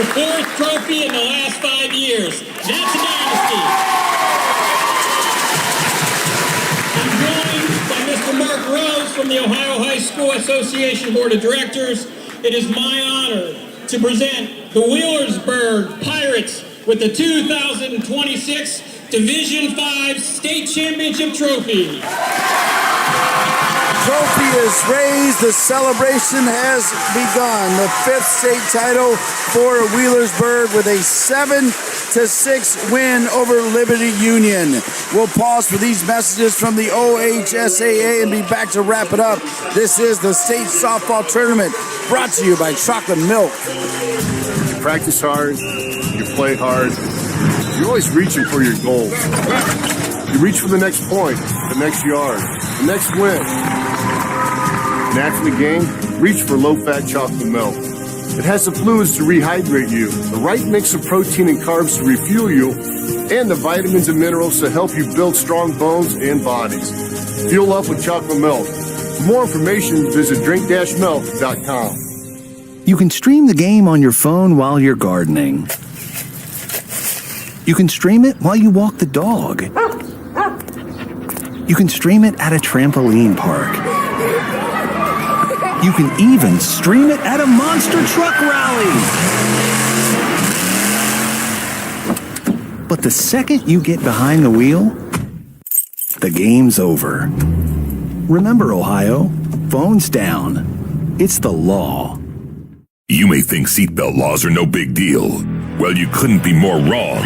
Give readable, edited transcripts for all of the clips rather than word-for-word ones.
their fourth trophy in the last 5 years. That's a dynasty. I'm joined by Mr. Mark Rose from the Ohio High School Association Board of Directors. It is my honor to present the Wheelersburg Pirates with the 2026 Division V State Championship Trophy. Trophy is raised. The celebration has begun. The 5th state title for Wheelersburg with a 7-6 win over Liberty Union. We'll pause for these messages from the OHSAA and be back to wrap it up. This is the state softball tournament brought to you by Chocolate Milk. You practice hard, you play hard, you're always reaching for your goals. You reach for the next point, the next yard, the next win. And after the game, reach for low-fat chocolate milk. It has the fluids to rehydrate you, the right mix of protein and carbs to refuel you, and the vitamins and minerals to help you build strong bones and bodies. Fuel up with chocolate milk. For more information, visit drink-milk.com. You can stream the game on your phone while you're gardening. You can stream it while you walk the dog. You can stream it at a trampoline park. You can even stream it at a monster truck rally. But the second you get behind the wheel, the game's over. Remember, Ohio, phones down. It's the law. You may think seatbelt laws are no big deal. Well, you couldn't be more wrong.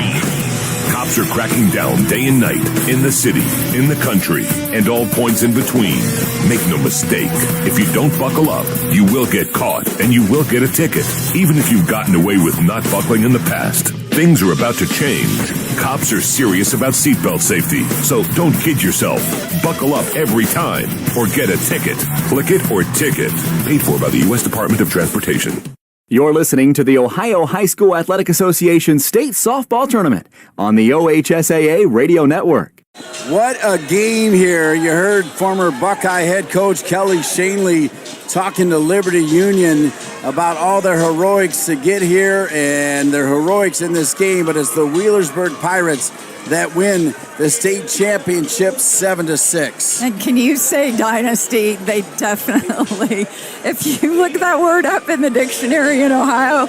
Cops are cracking down day and night in the city, in the country, and all points in between. Make no mistake, if you don't buckle up, you will get caught and you will get a ticket, even if you've gotten away with not buckling in the past. Things are about to change. Cops are serious about seatbelt safety, so don't kid yourself. Buckle up every time or get a ticket. Click it or ticket. Paid for by the U.S. Department of Transportation. You're listening to the Ohio High School Athletic Association State Softball Tournament on the OHSAA Radio Network. What a game here. You heard former Buckeye head coach Kelly Shanley talking to Liberty Union about all their heroics to get here and their heroics in this game, but it's the Wheelersburg Pirates that win the state championship 7-6. And can you say dynasty? They definitely, if you look that word up in the dictionary in Ohio,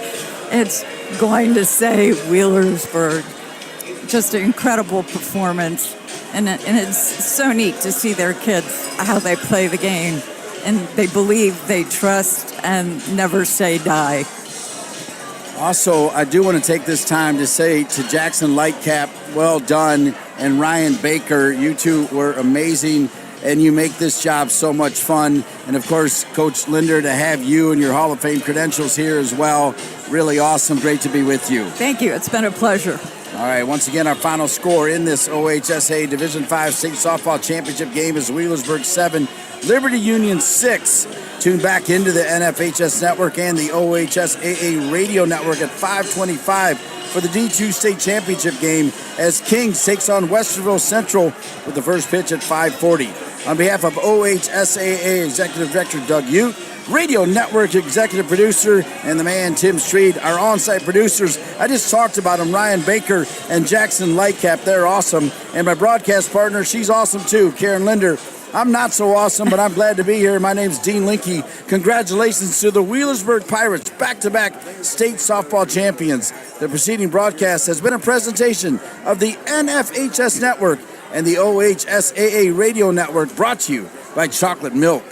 it's going to say Wheelersburg. Just an incredible performance. And it's so neat to see their kids, how they play the game. And they believe, they trust, and never say die. Also, I do want to take this time to say to Jackson Lightcap, well done, and Ryan Baker, you two were amazing, and you make this job so much fun. And, of course, Coach Linder, to have you and your Hall of Fame credentials here as well, really awesome. Great to be with you. Thank you. It's been a pleasure. All right, once again, our final score in this OHSA Division V State Softball Championship game is Wheelersburg 7, Liberty Union 6. Tune back into the NFHS Network and the OHSAA Radio Network at 5:25 for the D2 State Championship game as Kings takes on Westerville Central with the first pitch at 5:40. On behalf of OHSAA Executive Director Doug Ute, Radio Network Executive Producer, and the man Tim Street, our on-site producers, I just talked about them, Ryan Baker and Jackson Lightcap. They're awesome. And my broadcast partner, she's awesome too, Karen Linder. I'm not so awesome, but I'm glad to be here. My name's Dean Linke. Congratulations to the Wheelersburg Pirates, back-to-back state softball champions. The preceding broadcast has been a presentation of the NFHS Network and the OHSAA Radio Network, brought to you by Chocolate Milk.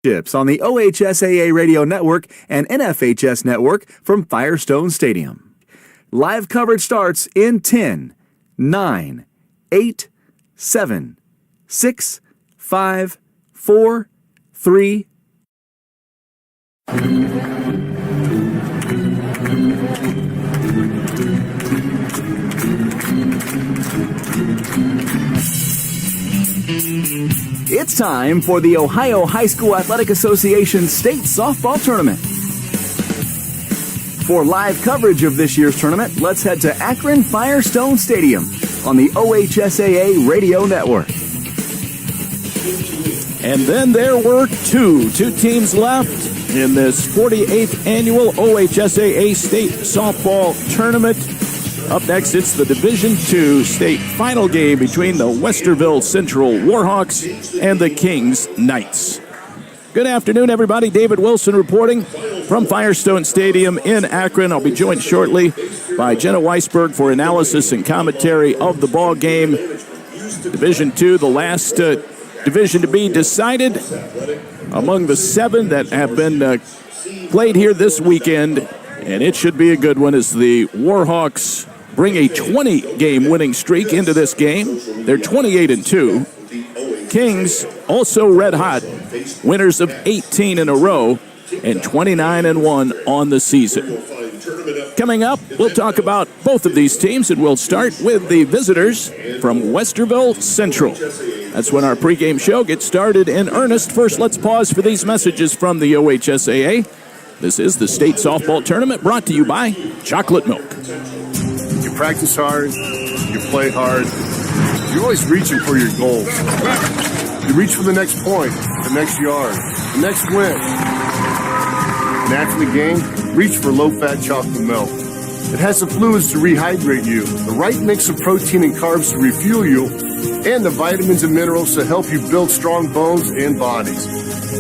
On the OHSAA Radio Network and NFHS Network from Firestone Stadium. Live coverage starts in 10, 9, 8, 7, 6, 5, 4, 3. It's time for the Ohio High School Athletic Association State Softball Tournament. For live coverage of this year's tournament, let's head to Akron Firestone Stadium on the OHSAA Radio Network. And then there were two teams left in this 48th annual OHSAA State Softball Tournament. Up next, it's the Division II state final game between the Westerville Central Warhawks and the Kings Knights. Good afternoon, everybody. David Wilson reporting from Firestone Stadium in Akron. I'll be joined shortly by Jenna Weisberg for analysis and commentary of the ball game. Division II, the last division to be decided among the 7 that have been played here this weekend, and it should be a good one as the Warhawks bring a 20-game winning streak into this game. They're 28-2. Kings also red hot, winners of 18 in a row and 29-1 on the season. Coming up, we'll talk about both of these teams, and we'll start with the visitors from Westerville Central. That's when our pregame show gets started in earnest. First, let's pause for these messages from the OHSAA. This is the State Softball Tournament brought to you by Chocolate Milk. You practice hard, you play hard. You're always reaching for your goals. You reach for the next point, the next yard, the next win. And after the game, reach for low-fat chocolate milk. It has the fluids to rehydrate you, the right mix of protein and carbs to refuel you, and the vitamins and minerals to help you build strong bones and bodies.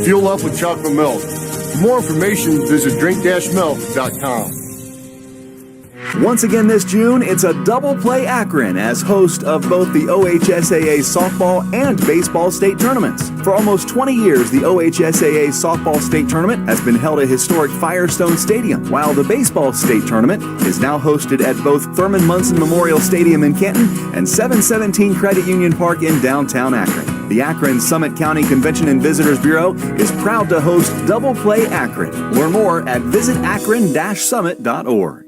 Fuel up with chocolate milk. For more information, visit drink-milk.com. Once again this June, it's a double play Akron as host of both the OHSAA softball and baseball state tournaments. For almost 20 years, the OHSAA softball state tournament has been held at historic Firestone Stadium, while the baseball state tournament is now hosted at both Thurman Munson Memorial Stadium in Kenton and 717 Credit Union Park in downtown Akron. The Akron Summit County Convention and Visitors Bureau is proud to host Double Play Akron. Learn more at visitakron-summit.org.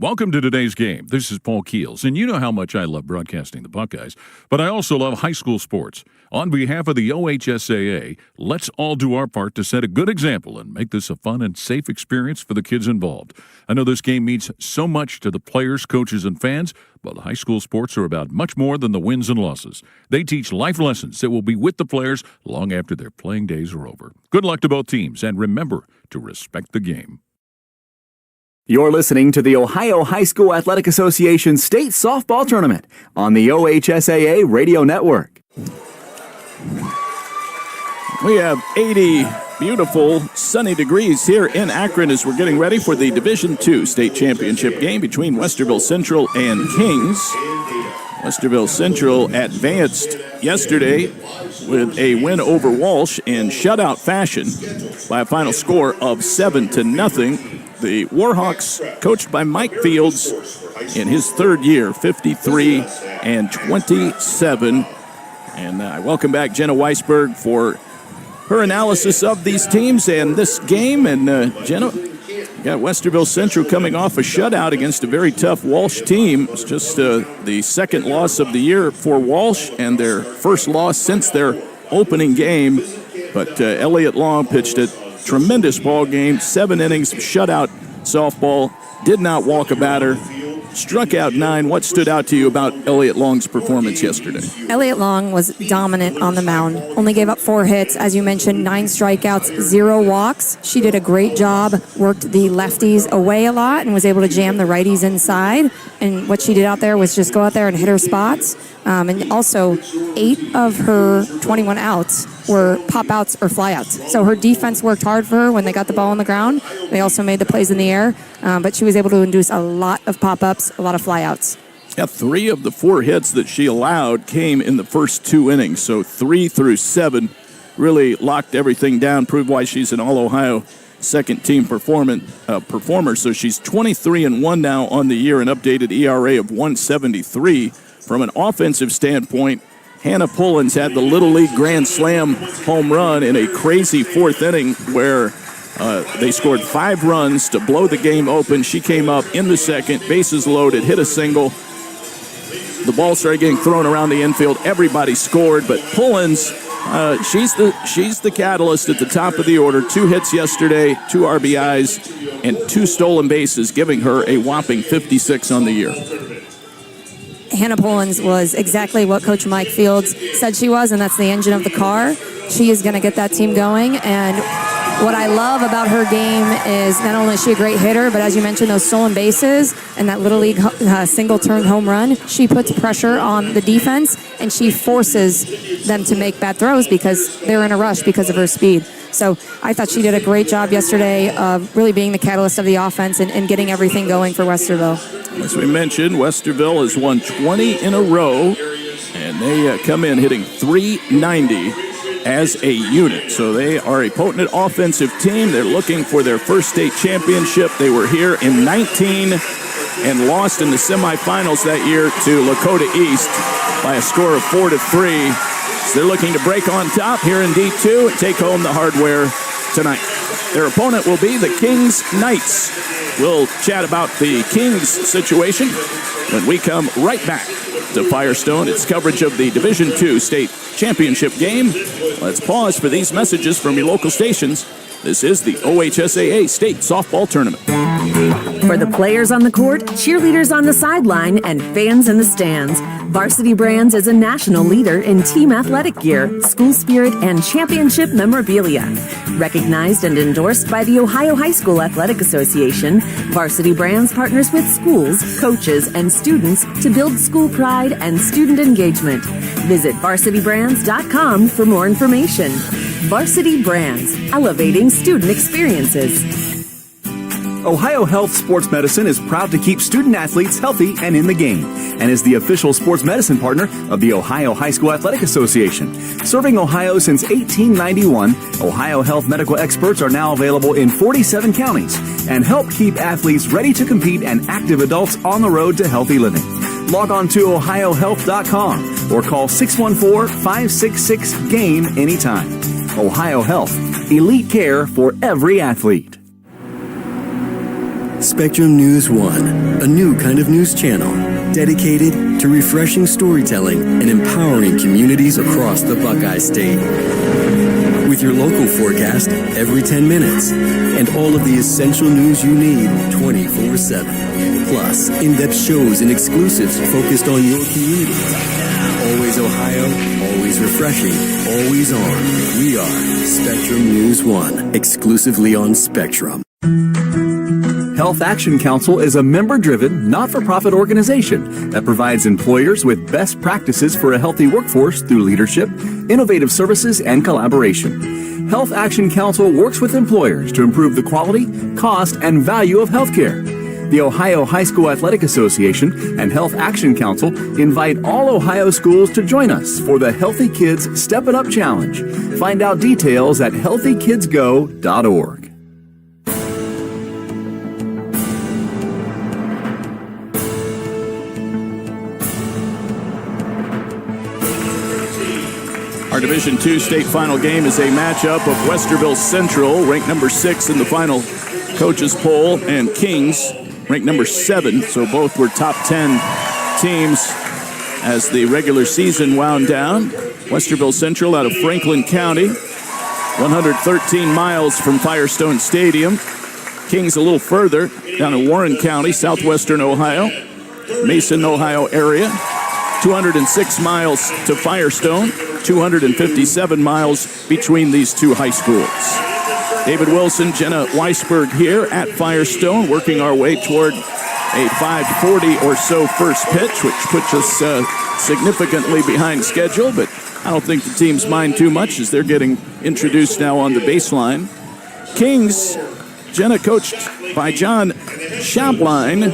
Welcome to today's game. This is Paul Keels, and you know how much I love broadcasting the Buckeyes, but I also love high school sports. On behalf of the OHSAA, let's all do our part to set a good example and make this a fun and safe experience for the kids involved. I know this game means so much to the players, coaches, and fans, but high school sports are about much more than the wins and losses. They teach life lessons that will be with the players long after their playing days are over. Good luck to both teams, and remember to respect the game. You're listening to the Ohio High School Athletic Association State Softball Tournament on the OHSAA Radio Network. We have 80 beautiful sunny degrees here in Akron as we're getting ready for the Division II state championship game between Westerville Central and Kings. Westerville Central advanced yesterday with a win over Walsh in shutout fashion by a final score of 7-0. The Warhawks, coached by Mike Fields in his third year, 53-27. And I welcome back Jenna Weisberg for her analysis of these teams and this game. And Jenna, you got Westerville Central coming off a shutout against a very tough Walsh team. It's just the second loss of the year for Walsh and their first loss since their opening game. But Elliott Long pitched a tremendous ball game, 7 innings of shutout softball, did not walk a batter, struck out 9. What stood out to you about Elliott Long's performance yesterday? Elliott Long was dominant on the mound. Only gave up 4 hits, as you mentioned, 9 strikeouts, 0 walks. She did a great job, worked the lefties away a lot, and was able to jam the righties inside. And what she did out there was just go out there and hit her spots. And also, 8 of her 21 outs were pop-outs or fly-outs. So her defense worked hard for her when they got the ball on the ground. They also made the plays in the air, but she was able to induce a lot of pop-ups, a lot of fly-outs. Yeah, 3 of the 4 hits that she allowed came in the first 2 innings, so 3 through 7. really locked everything down, proved why she's an All-Ohio second-team performer. So she's 23-1 now on the year, an updated ERA of 173. From an offensive standpoint, Hannah Pullins had the Little League Grand Slam home run in a crazy fourth inning where they scored 5 runs to blow the game open. She came up in the second, bases loaded, hit a single. The ball started getting thrown around the infield. Everybody scored, but Pullins, she's the catalyst at the top of the order. 2 hits yesterday, 2 RBIs, and 2 stolen bases, giving her a whopping 56 on the year. Hannah Pullins was exactly what Coach Mike Fields said she was, and that's the engine of the car. She is going to get that team going, and what I love about her game is not only is she a great hitter, but as you mentioned, those stolen bases and that Little League single-turn home run, she puts pressure on the defense, and she forces them to make bad throws because they're in a rush because of her speed. So I thought she did a great job yesterday of really being the catalyst of the offense and getting everything going for Westerville. As we mentioned, Westerville has won 20 in a row, and they come in hitting .390 as a unit. So they are a potent offensive team. They're looking for their first state championship. They were here in 19 and lost in the semifinals that year to Lakota East by a score of 4-3. So they're looking to break on top here in D2 and take home the hardware tonight. Their opponent will be the Kings Knights. We'll chat about the Kings situation when we come right back to Firestone. It's coverage of the Division II state championship game. Let's pause for these messages from your local stations. This is the OHSAA State Softball Tournament. For the players on the court, cheerleaders on the sideline, and fans in the stands, Varsity Brands is a national leader in team athletic gear, school spirit, and championship memorabilia. Recognized and endorsed by the Ohio High School Athletic Association, Varsity Brands partners with schools, coaches, and students to build school pride and student engagement. Visit varsitybrands.com for more information. Varsity Brands, elevating student experiences. Ohio Health Sports Medicine is proud to keep student athletes healthy and in the game, and is the official sports medicine partner of the Ohio High School Athletic Association. Serving Ohio since 1891, Ohio Health medical experts are now available in 47 counties and help keep athletes ready to compete and active adults on the road to healthy living. Log on to ohiohealth.com or call 614-566-GAME anytime. Ohio Health, elite care for every athlete. Spectrum News 1, a new kind of news channel dedicated to refreshing storytelling and empowering communities across the Buckeye State. With your local forecast every 10 minutes and all of the essential news you need 24/7. Plus, in-depth shows and exclusives focused on your community. Always Ohio, always refreshing, always on. We are Spectrum News 1, exclusively on Spectrum. Health Action Council is a member-driven, not-for-profit organization that provides employers with best practices for a healthy workforce through leadership, innovative services, and collaboration. Health Action Council works with employers to improve the quality, cost, and value of healthcare. The Ohio High School Athletic Association and Health Action Council invite all Ohio schools to join us for the Healthy Kids Step It Up Challenge. Find out details at healthykidsgo.org. Our Division II state final game is a matchup of Westerville Central, ranked number 6 in the final coaches poll, and Kings, ranked number 7. So both were top 10 teams as the regular season wound down. Westerville Central out of Franklin County, 113 miles from Firestone Stadium. Kings a little further, down in Warren County, southwestern Ohio, Mason, Ohio area. 206 miles to Firestone, 257 miles between these two high schools. David Wilson, Jenna Weisberg here at Firestone, working our way toward a 5:40 or so first pitch, which puts us significantly behind schedule, but I don't think the teams mind too much as they're getting introduced now on the baseline. Kings, Jenna coached by John Schablein,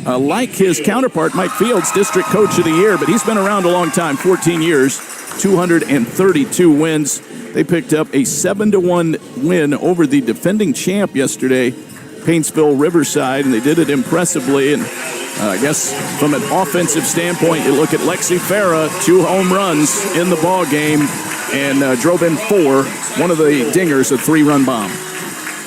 like his counterpart, Mike Fields, District Coach of the Year, but he's been around a long time, 14 years. 232 wins. They picked up a 7-1 win over the defending champ yesterday, Paintsville Riverside, and they did it impressively. And I guess from an offensive standpoint, you look at Lexi Farah, 2 home runs in the ball game, and drove in 4. One of the dingers, a 3-run bomb.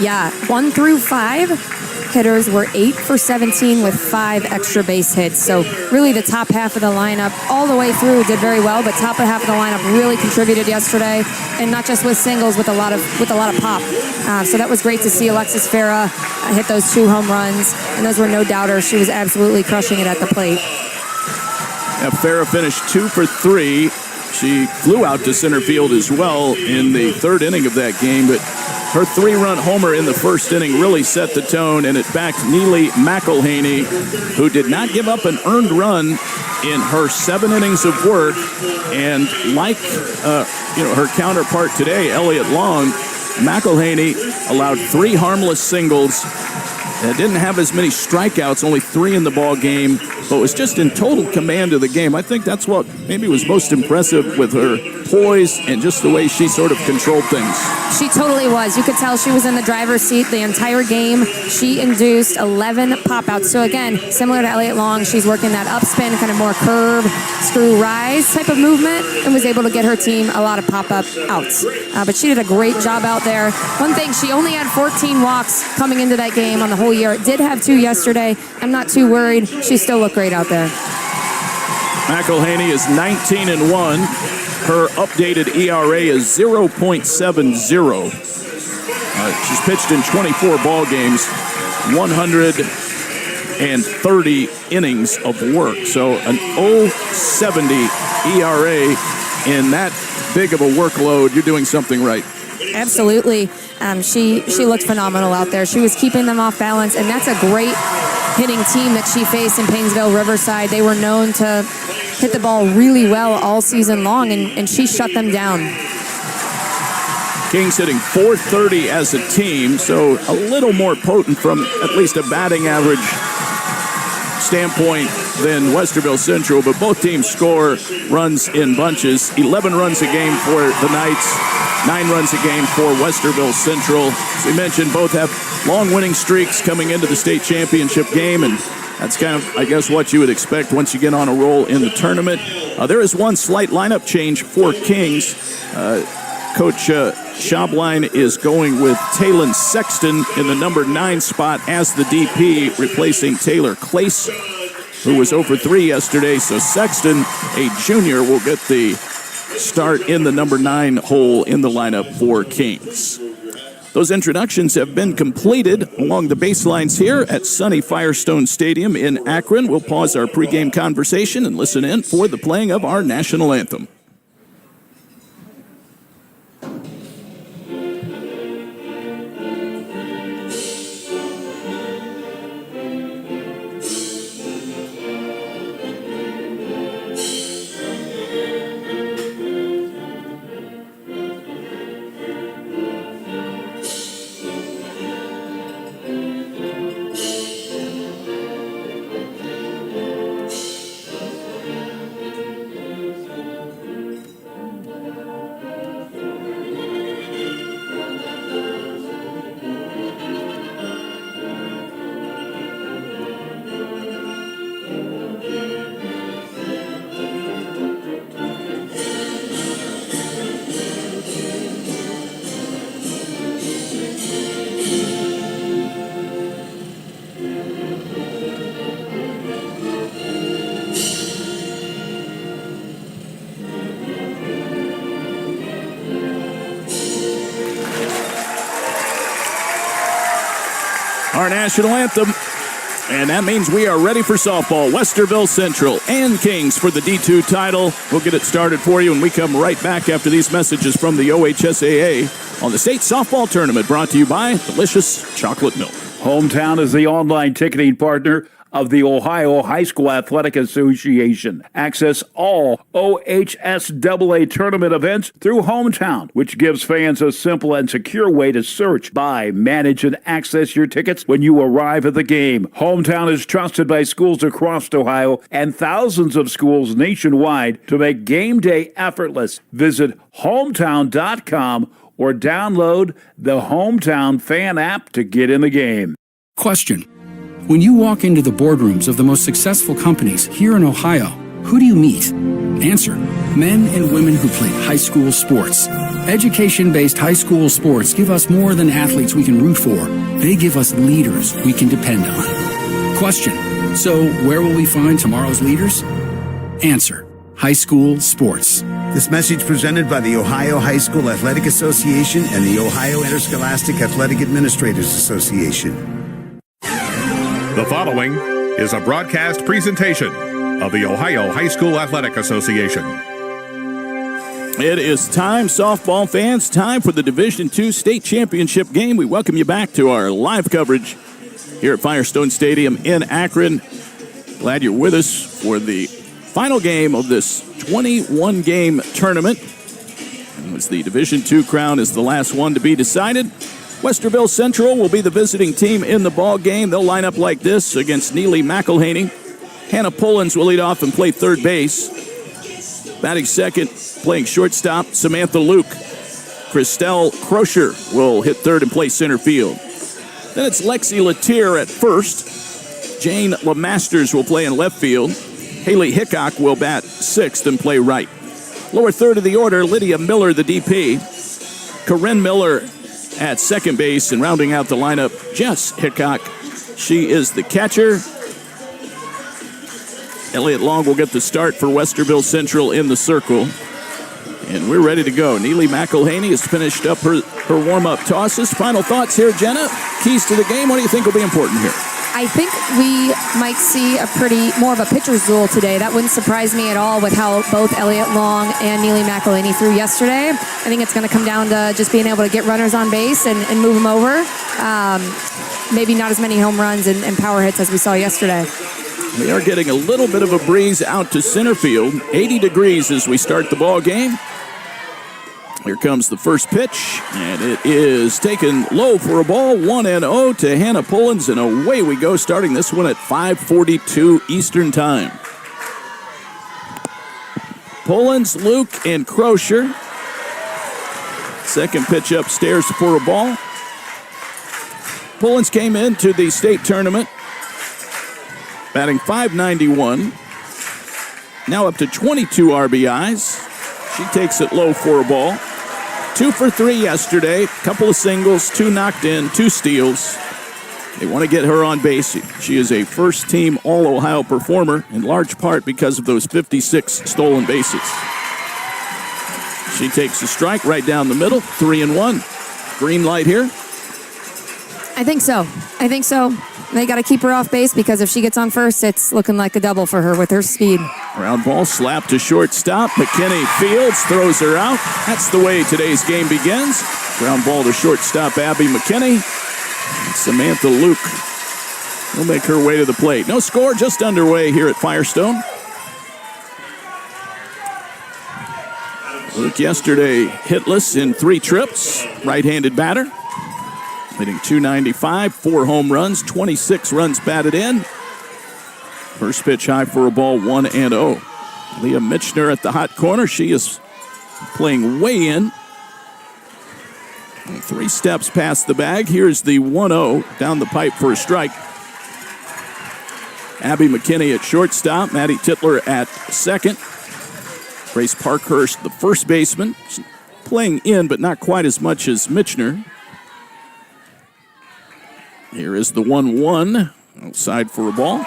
Yeah, 1 through 5 hitters were 8 for 17 with 5 extra base hits. So really the top half of the lineup all the way through did very well, but top half of the lineup really contributed yesterday, and not just with singles, with a lot of pop. So that was great to see Alexis Farah hit those 2 home runs, and those were no doubters. She was absolutely crushing it at the plate. Yeah, Farah finished 2 for 3. She flew out to center field as well in the 3rd inning of that game, but her 3-run homer in the 1st inning really set the tone, and it backed Neely McElhaney, who did not give up an earned run in her 7 innings of work. And like her counterpart today, Elliott Long, McElhaney allowed 3 harmless singles. Didn't have as many strikeouts, only 3 in the ball game, but was just in total command of the game. I think that's what maybe was most impressive with her poise and just the way she sort of controlled things. She totally was. You could tell she was in the driver's seat the entire game. She induced 11 pop-outs. So again, similar to Elliott Long, she's working that upspin, kind of more curve, screw rise type of movement, and was able to get her team a lot of pop-up outs. But she did a great job out there. One thing, she only had 14 walks coming into that game on the whole year. Did have 2 yesterday. I'm not too worried. She still looked great out there. McElhaney is 19-1. Her updated ERA is 0.70. She's pitched in 24 ball games, 130 innings of work. So an 0.70 ERA in that big of a workload. You're doing something right. Absolutely. She looked phenomenal out there. She was keeping them off balance, and that's a great hitting team that she faced in Paintsville Riverside. They were known to hit the ball really well all season long, and she shut them down. Kings hitting .430 as a team, so a little more potent from at least a batting average standpoint than Westerville Central, but both teams score runs in bunches. 11 runs a game for the Knights, 9 runs a game for Westerville Central. As we mentioned, both have long winning streaks coming into the state championship game, and that's kind of, I guess, what you would expect once you get on a roll in the tournament. There is one slight lineup change for Kings. Coach Schablein is going with Taylon Sexton in the number 9 spot as the DP, replacing Taylor Clace, who was 0 for 3 yesterday. So Sexton, a junior, will get the start in the number 9 hole in the lineup for Kings. Those introductions have been completed along the baselines here at sunny Firestone Stadium in Akron. We'll pause our pregame conversation and listen in for the playing of our national anthem. Our national anthem, and that means we are ready for softball. Westerville Central and Kings for the D2 title. We'll get it started for you, and we come right back after these messages from the OHSAA on the state softball tournament, brought to you by Delicious Chocolate Milk. Hometown is the online ticketing partner of the Ohio High School Athletic Association. Access all OHSAA tournament events through Hometown, which gives fans a simple and secure way to search, buy, manage, and access your tickets when you arrive at the game. Hometown is trusted by schools across Ohio and thousands of schools nationwide to make game day effortless. Visit hometown.com or download the Hometown fan app to get in the game. Question. When you walk into the boardrooms of the most successful companies here in Ohio, who do you meet? Answer. Men and women who played high school sports. Education-based high school sports give us more than athletes we can root for. They give us leaders we can depend on. Question. So where will we find tomorrow's leaders? Answer. High school sports. This message presented by the Ohio High School Athletic Association and the Ohio Interscholastic Athletic Administrators Association. The following is a broadcast presentation of the Ohio High School Athletic Association. It is time, softball fans, time for the Division II state championship game. We welcome you back to our live coverage here at Firestone Stadium in Akron. Glad you're with us for the final game of this 21-game tournament. As the Division II crown is the last one to be decided. Westerville Central will be the visiting team in the ball game. They'll line up like this against Neely McElhaney. Hannah Pullins will lead off and play third base. Batting second, playing shortstop, Samantha Luke. Christelle Crocher will hit third and play center field. Then it's Lexi Latier at first. Jane LeMasters will play in left field. Haley Hickok will bat sixth and play right. Lower third of the order, Lydia Miller, the DP. Corinne Miller at second base, and rounding out the lineup, Jess Hickok. She is the catcher. Elliott Long will get the start for Westerville Central in the circle. And we're ready to go. Neely McElhaney has finished up her warm-up tosses. Final thoughts here, Jenna. Keys to the game, what do you think will be important here? I think we might see more of a pitcher's duel today. That wouldn't surprise me at all with how both Elliott Long and Neely McElhaney threw yesterday. I think it's going to come down to just being able to get runners on base and move them over. Maybe not as many home runs and power hits as we saw yesterday. We are getting a little bit of a breeze out to center field. 80 degrees as we start the ball game. Here comes the first pitch, and it is taken low for a ball. 1-0 to Hannah Pullins, and away we go, starting this one at 5:42 Eastern Time. Pullins, Luke, and Crocher. Second pitch upstairs for a ball. Pullins came into the state tournament batting .591. Now up to 22 RBIs. She takes it low for a ball. 2 for 3 yesterday. Couple of singles, 2 knocked in, 2 steals. They want to get her on base. She is a first-team All-Ohio performer, in large part because of those 56 stolen bases. She takes a strike right down the middle, 3-1. Green light here. I think so. They got to keep her off base because if she gets on first, it's looking like a double for her with her speed. Ground ball slapped to shortstop. McKinney fields, throws her out. That's the way today's game begins. Ground ball to shortstop Abby McKinney. And Samantha Luke will make her way to the plate. No score, just underway here at Firestone. Luke yesterday hitless in 3 trips. Right-handed batter. Hitting .295, 4 home runs, 26 runs batted in. First pitch high for a ball, 1-0. Leah Mitchner at the hot corner. She is playing way in. 3 steps past the bag. Here's the 1-0 down the pipe for a strike. Abby McKinney at shortstop. Maddie Titler at second. Grace Parkhurst, the first baseman. She's playing in, but not quite as much as Mitchner. Here is the 1-1. Outside for a ball.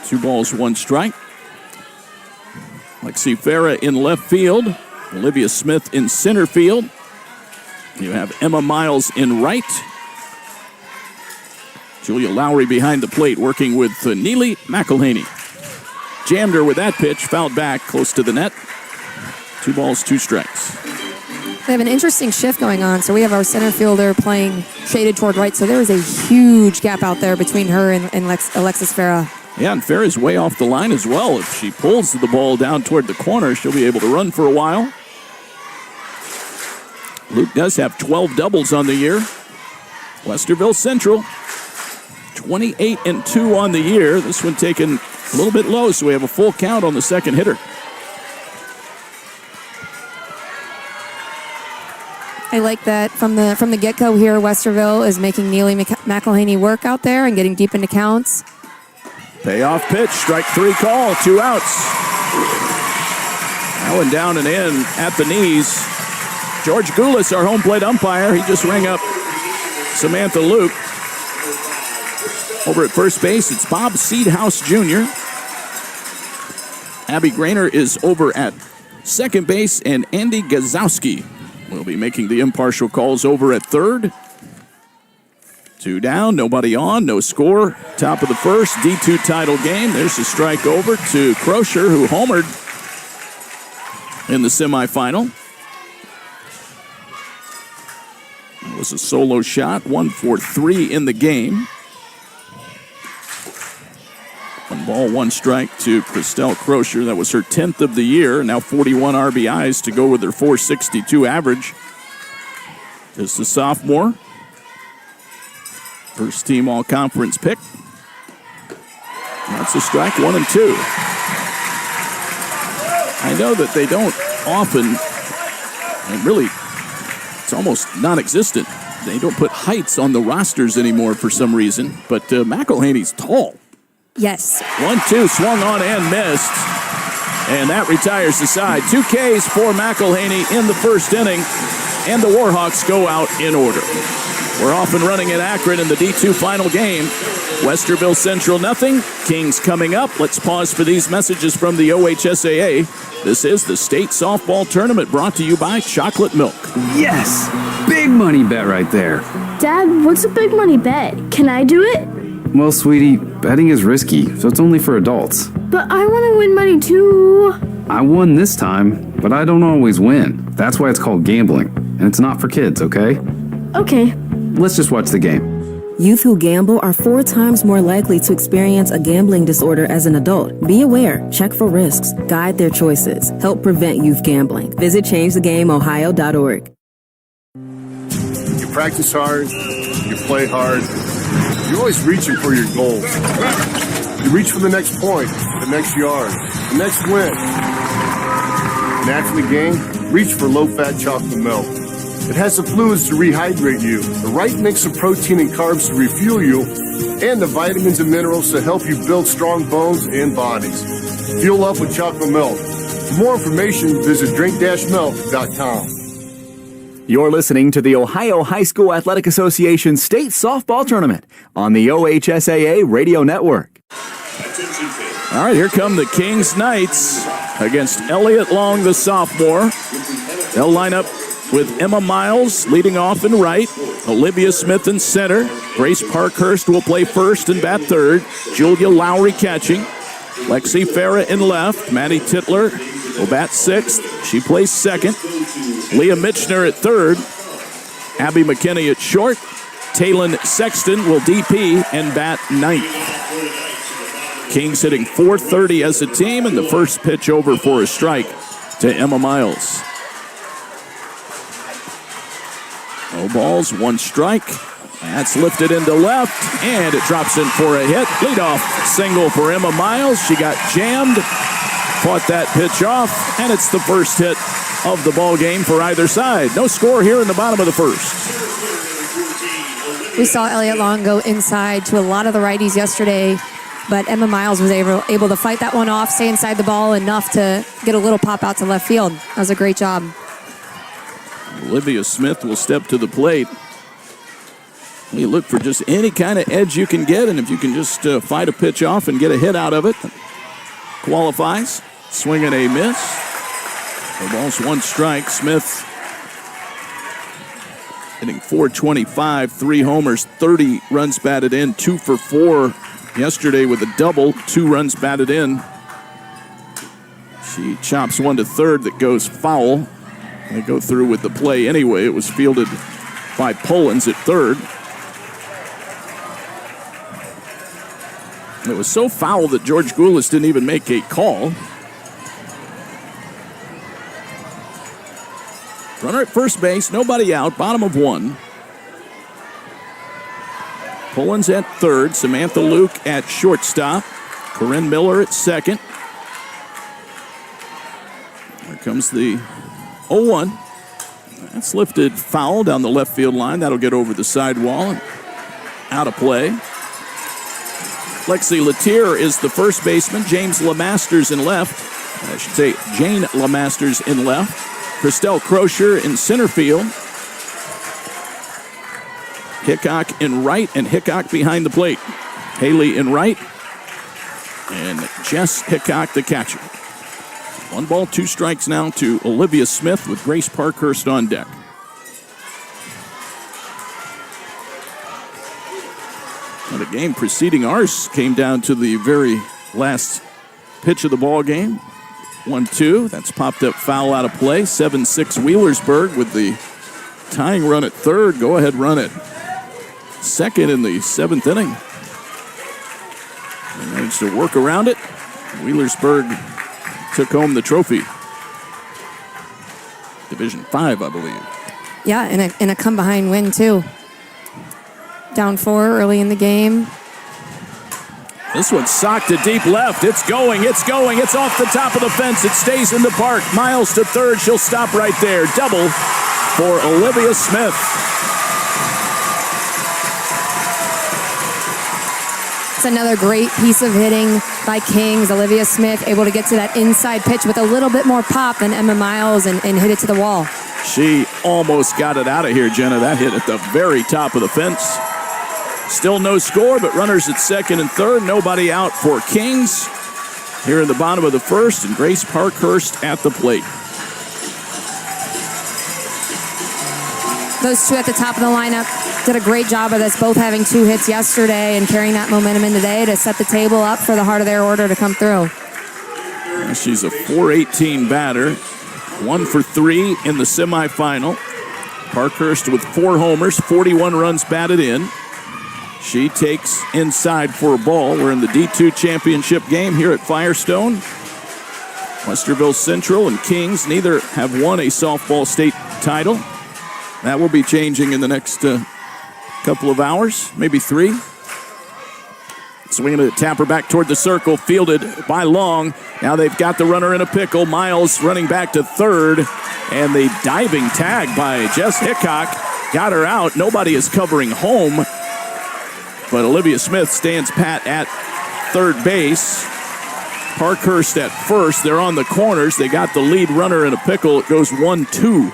2 balls, 1 strike. Lexi Farah in left field. Olivia Smith in center field. You have Emma Miles in right. Julia Lowry behind the plate working with Neely McElhaney. Jammed her with that pitch, fouled back close to the net. 2 balls, 2 strikes. They have an interesting shift going on. So we have our center fielder playing shaded toward right, so there is a huge gap out there between her and Alexis Farah. Yeah, and Farah's way off the line as well. If she pulls the ball down toward the corner, she'll be able to run for a while. Luke does have 12 doubles on the year. Westerville Central, 28-2 on the year. This one taken a little bit low, so we have a full count on the second hitter. I like that from the get-go here. Westerville is making Neely McElhaney work out there and getting deep into counts. Payoff pitch, strike 3 call, 2 outs. That one down and in at the knees. George Goulis, our home plate umpire, he just rang up Samantha Luke. Over at first base, it's Bob Seedhouse Jr. Abby Grainer is over at second base, and Andy Gazowski will be making the impartial calls over at third. 2 down, nobody on, no score. Top of the first, D2 title game. There's a strike over to Crosher, who homered in the semifinal. It was a solo shot, 1 for 3 in the game. 1 ball, 1 strike to Christelle Crosher. That was her 10th of the year. Now 41 RBIs to go with her .462 average. Just a sophomore. First team all-conference pick. That's a strike, 1 and 2. I know that they don't often, and really, it's almost non-existent. They don't put heights on the rosters anymore for some reason, but McElhaney's tall. Yes. 1-2, swung on and missed. And that retires the side. 2 Ks for McElhaney in the first inning, and the Warhawks go out in order. We're off and running at Akron in the D2 final game. Westerville Central nothing. Kings coming up. Let's pause for these messages from the OHSAA. This is the state softball tournament brought to you by Chocolate Milk. Yes! Big money bet right there. Dad, what's a big money bet? Can I do it? Well, sweetie, betting is risky, so it's only for adults. But I want to win money too. I won this time, but I don't always win. That's why it's called gambling. And it's not for kids, okay? Okay. Let's just watch the game. Youth who gamble are 4 times more likely to experience a gambling disorder as an adult. Be aware, check for risks, guide their choices, help prevent youth gambling. Visit ChangeTheGameOhio.org. You practice hard, you play hard, you're always reaching for your goals. You reach for the next point, the next yard, the next win. And after the game, reach for low-fat chocolate milk. It has the fluids to rehydrate you, the right mix of protein and carbs to refuel you, and the vitamins and minerals to help you build strong bones and bodies. Fuel up with chocolate milk. For more information, visit drink-milk.com. You're listening to the Ohio High School Athletic Association State Softball Tournament on the OHSAA Radio Network. All right, here come the Kings Knights against Elliott Long, the sophomore. They'll line up with Emma Miles leading off in right, Olivia Smith in center, Grace Parkhurst will play first and bat third, Julia Lowry catching, Lexi Farah in left, Maddie Titler will bat sixth, she plays second, Leah Mitchner at third, Abby McKinney at short, Taylin Sexton will DP and bat ninth. Kings hitting .430 as a team, and the first pitch over for a strike to Emma Miles. No balls, 1 strike. That's lifted into left, and it drops in for a hit. Leadoff single for Emma Miles. She got jammed, fought that pitch off, and it's the first hit of the ball game for either side. No score here in the bottom of the first. We saw Elliott Long go inside to a lot of the righties yesterday, but Emma Miles was able to fight that one off, stay inside the ball enough to get a little pop out to left field. That was a great job. Olivia Smith will step to the plate. You look for just any kind of edge you can get, and if you can just fight a pitch off and get a hit out of it, qualifies. Swing and a miss. The ball's 1 strike. Smith hitting .425, 3 homers, 30 runs batted in, 2 for 4 yesterday with a double, 2 runs batted in. She chops one to third that goes foul. They go through with the play anyway. It was fielded by Polens at third. It was so foul that George Goulas didn't even make a call. Runner at first base, nobody out, bottom of 1. Pullins at third, Samantha Luke at shortstop, Corinne Miller at second. Here comes the 0-1. That's lifted foul down the left field line. That'll get over the sidewall and out of play. Lexi Latier is the first baseman. James LeMasters in left. I should say Jane LeMasters in left. Christelle Crozier in center field. Hickok in right, and Hickok behind the plate. Haley in right, and Jess Hickok the catcher. 1 ball, 2 strikes now to Olivia Smith with Grace Parkhurst on deck. And the game preceding ours came down to the very last pitch of the ball game. 1-2. That's popped up foul out of play. 7-6 Wheelersburg with the tying run at third. Go ahead run at second in the 7th inning. They managed to work around it. Wheelersburg took home the trophy. Division 5, I believe. Yeah, and a come-behind win, too. Down 4 early in the game. This one's socked to deep left. It's going. It's off the top of the fence. It stays in the park. Miles to third. She'll stop right there. Double for Olivia Smith. It's another great piece of hitting by Kings. Olivia Smith able to get to that inside pitch with a little bit more pop than Emma Miles and hit it to the wall. She almost got it out of here, Jenna. That hit at the very top of the fence. Still no score, but runners at second and third. Nobody out for Kings. Here in the bottom of the first, and Grace Parkhurst at the plate. Those two at the top of the lineup did a great job of this, both having 2 hits yesterday and carrying that momentum in today to set the table up for the heart of their order to come through. She's a .418 batter, 1 for 3 in the semifinal. Parkhurst with 4 homers, 41 runs batted in. She takes inside for a ball. We're in the D2 championship game here at Firestone. Westerville Central and Kings neither have won a softball state title. That will be changing in the next couple of hours, maybe 3. Swinging the tapper back toward the circle, fielded by Long. Now they've got the runner in a pickle. Miles running back to third, and the diving tag by Jess Hickok got her out. Nobody is covering home, but Olivia Smith stands pat at third base. Parkhurst at first. They're on the corners. They got the lead runner in a pickle. It goes 1-2.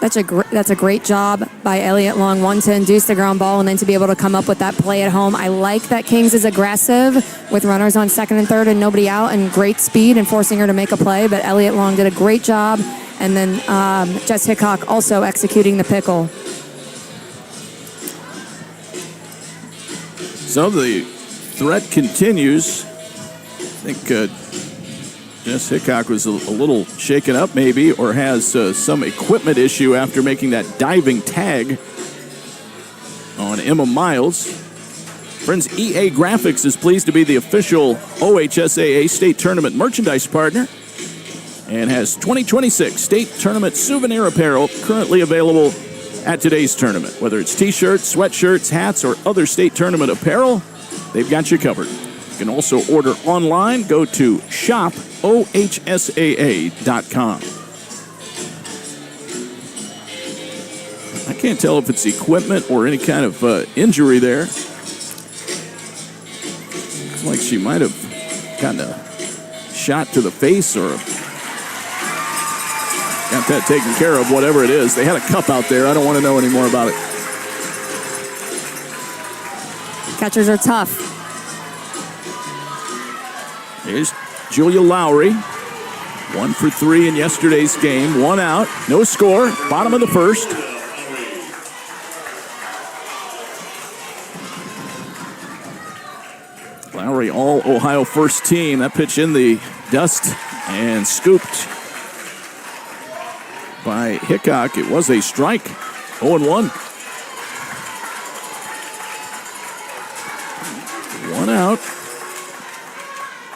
That's a great job by Elliott Long. 1 to induce the ground ball and then to be able to come up with that play at home. I like that Kings is aggressive with runners on second and third and nobody out, and great speed and forcing her to make a play. But Elliott Long did a great job, and then Jess Hickok also executing the pickle. So the threat continues. I think Jess Hickok was a little shaken up maybe, or has some equipment issue after making that diving tag on Emma Miles. Friends, EA Graphics is pleased to be the official OHSAA State Tournament merchandise partner and has 2026 State Tournament souvenir apparel currently available at today's tournament. Whether it's t-shirts, sweatshirts, hats, or other state tournament apparel, they've got you covered. You can also order online. Go to shopohsaa.com. I can't tell if it's equipment or any kind of injury there. Looks like she might have gotten a shot to the face or got that taken care of, whatever it is. They had a cup out there. I don't want to know any more about it. Catchers are tough. Here's Julia Lowry. 1 for 3 in yesterday's game. 1 out. No score. Bottom of the first. Lowry, all Ohio first team. That pitch in the dust and scooped by Hickok. It was a strike. 0-1. One out.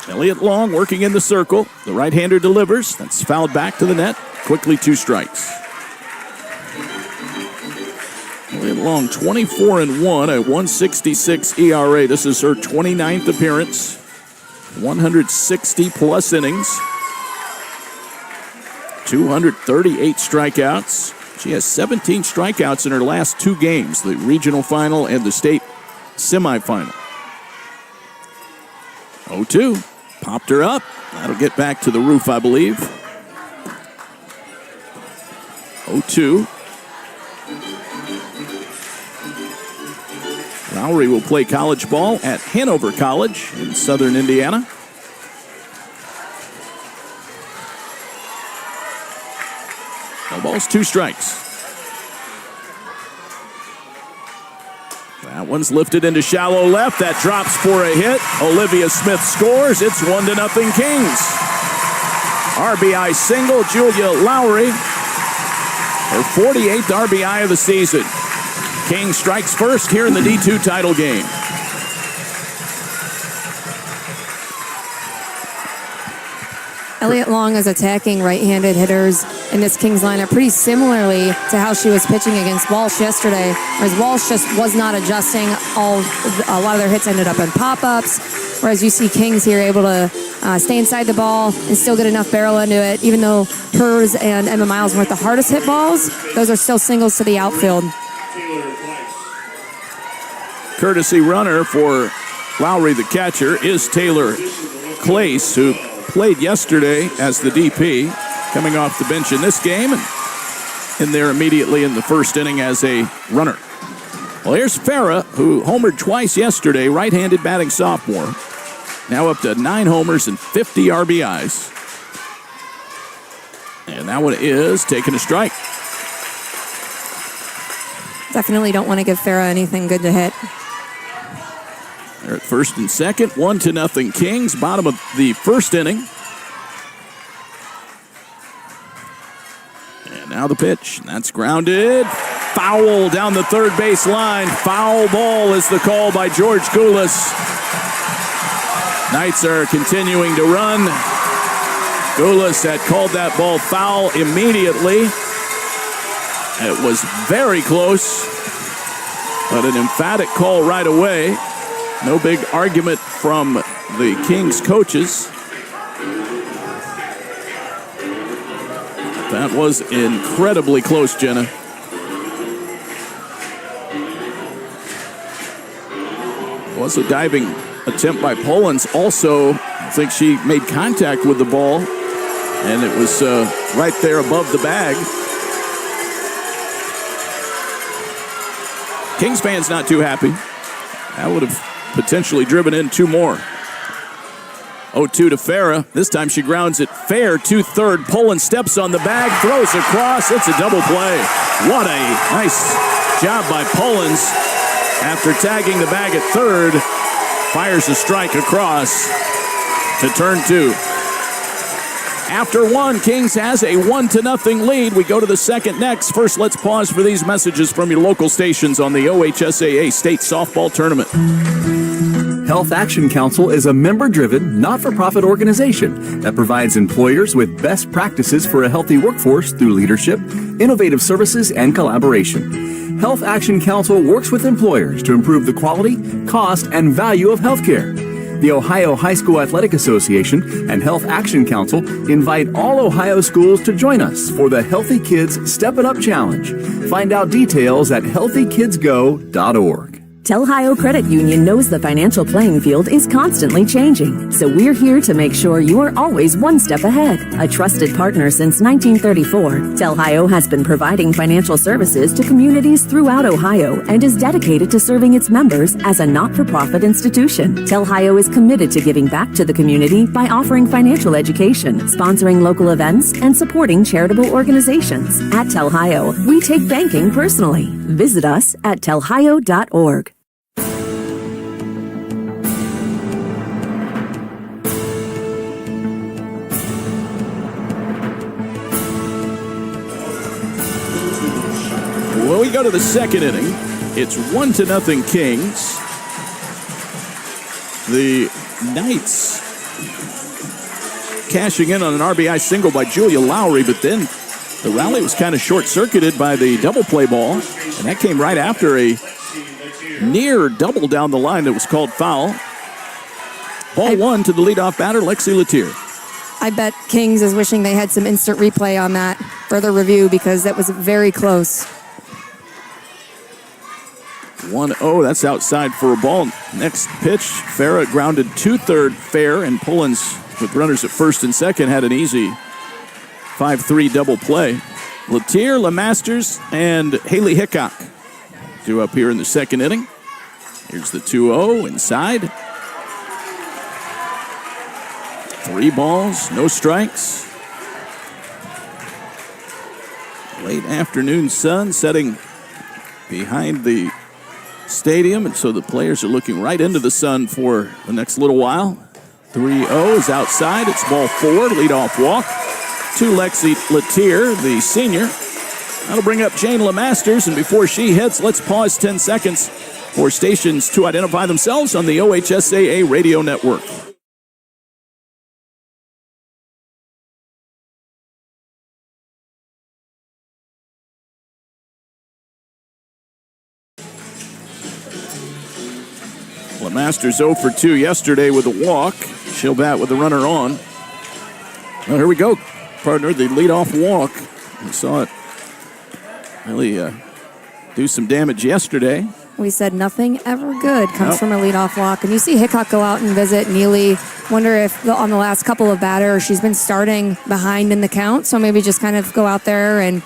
Elliott Long working in the circle. The right-hander delivers. That's fouled back to the net. Quickly 2 strikes. Elliott Long 24-1 at 1.66 ERA. This is her 29th appearance. 160-plus innings. 238 strikeouts. She has 17 strikeouts in her last 2 games, the regional final and the state semifinal. 0-2. Popped her up. That'll get back to the roof, I believe. 0-2. Lowry will play college ball at Hanover College in southern Indiana. No balls, 2 strikes. That one's lifted into shallow left. That drops for a hit. Olivia Smith scores. It's 1-0 Kings. RBI single, Julia Lowry. Her 48th RBI of the season. King strikes first here in the D2 title game. Elliott Long is attacking right-handed hitters in this Kings lineup pretty similarly to how she was pitching against Walsh yesterday, whereas Walsh just was not adjusting. A lot of their hits ended up in pop-ups, whereas you see Kings here able to stay inside the ball and still get enough barrel into it. Even though hers and Emma Miles weren't the hardest hit balls, those are still singles to the outfield. Courtesy runner for Lowry, the catcher, is Taylor Clace, who played yesterday as the DP, coming off the bench in this game, and in there immediately in the first inning as a runner. Well, here's Farah, who homered twice yesterday, right-handed batting sophomore. Now up to 9 homers and 50 RBIs. And that one is taking a strike. Definitely don't want to give Farah anything good to hit. They're at first and second, 1-0 Kings, bottom of the first inning. And now the pitch, that's grounded. Foul down the third base line. Foul ball is the call by George Goulas. Knights are continuing to run. Goulas had called that ball foul immediately. It was very close, but an emphatic call right away. No big argument from the Kings coaches. That was incredibly close, Jenna. It was a diving attempt by Pollins. Also, I think she made contact with the ball, and it was right there above the bag. Kings fans not too happy. That would have potentially driven in 2 more. 0-2 to Farah. This time she grounds it fair to third. Poland steps on the bag, throws across. It's a double play. What a nice job by Pollins. After tagging the bag at third, fires a strike across to turn 2. After 1, Kings has a 1-0 lead. We go to the second next. First, let's pause for these messages from your local stations on the OHSAA State Softball Tournament. Health Action Council is a member-driven, not-for-profit organization that provides employers with best practices for a healthy workforce through leadership, innovative services, and collaboration. Health Action Council works with employers to improve the quality, cost, and value of healthcare. The Ohio High School Athletic Association and Health Action Council invite all Ohio schools to join us for the Healthy Kids Step It Up Challenge. Find out details at healthykidsgo.org. Telhio Credit Union knows the financial playing field is constantly changing, so we're here to make sure you are always one step ahead. A trusted partner since 1934, Telhio has been providing financial services to communities throughout Ohio and is dedicated to serving its members as a not-for-profit institution. Telhio is committed to giving back to the community by offering financial education, sponsoring local events, and supporting charitable organizations. At Telhio, we take banking personally. Visit us at telhio.org. Well, we go to the second inning. It's 1-0 Kings. The Knights cashing in on an RBI single by Julia Lowry, but then the rally was kind of short-circuited by the double play ball, and that came right after a near double down the line that was called foul. Ball one to the leadoff batter, Lexi Latier. I bet Kings is wishing they had some instant replay on that further review because that was very close. 1-0, that's outside for a ball. Next pitch, Farah grounded to-third fair, and Pullins, with runners at first and second, had an easy 5-3 double play. Latier, LeMasters, and Haley Hickok due up here in the second inning. Here's the 2-0 inside. 3 balls, no strikes. Late afternoon sun setting behind the stadium, and so the players are looking right into the sun for the next little while. 3-0 is outside. It's ball 4, leadoff walk to Lexi Latier, the senior. That'll bring up Jane LeMasters, and before she hits, let's pause 10 seconds for stations to identify themselves on the OHSAA radio network. LeMasters 0 for 2 yesterday with a walk. She'll bat with the runner on. Well, here we go, partner, the leadoff walk. We saw it really do some damage yesterday. We said nothing ever good comes from a leadoff walk. And you see Hickok go out and visit Neely. Wonder if on the last couple of batters, she's been starting behind in the count. So maybe just kind of go out there and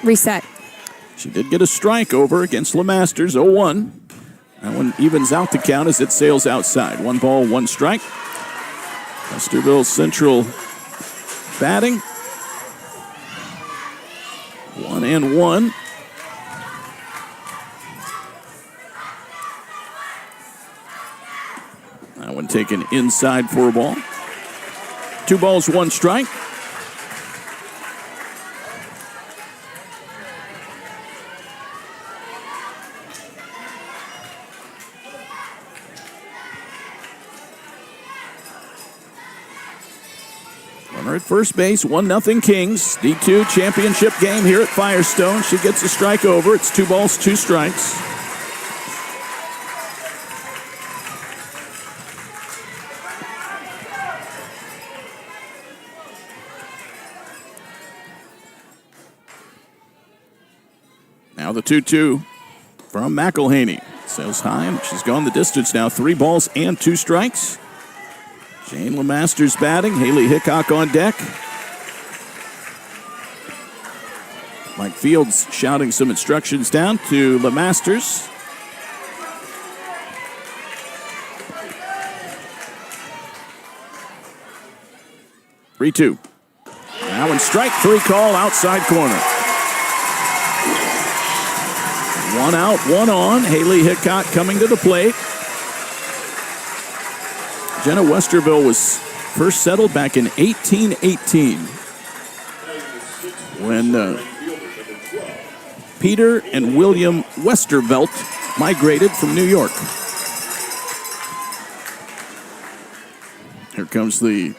reset. She did get a strike over against LeMasters, 0-1. That one evens out the count as it sails outside. 1 ball, 1 strike. Westerville Central batting. 1-1. That one taken inside for a ball. 2 balls, 1 strike. Runner at first base, 1-0 Kings. D2 championship game here at Firestone. She gets a strike over. It's 2 balls, 2 strikes. Now the 2-2 from McElhaney. Sails high, and she's gone the distance now. 3 balls and 2 strikes. Jane LeMasters batting. Haley Hickok on deck. Mike Fields shouting some instructions down to LeMasters. Three-two. Now in strike 3 call, outside corner. 1 out, 1 on. Haley Hickok coming to the plate. Jenna Westerville was first settled back in 1818 when Peter and William Westervelt migrated from New York. Here comes the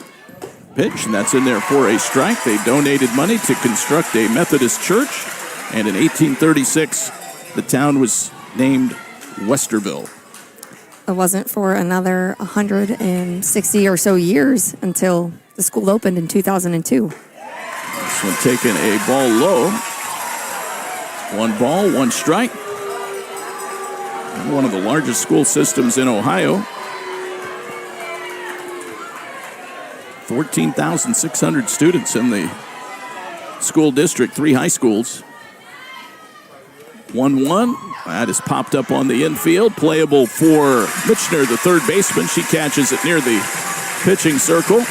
pitch, and that's in there for a strike. They donated money to construct a Methodist church, and in 1836, the town was named Westerville. It wasn't for another 160 or so years until the school opened in 2002. This one taking a ball low. 1 ball, 1 strike. And one of the largest school systems in Ohio. 14,600 students in the school district, 3 high schools. 1-1. That is popped up on the infield. Playable for Mitchner, the third baseman. She catches it near the pitching circle.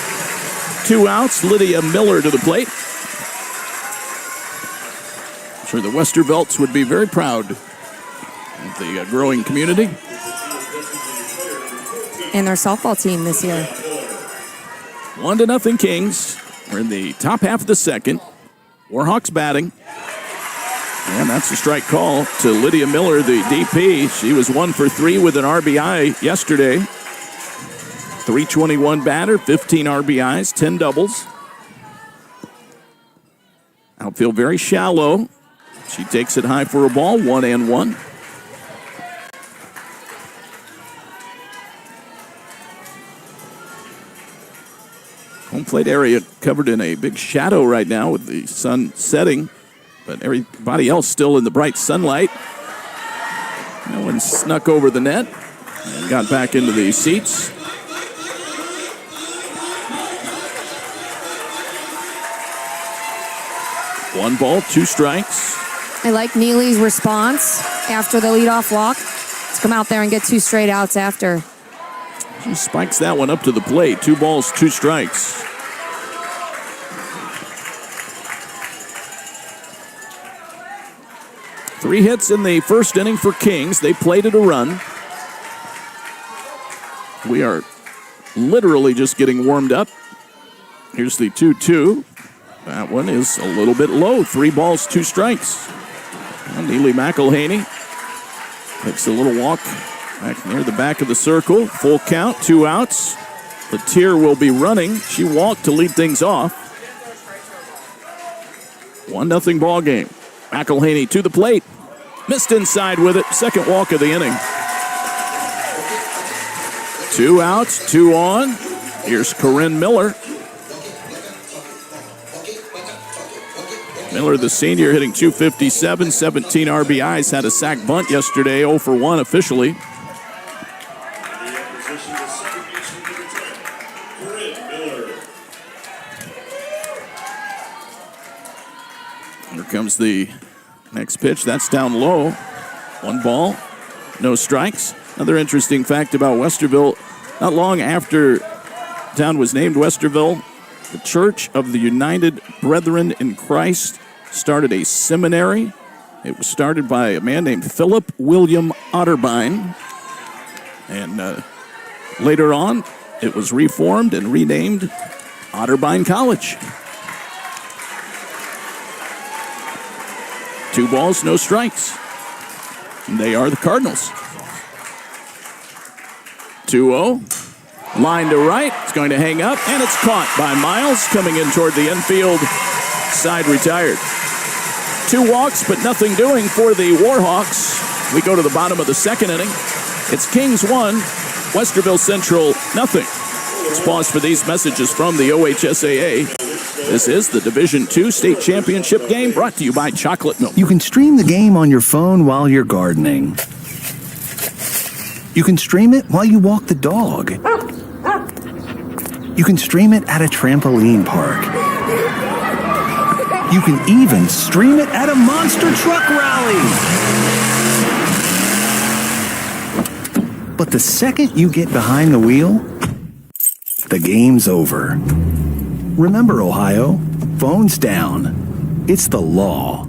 2 outs. Lydia Miller to the plate. I'm sure the Westervelts would be very proud of the growing community. And their softball team this year. 1-0 Kings. We're in the top half of the second. Warhawks batting. And that's a strike call to Lydia Miller, the DP. She was 1 for 3 with an RBI yesterday. 321 batter, 15 RBIs, 10 doubles. Outfield very shallow. She takes it high for a ball, 1-1. Home plate area covered in a big shadow right now with the sun setting, but everybody else still in the bright sunlight. No one snuck over the net and got back into the seats. One ball, 2 strikes. I like Neely's response after the leadoff walk. Let's come out there and get 2 straight outs after. She spikes that one up to the plate. 2 balls, 2 strikes. Three hits in the first inning for Kings. They plated a run. We are literally just getting warmed up. Here's the 2-2. That one is a little bit low. 3 balls, 2 strikes. And Neely McElhaney takes a little walk back near the back of the circle. Full count, 2 outs. Latier will be running. She walked to lead things off. 1-0 ball game. McElhaney to the plate. Missed inside with it. Second walk of the inning. 2 outs, 2 on. Here's Corinne Miller. Miller, the senior, hitting .257, 17 RBIs, had a sac bunt yesterday, 0 for 1 officially. Here comes the next pitch. That's down low. 1 ball, no strikes. Another interesting fact about Westerville, not long after town was named Westerville, the Church of the United Brethren in Christ started a seminary. It was started by a man named Philip William Otterbein. And later on, it was reformed and renamed Otterbein College. 2 balls, no strikes. And they are the Cardinals. 2-0. Line to right. It's going to hang up, and it's caught by Miles coming in toward the infield. Side retired. 2 walks, but nothing doing for the Warhawks. We go to the bottom of the second inning. It's Kings 1, Westerville Central nothing. Let's pause for these messages from the OHSAA. This is the Division II State Championship game brought to you by Chocolate Milk. You can stream the game on your phone while you're gardening. You can stream it while you walk the dog. You can stream it at a trampoline park. You can even stream it at a monster truck rally. But the second you get behind the wheel, the game's over. Remember, Ohio, phones down. It's the law.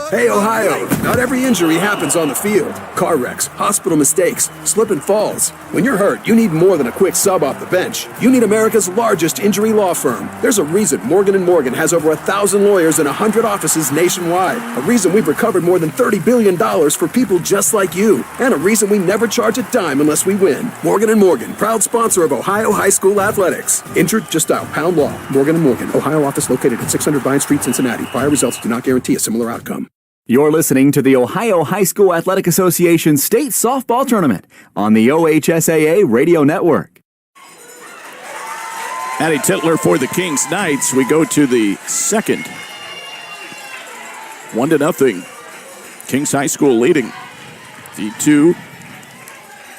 Hey, Ohio, not every injury happens on the field. Car wrecks, hospital mistakes, slip and falls. When you're hurt, you need more than a quick sub off the bench. You need America's largest injury law firm. There's a reason Morgan & Morgan has over 1,000 lawyers and 100 offices nationwide. A reason we've recovered more than $30 billion for people just like you. And a reason we never charge a dime unless we win. Morgan & Morgan, proud sponsor of Ohio High School Athletics. Injured? Just dial pound law. Morgan & Morgan, Ohio office located at 600 Vine Street, Cincinnati. Prior results do not guarantee a similar outcome. You're listening to the Ohio High School Athletic Association State Softball Tournament on the OHSAA Radio Network. Addie Titler for the Kings Knights. We go to the second. 1-0. Kings High School leading the 2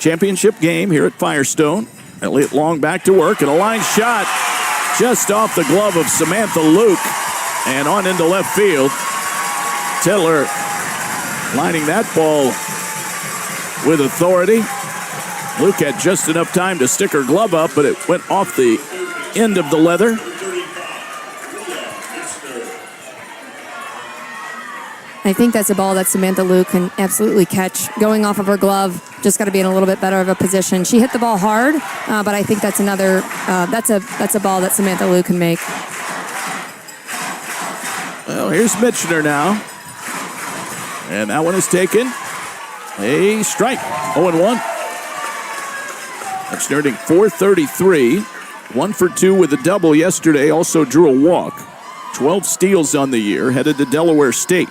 championship game here at Firestone. Elliott Long back to work, and a line shot just off the glove of Samantha Luke and on into left field. Titler lining that ball with authority. Luke had just enough time to stick her glove up, but it went off the end of the leather. I think that's a ball that Samantha Luke can absolutely catch. Going off of her glove, just got to be in a little bit better of a position. She hit the ball hard, but I think that's another. That's a ball that Samantha Luke can make. Well, here's Mitchner now. And that one is taken. A strike. 0-1. That's hitting .433. 1 for 2 with a double yesterday. Also drew a walk. 12 steals on the year. Headed to Delaware State.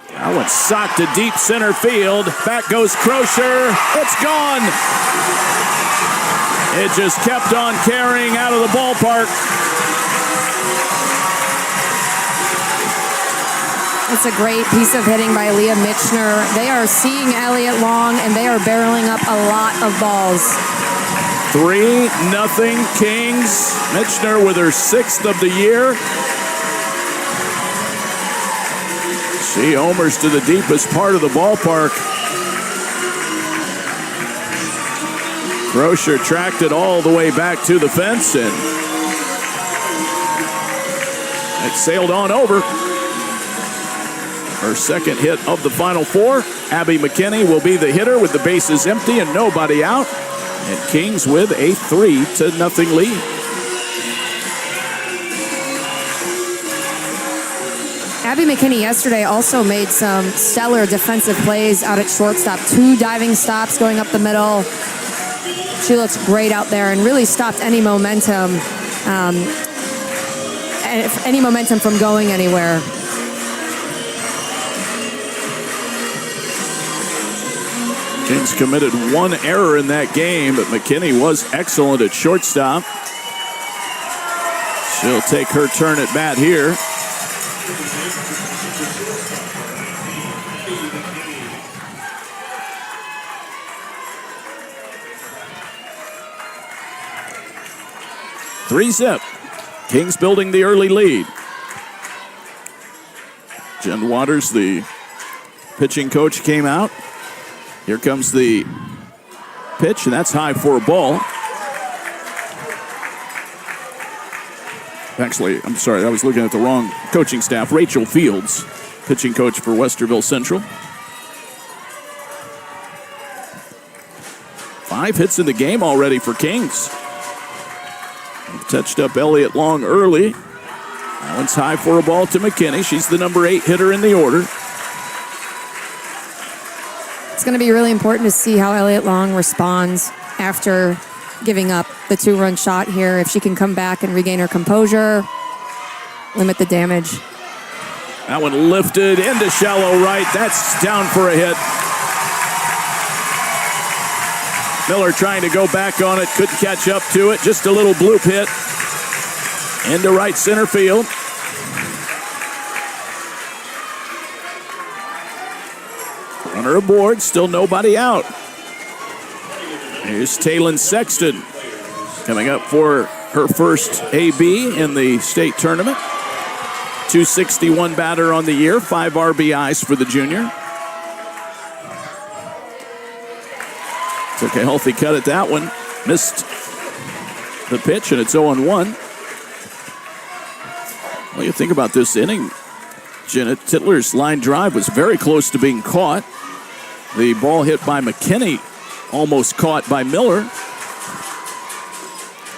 That one socked to deep center field. Back goes Crosher. It's gone. It just kept on carrying out of the ballpark. It's a great piece of hitting by Leah Mitchner. They are seeing Elliott Long, and they are barreling up a lot of balls. 3-0 Kings. Mitchner with her 6th of the year. She homers to the deepest part of the ballpark. Crosher tracked it all the way back to the fence, and it sailed on over. Her second hit of the Final Four. Abby McKinney will be the hitter with the bases empty and nobody out. And Kings with a 3-0 lead. Abby McKinney yesterday also made some stellar defensive plays out at shortstop. 2 diving stops going up the middle. She looks great out there and really stopped any momentum, from going anywhere. Kings committed 1 error in that game, but McKinney was excellent at shortstop. She'll take her turn at bat here. Three-zip. Kings building the early lead. Jen Waters, the pitching coach, came out. Here comes the pitch, and that's high for a ball. Actually, I'm sorry, I was looking at the wrong coaching staff. Rachel Fields, pitching coach for Westerville Central. 5 hits in the game already for Kings. Touched up Elliott Long early. That one's high for a ball to McKinney. She's the number 8 hitter in the order. It's going to be really important to see how Elliott Long responds after giving up the 2-run shot here. If she can come back and regain her composure, limit the damage. That one lifted into shallow right. That's down for a hit. Miller trying to go back on it. Couldn't catch up to it. Just a little bloop hit into right center field. Runner aboard, still nobody out. Here's Taylon Sexton coming up for her first AB in the state tournament. 261 batter on the year, 5 RBIs for the junior. Took a healthy cut at that one. Missed the pitch, and it's 0-1. What do you think about this inning? Jenna Titler's line drive was very close to being caught. The ball hit by McKinney, almost caught by Miller.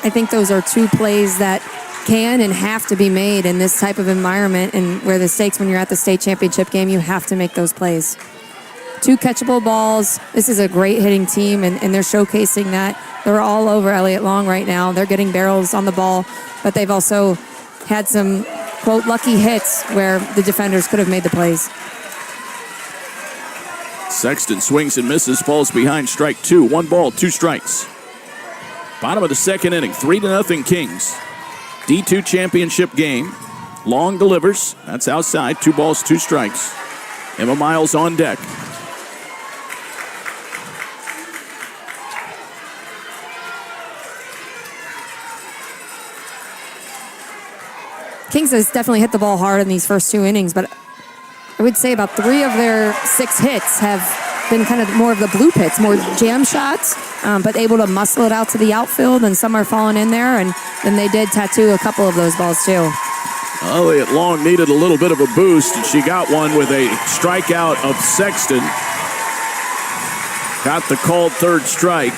I think those are 2 plays that can and have to be made in this type of environment, and where the stakes, when you're at the state championship game, you have to make those plays. 2 catchable balls. This is a great hitting team, and they're showcasing that. They're all over Elliott Long right now. They're getting barrels on the ball, but they've also had some, quote, lucky hits where the defenders could have made the plays. Sexton swings and misses, falls behind strike 2. 1 ball, 2 strikes. Bottom of the second inning, 3-0 Kings. D2 championship game. Long delivers. That's outside. 2 balls, 2 strikes. Emma Miles on deck. Kings has definitely hit the ball hard in these first 2 innings, but I would say about 3 of their 6 hits have been kind of more of the bloop hits, more jam shots, but able to muscle it out to the outfield, and some are falling in there, and then they did tattoo a couple of those balls too. Elliott Long needed a little bit of a boost, and she got one with a strikeout of Sexton. Got the called 3rd strike.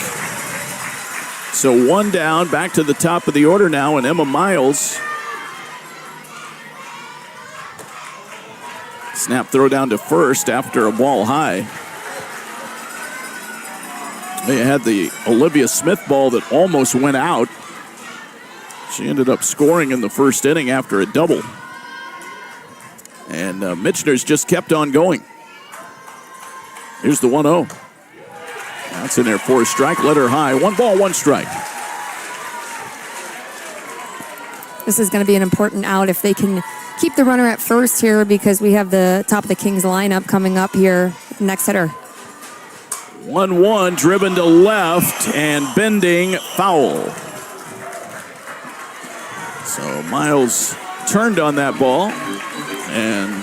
So one down, back to the top of the order now, and Emma Miles. Snap throw down to first after a ball high. They had the Olivia Smith ball that almost went out. She ended up scoring in the first inning after a double. And Michener's just kept on going. Here's the 1-0. That's in there for a strike. Let her high. 1 ball, 1 strike. This is going to be an important out if they can keep the runner at first here, because we have the top of the Kings lineup coming up here. Next hitter. 1-1, driven to left and bending foul. So Miles turned on that ball and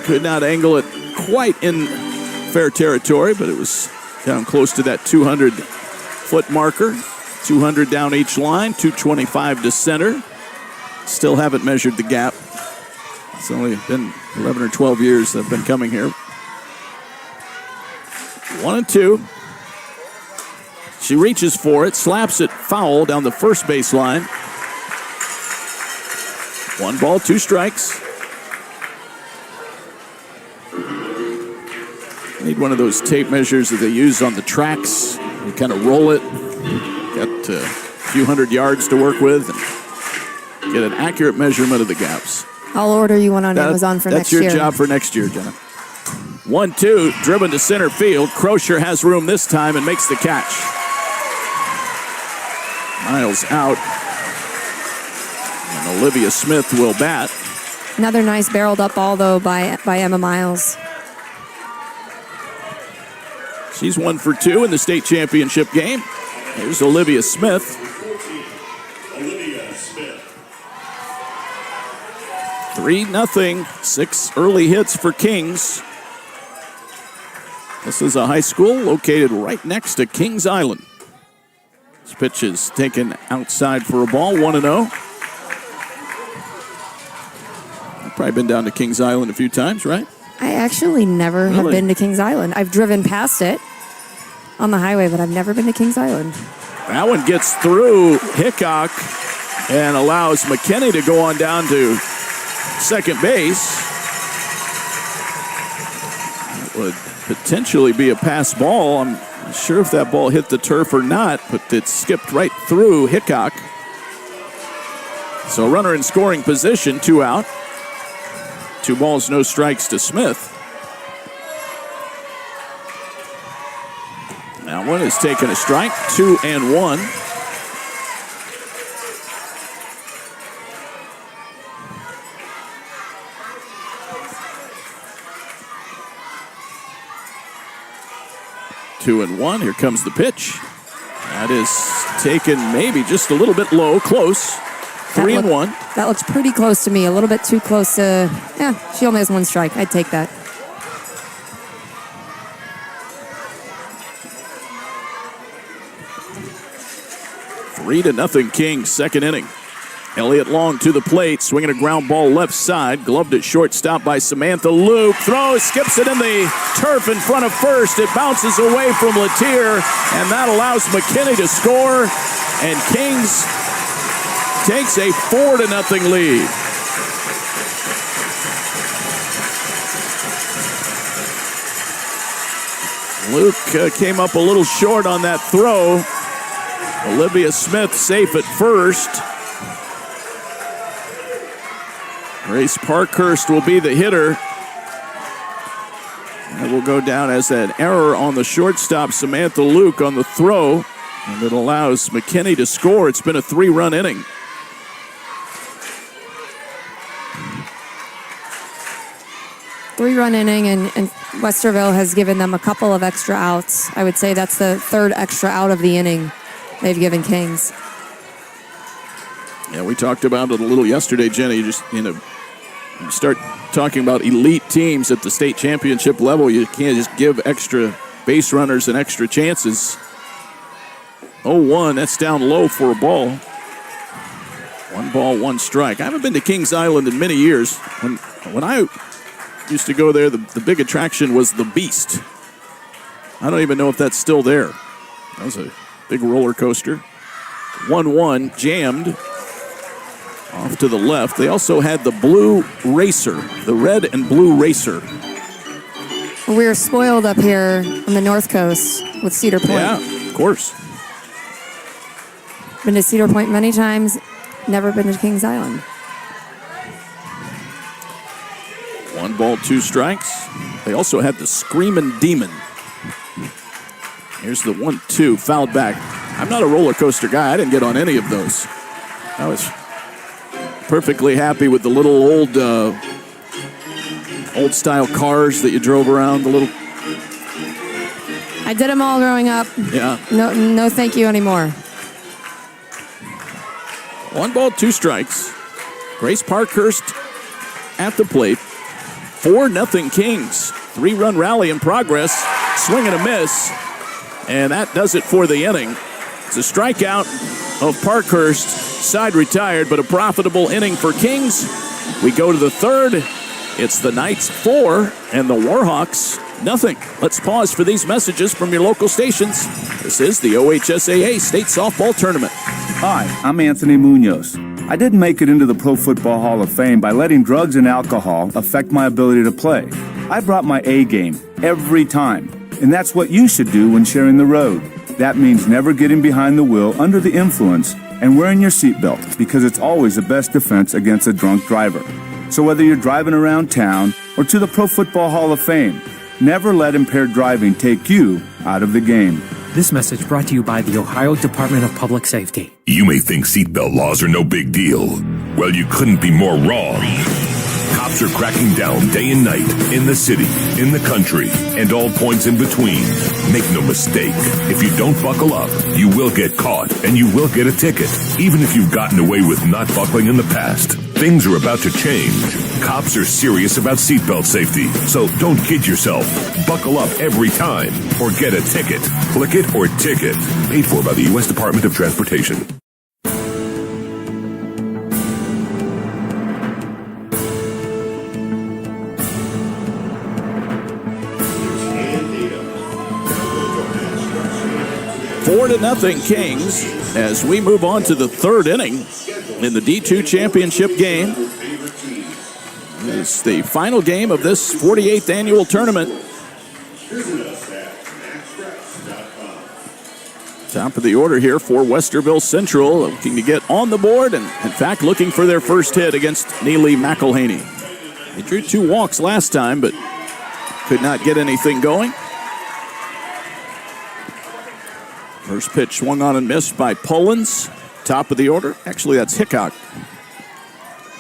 could not angle it quite in fair territory, but it was down close to that 200-foot marker. 200 down each line, 225 to center. Still haven't measured the gap. It's only been 11 or 12 years that I've been coming here. 1-2. She reaches for it, slaps it foul down the first baseline. 1 ball, 2 strikes. Need one of those tape measures that they use on the tracks. You kind of roll it. Got a few hundred yards to work with and get an accurate measurement of the gaps. I'll order you one on Amazon for next year. That's your job for next year, Jenna. 1-2, driven to center field. Crozier has room this time and makes the catch. Miles out. And Olivia Smith will bat. Another nice barreled up ball, though, by Emma Miles. She's 1 for 2 in the state championship game. Here's Olivia Smith. 3-0, 6 early hits for Kings. This is a high school located right next to Kings Island. This pitch is taken outside for a ball, 1-0. I've probably been down to Kings Island a few times, right? I actually never have been to Kings Island. I've driven past it on the highway, but I've never been to Kings Island. That one gets through Hickok and allows McKinney to go on down to second base. That would potentially be a pass ball. I'm not sure if that ball hit the turf or not, but it skipped right through Hickok. So runner in scoring position, 2 out. 2 balls, no strikes to Smith. Now one is taking a strike, 2-1. Two and one. Here comes the pitch. That is taken maybe just a little bit low, close. 3-1. That looks pretty close to me. A little bit too close to. Yeah, she only has 1 strike. I'd take that. Three to nothing Kings, second inning. Elliott Long to the plate, swinging a ground ball left side. Gloved at shortstop by Samantha Luke. Throws, skips it in the turf in front of first. It bounces away from Latier, and that allows McKinney to score. And Kings takes a 4-0 lead. Luke came up a little short on that throw. Olivia Smith safe at first. Grace Parkhurst will be the hitter. That will go down as an error on the shortstop, Samantha Luke, on the throw. And it allows McKinney to score. It's been a 3-run inning. Three-run inning, and Westerville has given them a couple of extra outs. I would say that's the 3rd extra out of the inning they've given Kings. Yeah, we talked about it a little yesterday, Jenny. You start talking about elite teams at the state championship level. You can't just give extra base runners and extra chances. 0-1, that's down low for a ball. 1 ball, 1 strike. I haven't been to Kings Island in many years. When I used to go there, the big attraction was the Beast. I don't even know if that's still there. That was a big roller coaster. 1-1 jammed off to the left. They also had the blue racer, the red and blue racer. We're spoiled up here on the North Coast with Cedar Point. Yeah, of course. Been to Cedar Point many times, never been to Kings Island. 1 ball, 2 strikes. They also had the Screamin' Demon. Here's the 1-2, fouled back. I'm not a roller coaster guy. I didn't get on any of those. I was perfectly happy with the little old style cars that you drove around. The little. I did them all growing up. Yeah. No, thank you anymore. 1 ball, 2 strikes. Grace Parkhurst at the plate. 4-0 Kings. 3-run rally in progress. Swing and a miss. And that does it for the inning. It's a strikeout of Parkhurst. Side retired, but a profitable inning for Kings. We go to the third. It's the Knights 4 and the Warhawks 0. Let's pause for these messages from your local stations. This is the OHSAA State Softball Tournament. Hi, I'm Anthony Munoz. I didn't make it into the Pro Football Hall of Fame by letting drugs and alcohol affect my ability to play. I brought my A game every time, and that's what you should do when sharing the road. That means never getting behind the wheel under the influence and wearing your seatbelt, because it's always the best defense against a drunk driver. So whether you're driving around town or to the Pro Football Hall of Fame, never let impaired driving take you out of the game. This message brought to you by the Ohio Department of Public Safety. You may think seatbelt laws are no big deal. Well, you couldn't be more wrong. Cops are cracking down day and night in the city, in the country, and all points in between. Make no mistake, if you don't buckle up, you will get caught and you will get a ticket. Even if you've gotten away with not buckling in the past, things are about to change. Cops are serious about seatbelt safety, so don't kid yourself. Buckle up every time or get a ticket. Click it or ticket. Paid for by the U.S. Department of Transportation. Four to 0 Kings as we move on to the third inning in the D2 championship game. It's the final game of this 48th annual tournament. Top of the order here for Westerville Central, looking to get on the board and, in fact, looking for their first hit against Neely McElhaney. They drew 2 walks last time, but could not get anything going. First pitch swung on and missed by Pullins. Top of the order. Actually, that's Hickok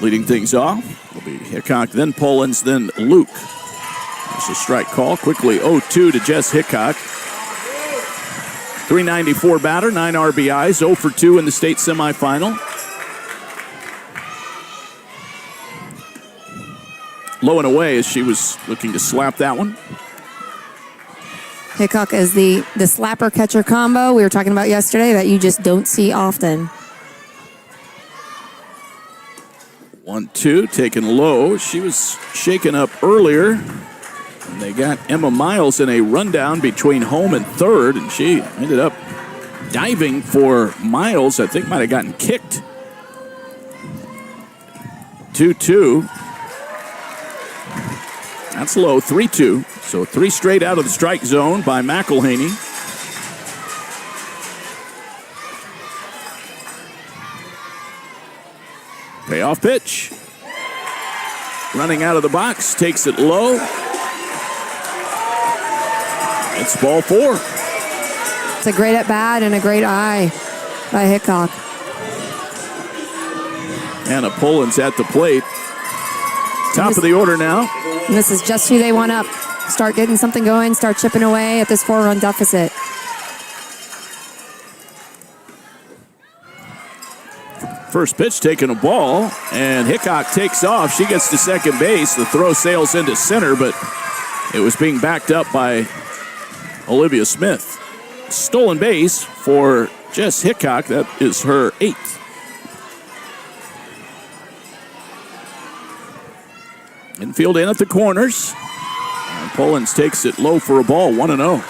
leading things off. It'll be Hickok, then Pullins, then Luke. There's a strike call. Quickly 0-2 to Jess Hickok. 394 batter, 9 RBIs, 0 for 2 in the state semifinal. Low and away as she was looking to slap that one. Hickok is the slapper catcher combo we were talking about yesterday that you just don't see often. 1-2, taken low. She was shaken up earlier. And they got Emma Miles in a rundown between home and third, and she ended up diving for Miles. I think might have gotten kicked. 2-2. That's low, 3-2. So 3 straight out of the strike zone by McElhaney. Payoff pitch. Running out of the box, takes it low. It's ball 4. It's a great at-bat and a great eye by Hickok. Anna Pullins at the plate. Top of the order now. And this is just who they want up. Start getting something going, start chipping away at this 4-run deficit. First pitch taking a ball, and Hickok takes off. She gets to second base. The throw sails into center, but it was being backed up by Olivia Smith. Stolen base for Jess Hickok. That is her 8th. Infield in at the corners. And Pullins takes it low for a ball, 1-0.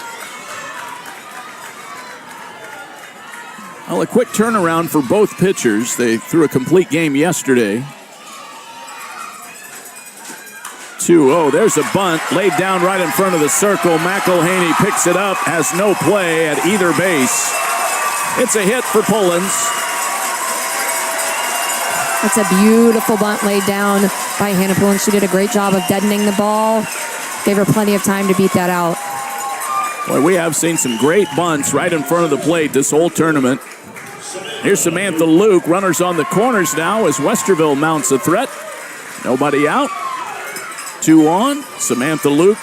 Well, a quick turnaround for both pitchers. They threw a complete game yesterday. 2-0. There's a bunt laid down right in front of the circle. McElhaney picks it up, has no play at either base. It's a hit for Pullins. That's a beautiful bunt laid down by Hannah Pullins. She did a great job of deadening the ball. Gave her plenty of time to beat that out. Boy, we have seen some great bunts right in front of the plate this whole tournament. Here's Samantha Luke. Runners on the corners now as Westerville mounts a threat. Nobody out. 2 on. Samantha Luke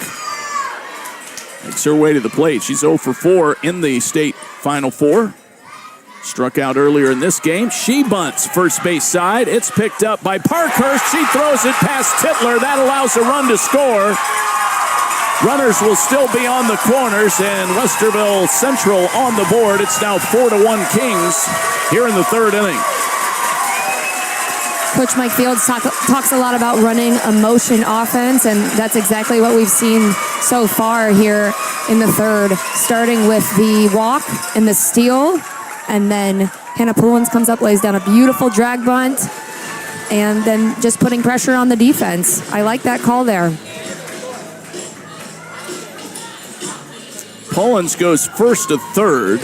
makes her way to the plate. She's 0 for 4 in the state Final Four. Struck out earlier in this game. She bunts first base side. It's picked up by Parkhurst. She throws it past Titler. That allows a run to score. Runners will still be on the corners, and Westerville Central on the board. It's now 4-1 Kings here in the third inning. Coach Mike Fields talks a lot about running a motion offense, and that's exactly what we've seen so far here in the third, starting with the walk and the steal, and then Hannah Pullins comes up, lays down a beautiful drag bunt, and then just putting pressure on the defense. I like that call there. Pullins goes first to third.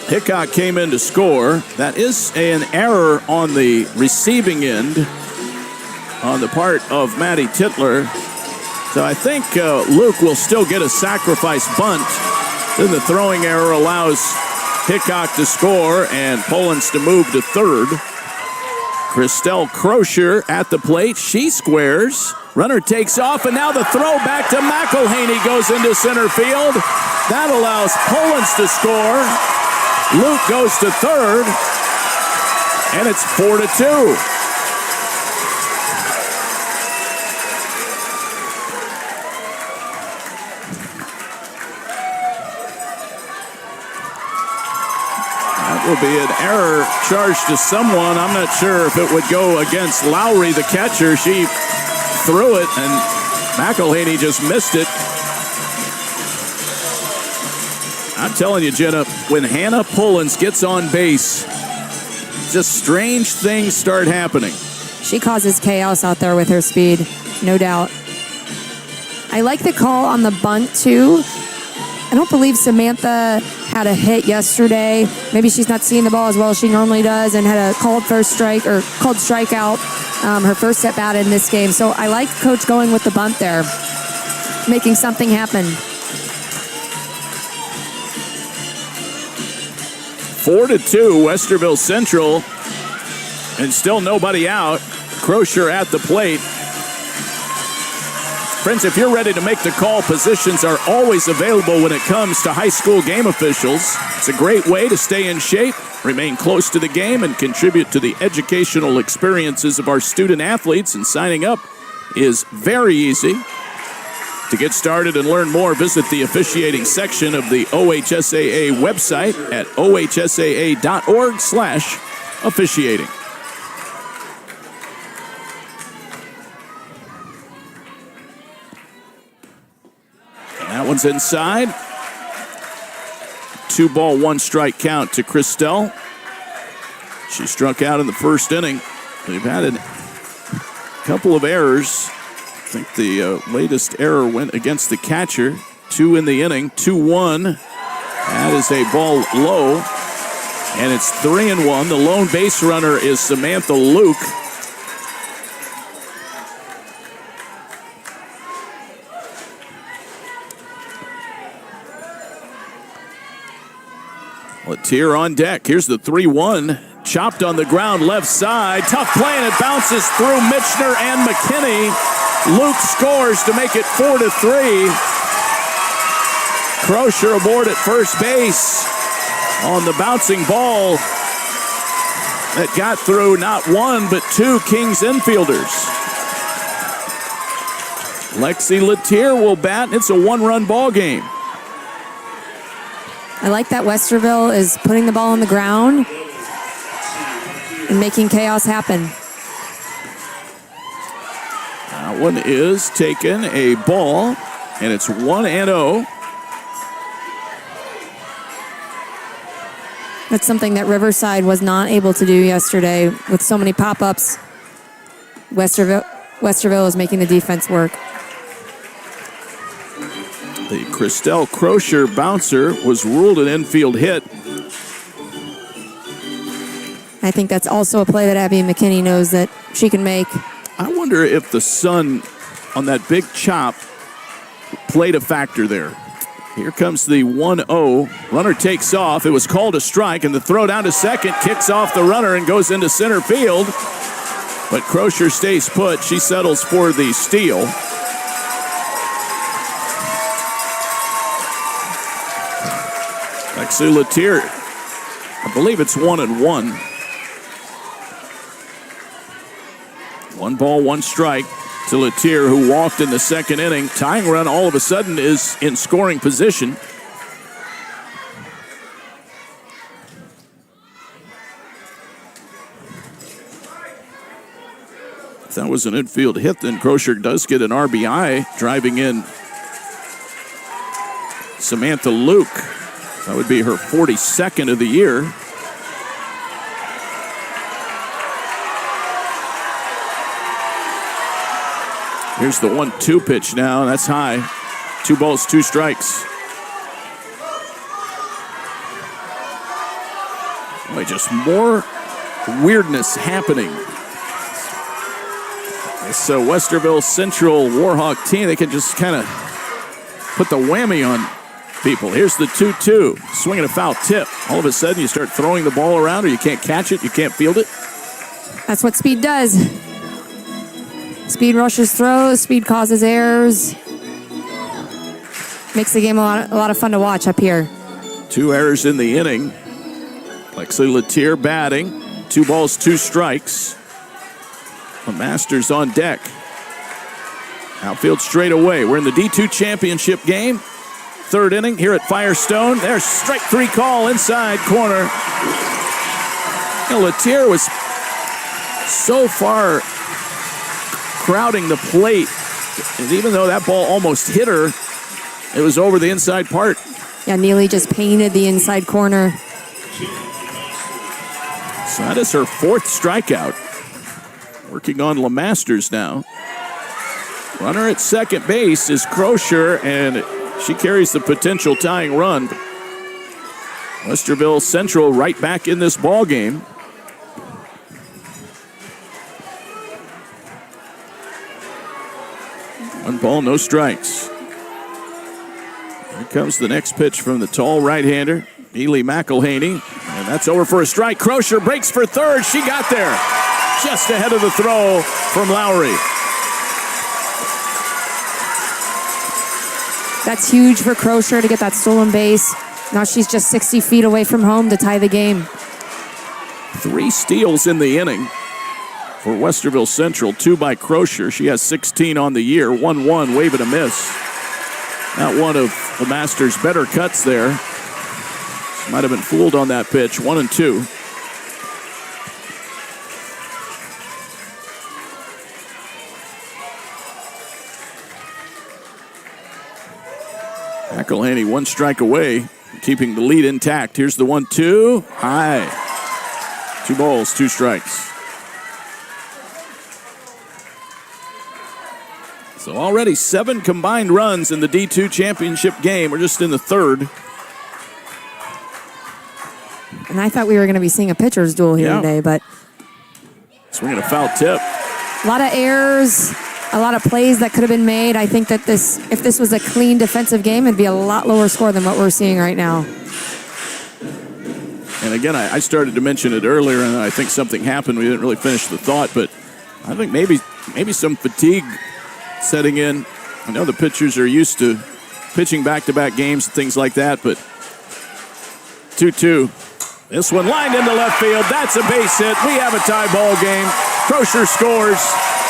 Hickok came in to score. That is an error on the receiving end on the part of Maddie Titler. So I think Luke will still get a sacrifice bunt. Then the throwing error allows Hickok to score and Pullins to move to third. Christelle Crozier at the plate. She squares. Runner takes off, and now the throw back to McElhaney goes into center field. That allows Pullins to score. Luke goes to third, and it's 4-2. That will be an error charged to someone. I'm not sure if it would go against Lowry, the catcher. She threw it, and McElhaney just missed it. I'm telling you, Jenna, when Hannah Pullins gets on base, just strange things start happening. She causes chaos out there with her speed, no doubt. I like the call on the bunt, too. I don't believe Samantha had a hit yesterday. Maybe she's not seeing the ball as well as she normally does and had a called strikeout, her first at bat in this game. So I like Coach going with the bunt there, making something happen. 4-2, Westerville Central, and still nobody out. Crozier at the plate. Friends, if you're ready to make the call, positions are always available when it comes to high school game officials. It's a great way to stay in shape, remain close to the game, and contribute to the educational experiences of our student athletes. And signing up is very easy. To get started and learn more, visit the officiating section of the OHSAA website at ohsaa.org/officiating. That one's inside. 2-ball, 1-strike count to Christelle. She struck out in the first inning. They've had a couple of errors. I think the latest error went against the catcher. 2 in the inning, 2-1. That is a ball low, and it's 3-1. The lone base runner is Samantha Luke. Latier on deck. Here's the 3-1. Chopped on the ground, left side. Tough play, and it bounces through Mitchner and McKinney. Luke scores to make it 4-3. Crozier aboard at first base on the bouncing ball that got through not one but 2 Kings infielders. Lexi Latier will bat. It's a 1-run ball game. I like that Westerville is putting the ball on the ground and making chaos happen. That one is taken, a ball, and it's 1-0. That's something that Riverside was not able to do yesterday with so many pop-ups. Westerville is making the defense work. The Christelle Crozier bouncer was ruled an infield hit. I think that's also a play that Abby McKinney knows that she can make. I wonder if the sun on that big chop played a factor there. Here comes the 1-0. Runner takes off. It was called a strike, and the throw down to second kicks off the runner and goes into center field. But Crozier stays put. She settles for the steal. Lexi Latier, I believe it's 1-1. 1 ball, 1 strike to Latier, who walked in the second inning. Tying run all of a sudden is in scoring position. If that was an infield hit, then Crozier does get an RBI, driving in Samantha Luke. That would be her 42nd of the year. Here's the 1-2 pitch now. That's high. 2 balls, 2 strikes. Boy, just more weirdness happening. This Westerville Central Warhawk team, they can just kind of put the whammy on people. Here's the 2-2. Swinging a foul tip. All of a sudden, you start throwing the ball around, or you can't catch it, you can't field it. That's what speed does. Speed rushes throws, speed causes errors. Makes the game a lot of fun to watch up here. 2 errors in the inning. Lexi Latier batting. 2 balls, 2 strikes. The Masters on deck. Outfield straight away. We're in the D2 championship game. 3rd inning here at Firestone. There's strike 3 call inside corner. Latier was so far crowding the plate, and even though that ball almost hit her, it was over the inside part. Yeah, Neely just painted the inside corner. So that is her 4th strikeout. Working on LeMasters now. Runner at second base is Crozier, and she carries the potential tying run. Westerville Central right back in this ball game. One ball, no strikes. Here comes the next pitch from the tall right-hander, Ely McElhaney. And that's over for a strike. Crozier breaks for third. She got there just ahead of the throw from Lowry. That's huge for Crozier to get that stolen base. Now she's just 60 feet away from home to tie the game. 3 steals in the inning for Westerville Central, 2 by Crozier. She has 16 on the year, 1-1, wave and a miss. Not one of the Masters' better cuts there. She might have been fooled on that pitch, 1-2. McElhaney 1 strike away, keeping the lead intact. Here's the 1-2, high. 2 balls, 2 strikes. So already 7 combined runs in the D2 championship game. We're just in the 3rd. And I thought we were going to be seeing a pitcher's duel here today, but swinging a foul tip. A lot of errors, a lot of plays that could have been made. I think that if this was a clean defensive game, it'd be a lot lower score than what we're seeing right now. And again, I started to mention it earlier, and I think something happened. We didn't really finish the thought, but I think maybe some fatigue setting in. I know the pitchers are used to pitching back-to-back games and things like that, but 2-2. This one lined into left field. That's a base hit. We have a tie ball game. Crozier scores.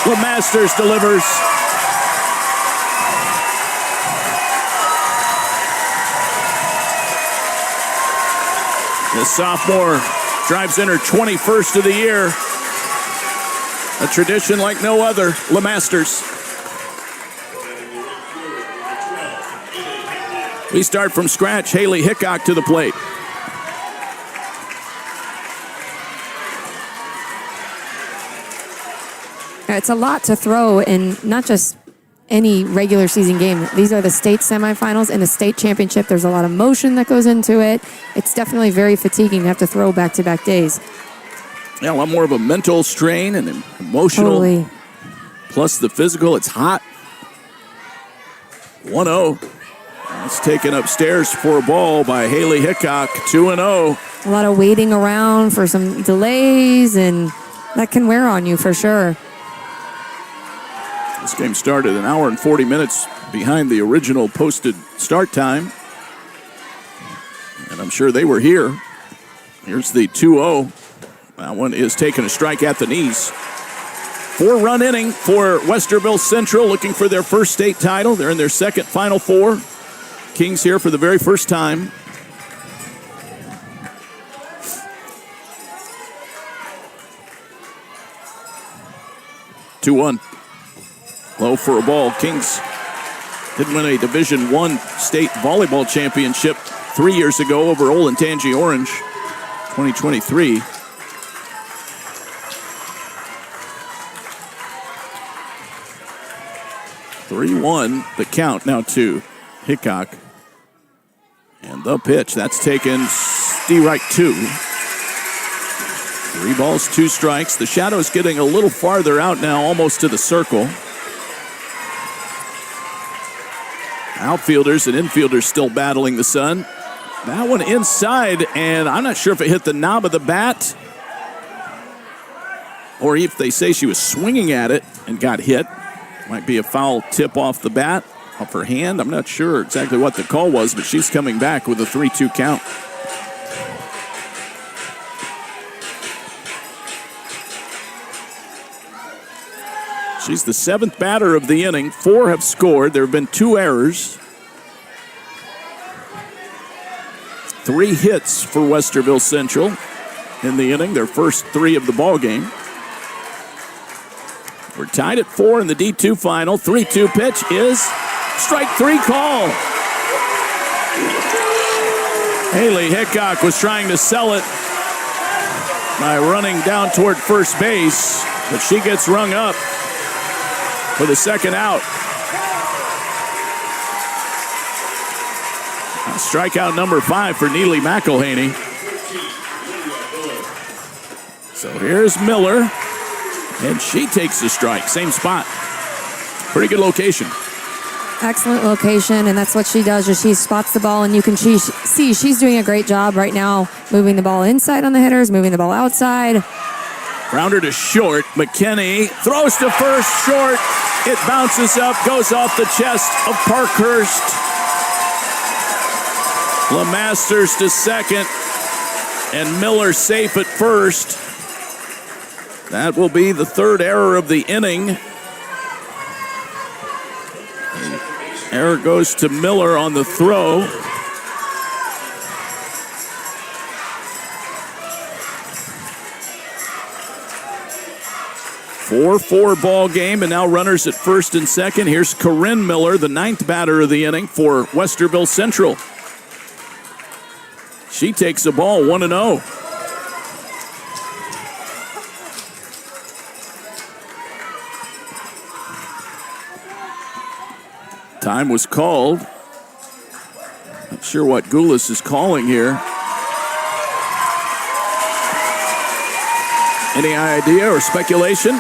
LeMasters delivers. The sophomore drives in her 21st of the year. A tradition like no other. LeMasters. We start from scratch. Haley Hickok to the plate. It's a lot to throw in not just any regular season game. These are the state semifinals and the state championship. There's a lot of motion that goes into it. It's definitely very fatiguing to have to throw back-to-back days. Yeah, a lot more of a mental strain and emotional. Totally. Plus the physical. It's hot. 1-0. It's taken upstairs for a ball by Haley Hickok. 2-0. A lot of waiting around for some delays, and that can wear on you for sure. This game started an hour and 40 minutes behind the original posted start time. And I'm sure they were here. Here's the 2-0. That one is taking a strike at the knees. 4-run inning for Westerville Central, looking for their first state title. They're in their second Final Four. Kings here for the very first time. Two-one. Low for a ball. Kings did win a Division I state volleyball championship 3 years ago over Olentangy Orange, 2023. Three-one, the count now to Hickok. And the pitch, that's taken strike 2. 3 balls, 2 strikes. The shadow's getting a little farther out now, almost to the circle. Outfielders and infielders still battling the sun. That one inside, and I'm not sure if it hit the knob of the bat or if they say she was swinging at it and got hit. Might be a foul tip off the bat, off her hand. I'm not sure exactly what the call was, but she's coming back with a 3-2 count. She's the 7th batter of the inning. 4 have scored. There have been 2 errors. 3 hits for Westerville Central in the inning, their first 3 of the ball game. We're tied at 4 in the D2 final. 3-2 pitch is strike 3 call. Haley Hickok was trying to sell it by running down toward first base, but she gets rung up for the second out. Strikeout number 5 for Neely McElhaney. So here's Miller, and she takes the strike. Same spot. Pretty good location. Excellent location, and that's what she does, is she spots the ball, and you can see she's doing a great job right now, moving the ball inside on the hitters, moving the ball outside. Grounder to short. McKinney throws to first, short. It bounces up, goes off the chest of Parkhurst. LeMasters to second, and Miller safe at first. That will be the 3rd error of the inning. Error goes to Miller on the throw. Four ball game, and now runners at first and second. Here's Corinne Miller, the 9th batter of the inning for Westerville Central. She takes the ball 1-0. Time was called. Not sure what Goulas is calling here. Any idea or speculation?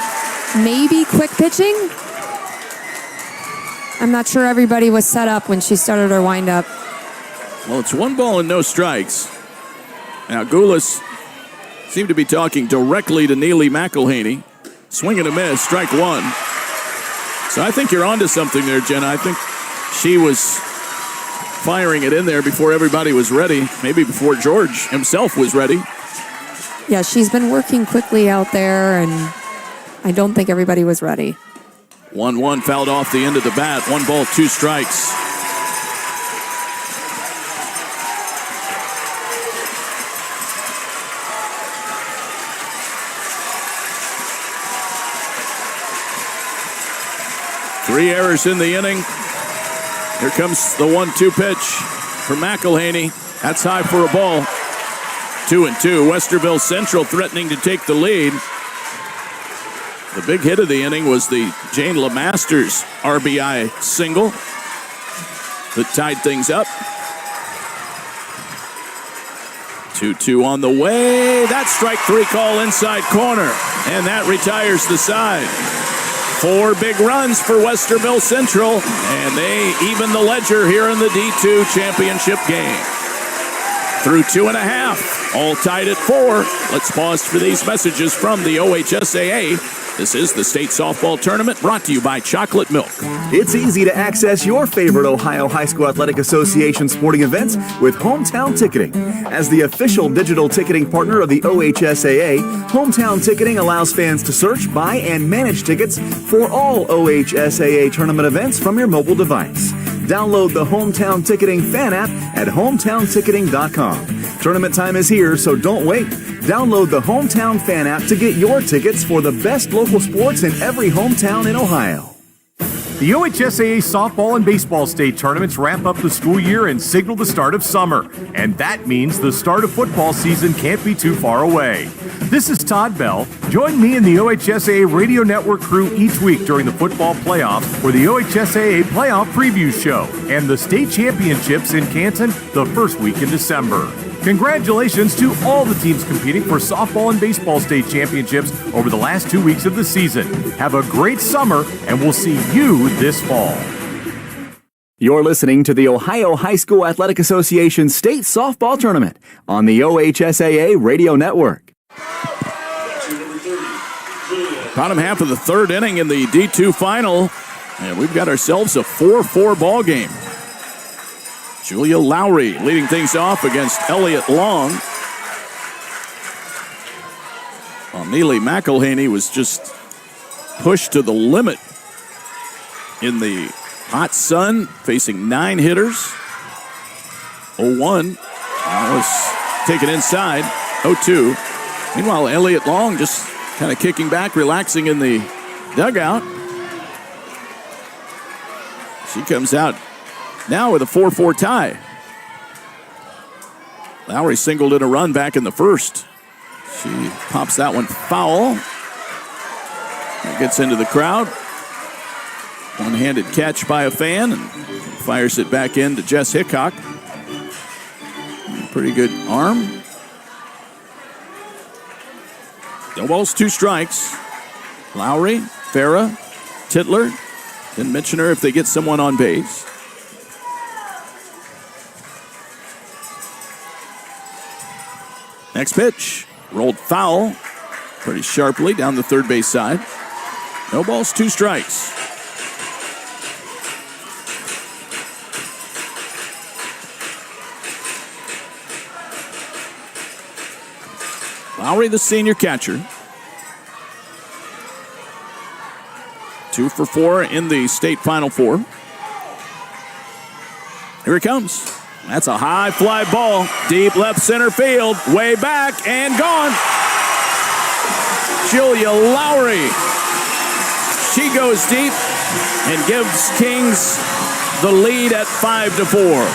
Maybe quick pitching? I'm not sure everybody was set up when she started her windup. Well, it's 1 ball and no strikes. Now, Goulas seemed to be talking directly to Neely McElhaney. Swing and a miss, strike 1. So I think you're onto something there, Jenna. I think she was firing it in there before everybody was ready, maybe before George himself was ready. Yeah, she's been working quickly out there, and I don't think everybody was ready. 1-1 fouled off the end of the bat. 1 ball, 2 strikes. Three errors in the inning. Here comes the 1-2 pitch for McElhaney. That's high for a ball. 2-2. Westerville Central threatening to take the lead. The big hit of the inning was the Jane LeMaster's RBI single that tied things up. 2-2 on the way. That's strike three call inside corner, and that retires the side. 4 big runs for Westerville Central, and they even the ledger here in the D2 championship game. Through 2.5, all tied at 4. Let's pause for these messages from the OHSAA. This is the state softball tournament brought to you by Chocolate Milk. It's easy to access your favorite Ohio High School Athletic Association sporting events with Hometown Ticketing. As the official digital ticketing partner of the OHSAA, Hometown Ticketing allows fans to search, buy, and manage tickets for all OHSAA tournament events from your mobile device. Download the Hometown Ticketing fan app at hometownticketing.com. Tournament time is here, so don't wait. Download the Hometown fan app to get your tickets for the best local sports in every hometown in Ohio. The OHSAA softball and baseball state tournaments wrap up the school year and signal the start of summer. And that means the start of football season can't be too far away. This is Todd Bell. Join me and the OHSAA Radio Network crew each week during the football playoffs for the OHSAA Playoff Preview Show and the state championships in Canton the first week in December. Congratulations to all the teams competing for softball and baseball state championships over the last 2 weeks of the season. Have a great summer, and we'll see you this fall. You're listening to the Ohio High School Athletic Association State Softball Tournament on the OHSAA Radio Network. Bottom half of the third inning in the D2 final, and we've got ourselves a 4-4 ball game. Julia Lowry leading things off against Elliott Long. Well, Neely McElhaney was just pushed to the limit in the hot sun, facing 9 hitters. 0-1. That was taken inside. 0-2. Meanwhile, Elliott Long just kind of kicking back, relaxing in the dugout. She comes out now with a 4-4 tie. Lowry singled in a run back in the first. She pops that one foul. It gets into the crowd. One-handed catch by a fan and fires it back in to Jess Hickok. Pretty good arm. No balls, 2 strikes. Lowry, Farah, Titler. Didn't mention her if they get someone on base. Next pitch, rolled foul pretty sharply down the third base side. No balls, 2 strikes. Lowry, the senior catcher. 2 for 4 in the state Final Four. Here it comes. That's a high fly ball, deep left center field, way back and gone. Julia Lowry. She goes deep and gives Kings the lead at 5-4.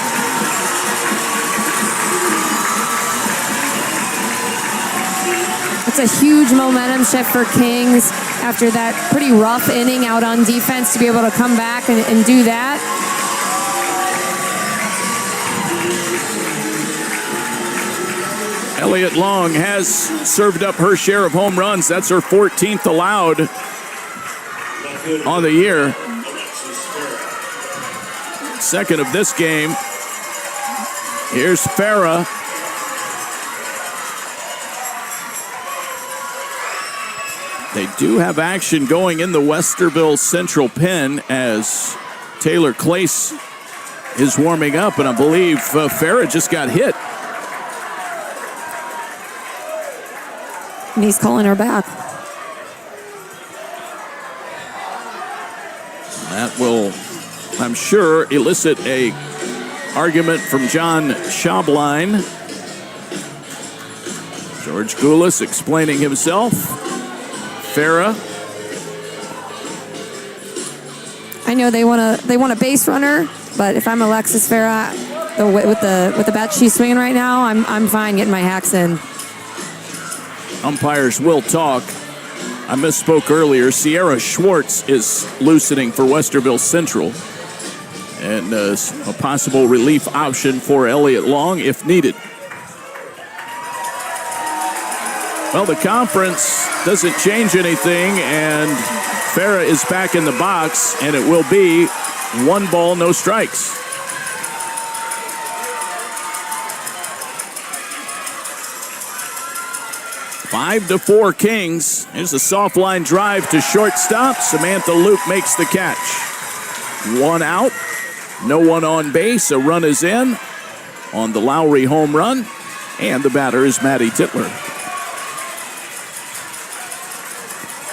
It's a huge momentum shift for Kings after that pretty rough inning out on defense to be able to come back and do that. Elliott Long has served up her share of home runs. That's her 14th allowed on the year. Second of this game. Here's Farah. They do have action going in the Westerville Central pen as Taylor Clace is warming up, and I believe Farah just got hit. And he's calling her back. That will, I'm sure, elicit a argument from John Schablein. George Goulas explaining himself. Farah. I know they want a base runner, but if I'm Alexis Farah, with the bat she's swinging right now, I'm fine getting my hacks in. Umpires will talk. I misspoke earlier. Sierra Schwartz is loosening for Westerville Central. And a possible relief option for Elliott Long if needed. Well, the conference doesn't change anything, and Farah is back in the box, and it will be 1 ball, no strikes. Five to 4 Kings. Here's a soft line drive to shortstop. Samantha Luke makes the catch. 1 out. No one on base. A run is in on the Lowry home run. And the batter is Maddie Titler.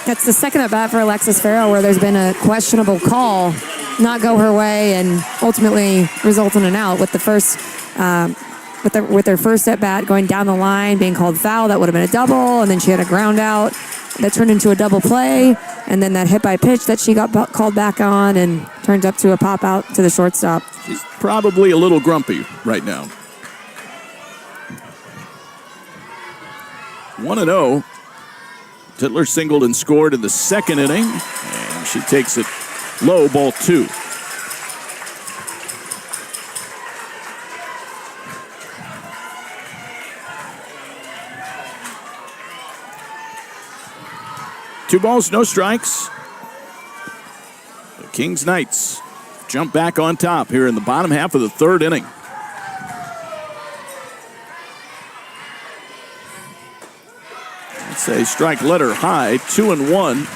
That's the second at bat for Alexis Farrell where there's been a questionable call not go her way and ultimately result in an out with the first with their first at bat going down the line being called foul. That would have been a double, and then she had a ground out that turned into a double play, and then that hit by pitch that she got called back on and turned up to a pop out to the shortstop. She's probably a little grumpy right now. 1-0. Titler singled and scored in the second inning, and she takes it low, ball 2. Two balls, no strikes. The Kings Knights jump back on top here in the bottom half of the third inning. It's a strike letter high, 2-1.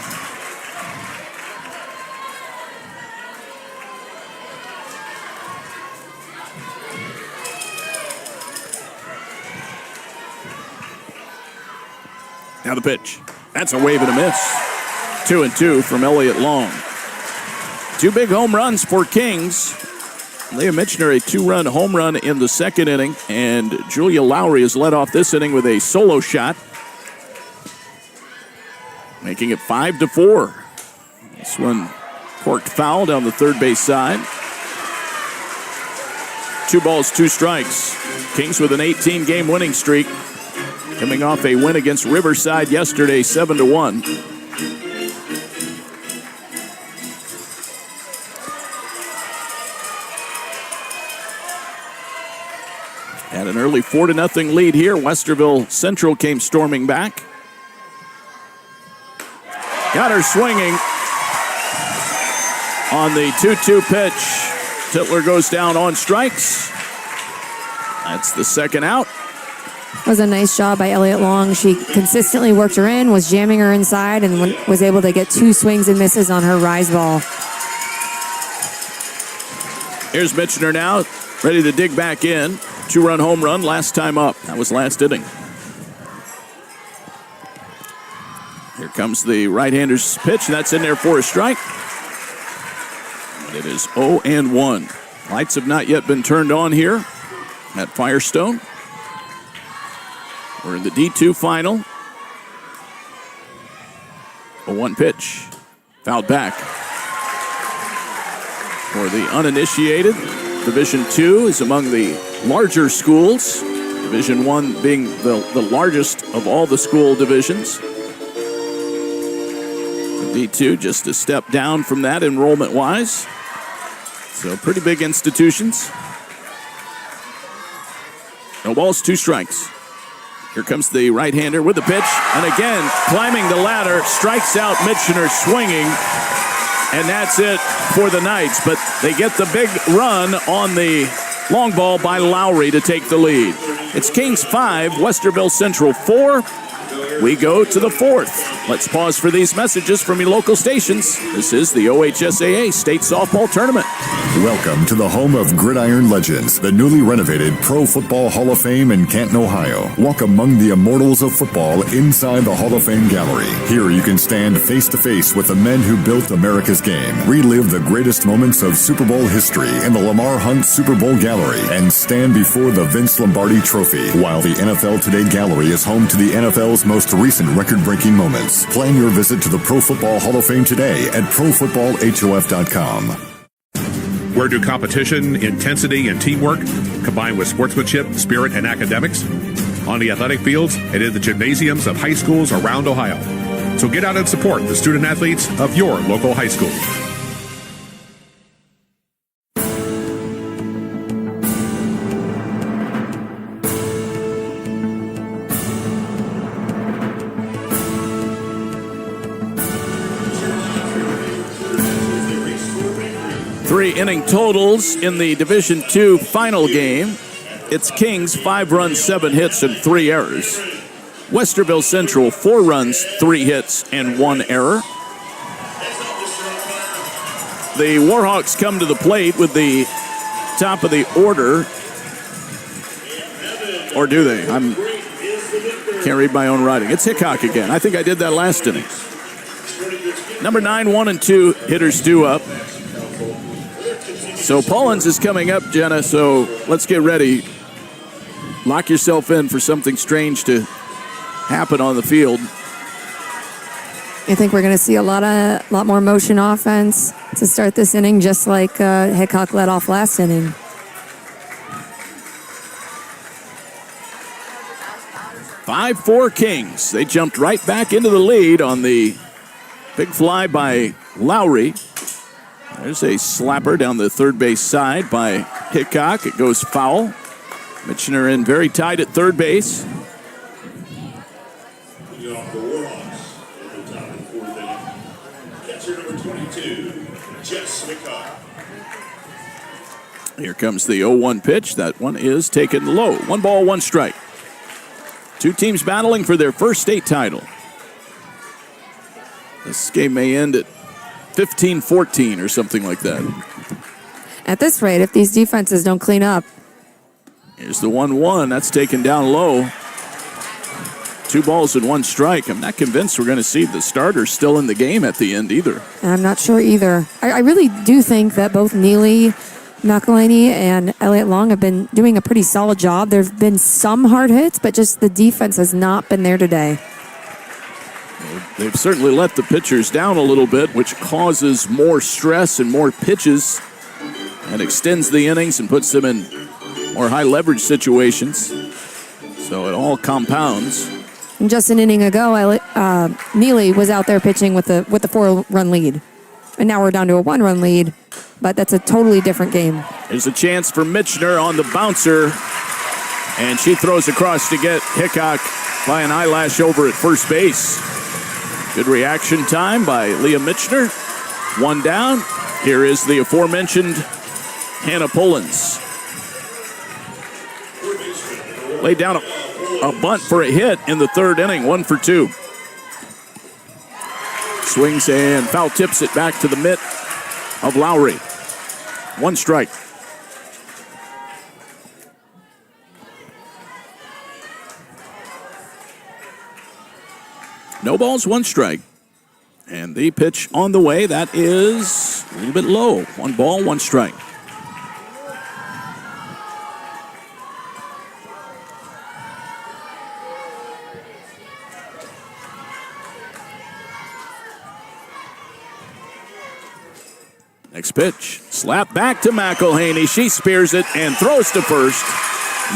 Now the pitch. That's a wave and a miss. 2-2 from Elliott Long. 2 big home runs for Kings. Leah Mitchner, a 2-run home run in the second inning, and Julia Lowry has led off this inning with a solo shot, making it 5-4. This one corked foul down the third base side. 2 balls, 2 strikes. Kings with an 18-game winning streak, coming off a win against Riverside yesterday, 7-1. Had an early 4-0 lead here. Westerville Central came storming back. Got her swinging on the 2-2 pitch. Titler goes down on strikes. That's the second out. It was a nice job by Elliott Long. She consistently worked her in, was jamming her inside, and was able to get 2 swings and misses on her rise ball. Here's Mitchner now, ready to dig back in. 2-run home run last time up. That was last inning. Here comes the right-hander's pitch. That's in there for a strike. It is 0-1. Lights have not yet been turned on here at Firestone. We're in the D2 final. 0-1 pitch. Fouled back. For the uninitiated, Division II is among the larger schools. Division I being the largest of all the school divisions. D2 just a step down from that enrollment-wise. So pretty big institutions. No balls, 2 strikes. Here comes the right-hander with the pitch. And again, climbing the ladder, strikes out Mitchner swinging. And that's it for the Knights. But they get the big run on the long ball by Lowry to take the lead. It's Kings 5, Westerville Central 4. We go to the 4th. Let's pause for these messages from your local stations. This is the OHSAA State Softball Tournament. Welcome to the home of Gridiron Legends, the newly renovated Pro Football Hall of Fame in Canton, Ohio. Walk among the immortals of football inside the Hall of Fame gallery. Here you can stand face to face with the men who built America's game. Relive the greatest moments of Super Bowl history in the Lamar Hunt Super Bowl gallery and stand before the Vince Lombardi Trophy, while the NFL Today gallery is home to the NFL's most recent record-breaking moments. Plan your visit to the Pro Football Hall of Fame today at profootballhof.com. Where do competition, intensity, and teamwork combine with sportsmanship, spirit, and academics? On the athletic fields and in the gymnasiums of high schools around Ohio. So get out and support the student athletes of your local high school. Three-inning totals in the Division II final game. It's Kings, 5 runs, 7 hits, and 3 errors. Westerville Central, 4 runs, 3 hits, and 1 error. The Warhawks come to the plate with the top of the order. Or do they? I can't read my own writing. It's Hickok again. I think I did that last inning. Number 9, 1 and 2 hitters due up. So Pollins is coming up, Jenna, so let's get ready. Lock yourself in for something strange to happen on the field. I think we're going to see a lot more motion offense to start this inning, just like Hickok led off last inning. Five, 4 Kings. They jumped right back into the lead on the big fly by Lowry. There's a slapper down the third base side by Hickok. It goes foul. Mitchner in very tight at third base. Here comes the 0-1 pitch. That one is taken low. 1 ball, 1 strike. 2 teams battling for their first state title. This game may end at 15-14 or something like that. At this rate, if these defenses don't clean up. Here's the 1-1. That's taken down low. 2 balls and 1 strike. I'm not convinced we're going to see the starters still in the game at the end either. I'm not sure either. I really do think that both Neely, McElhaney, and Elliott Long have been doing a pretty solid job. There have been some hard hits, but just the defense has not been there today. They've certainly let the pitchers down a little bit, which causes more stress and more pitches and extends the innings and puts them in more high leverage situations. So it all compounds. And just an inning ago, Neely was out there pitching with the 4-run lead. And now we're down to a 1-run lead, but that's a totally different game. There's a chance for Mitchner on the bouncer, and she throws across to get Hickok by an eyelash over at first base. Good reaction time by Leah Mitchner. 1 down. Here is the aforementioned Hannah Pullins. Laid down a bunt for a hit in the 3rd inning, 1 for 2. Swings and foul tips it back to the mitt of Lowry. 1 strike. No balls, 1 strike. And the pitch on the way, that is a little bit low. 1 ball, 1 strike. Next pitch, slap back to McElhaney. She spears it and throws to first.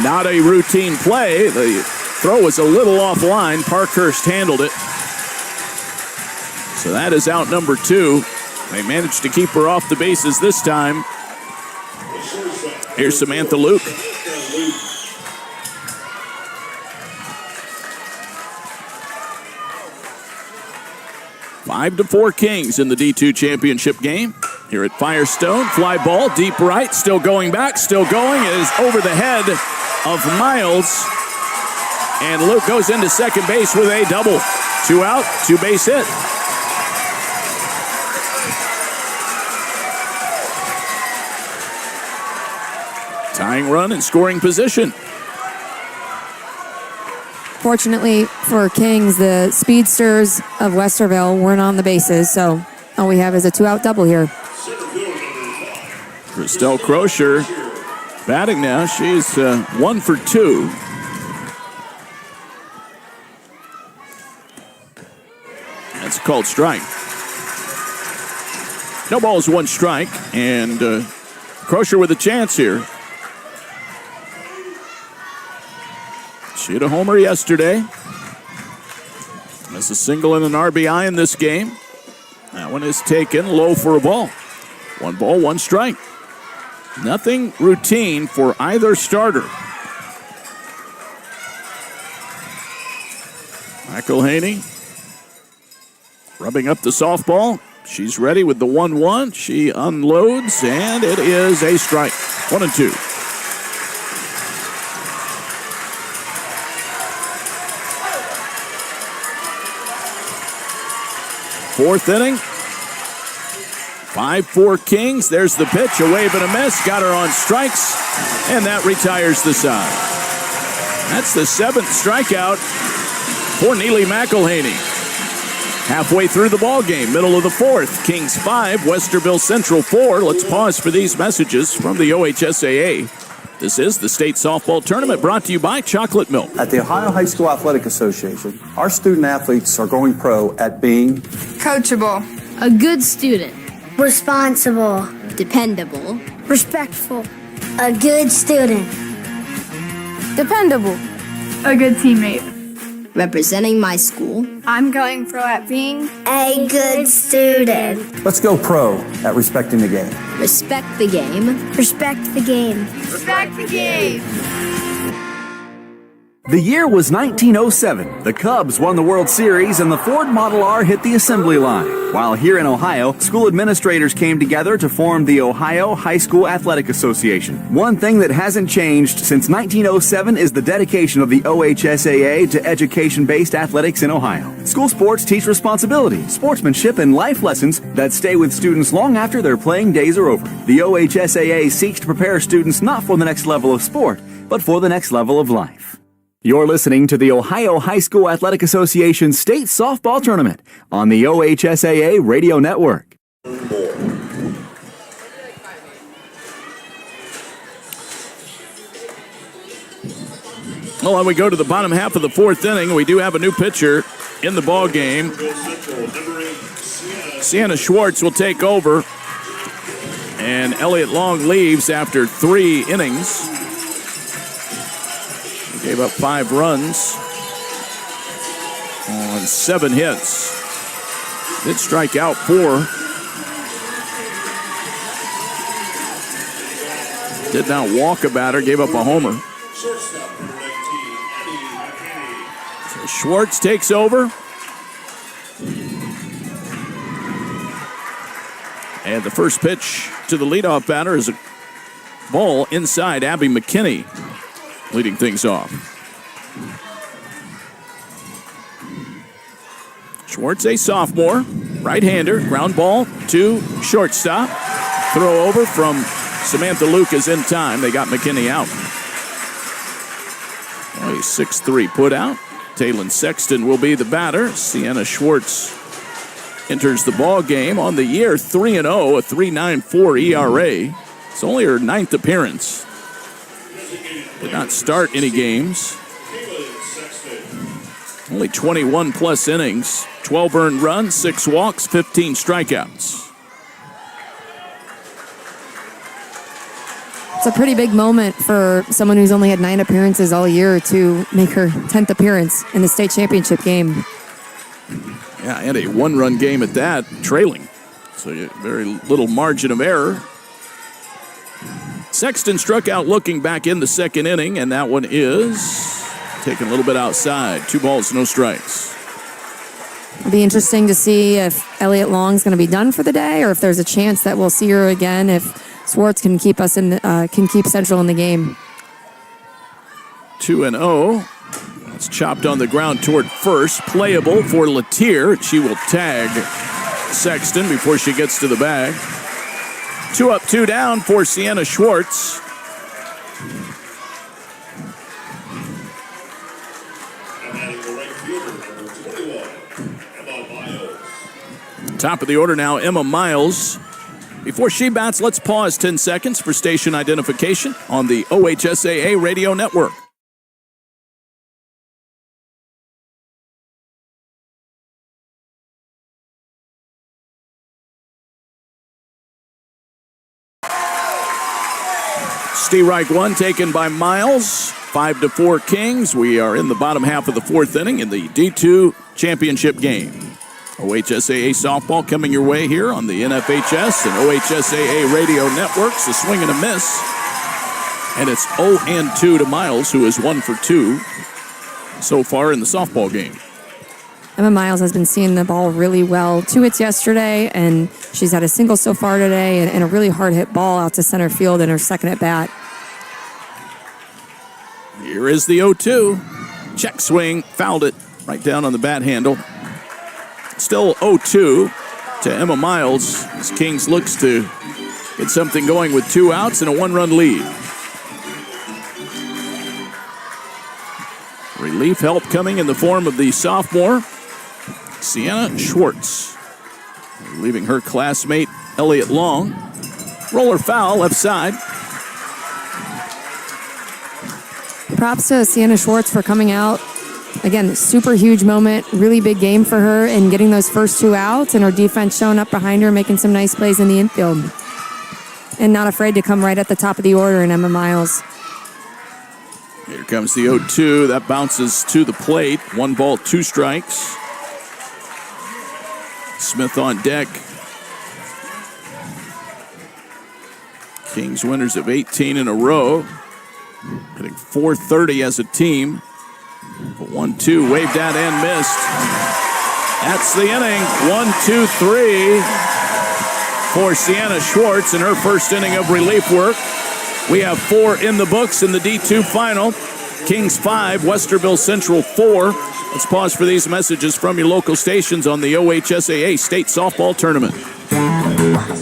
Not a routine play. The throw was a little offline. Parkhurst handled it. So that is out number 2. They managed to keep her off the bases this time. Here's Samantha Luke. Five to 4 Kings in the D2 championship game. Here at Firestone, fly ball, deep right, still going back, still going. It is over the head of Miles. And Luke goes into second base with a double. 2 out, 2 base hit. Tying run and scoring position. Fortunately for Kings, the speedsters of Westerville weren't on the bases, so all we have is a 2-out double here. Christelle Crozier batting now. She's 1 for 2. That's a called strike. No balls, 1 strike, and Crozier with a chance here. She hit a homer yesterday. Has a single and an RBI in this game. That one is taken low for a ball. 1 ball, 1 strike. Nothing routine for either starter. McElhaney rubbing up the softball. She's ready with the 1-1. She unloads, and it is a strike. 1-2. Fourth inning. 5-4 Kings. There's the pitch. A wave and a miss. Got her on strikes, and that retires the side. That's the 7th strikeout for Neely McElhaney. Halfway through the ball game, middle of the 4th. Kings 5, Westerville Central 4. Let's pause for these messages from the OHSAA. This is the state softball tournament brought to you by Chocolate Milk. At the Ohio High School Athletic Association, our student athletes are going pro at being coachable, a good student, responsible, dependable, respectful, a good student, dependable, a good teammate. Representing my school, I'm going pro at being a good student. Let's go pro at respecting the game. Respect the game. Respect the game. Respect the game. The year was 1907. The Cubs won the World Series and the Ford Model R hit the assembly line. While here in Ohio, school administrators came together to form the Ohio High School Athletic Association. One thing that hasn't changed since 1907 is the dedication of the OHSAA to education-based athletics in Ohio. School sports teach responsibility, sportsmanship, and life lessons that stay with students long after their playing days are over. The OHSAA seeks to prepare students not for the next level of sport, but for the next level of life. You're listening to the Ohio High School Athletic Association State Softball Tournament on the OHSAA Radio Network. Well, and we go to the bottom half of the 4th inning. We do have a new pitcher in the ball game. Sienna Schwartz will take over, and Elliott Long leaves after 3 innings. Gave up 5 runs on 7 hits. Did strike out 4. Did not walk a batter, gave up a homer. So Schwartz takes over. And the first pitch to the leadoff batter is a ball inside. Abby McKinney leading things off. Schwartz, a sophomore, right-hander, ground ball to shortstop. Throw over from Samantha Lucas in time. They got McKinney out. A 6-3 put out. Taylon Sexton will be the batter. Sienna Schwartz enters the ball game on the year 3-0, a 3.94 ERA. It's only her 9th appearance. Did not start any games. Only 21 plus innings, 12 earned runs, 6 walks, 15 strikeouts. It's a pretty big moment for someone who's only had 9 appearances all year to make her 10th appearance in the state championship game. Yeah, and a 1-run game at that, trailing. So very little margin of error. Sexton struck out looking back in the 2nd inning, and that one is taken a little bit outside. 2 balls, no strikes. It'll be interesting to see if Elliott Long's going to be done for the day, or if there's a chance that we'll see her again if Schwartz can keep us can keep Central in the game. 2-0. It's chopped on the ground toward first. Playable for Latier. She will tag Sexton before she gets to the bag. 2 up, 2 down for Sienna Schwartz. Top of the order now, Emma Miles. Before she bats, let's pause 10 seconds for station identification on the OHSAA Radio Network. Strike 1 taken by Miles. 5-4 Kings. We are in the bottom half of the 4th inning in the D2 championship game. OHSAA softball coming your way here on the NFHS and OHSAA radio networks. A swing and a miss. And it's 0-2 to Miles, who is 1 for 2 so far in the softball game. Emma Miles has been seeing the ball really well. 2 hits yesterday, and she's had a single so far today and a really hard-hit ball out to center field in her second at-bat. Here is the 0-2. Check swing, fouled it right down on the bat handle. Still 0-2 to Emma Miles as Kings looks to get something going with 2 outs and a 1-run lead. Relief help coming in the form of the sophomore, Sienna Schwartz, leaving her classmate Elliott Long. Roller foul left side. Props to Sienna Schwartz for coming out. Again, super huge moment, really big game for her and getting those first 2 outs, and her defense showing up behind her, making some nice plays in the infield. And not afraid to come right at the top of the order in Emma Miles. Here comes the 0-2. That bounces to the plate. 1 ball, 2 strikes. Smith on deck. Kings winners of 18 in a row. Hitting .430 as a team. 1-2, waved at and missed. That's the inning. 1-2-3 for Sienna Schwartz in her first inning of relief work. We have 4 in the books in the D2 final. Kings 5, Westerville Central 4. Let's pause for these messages from your local stations on the OHSAA State Softball Tournament.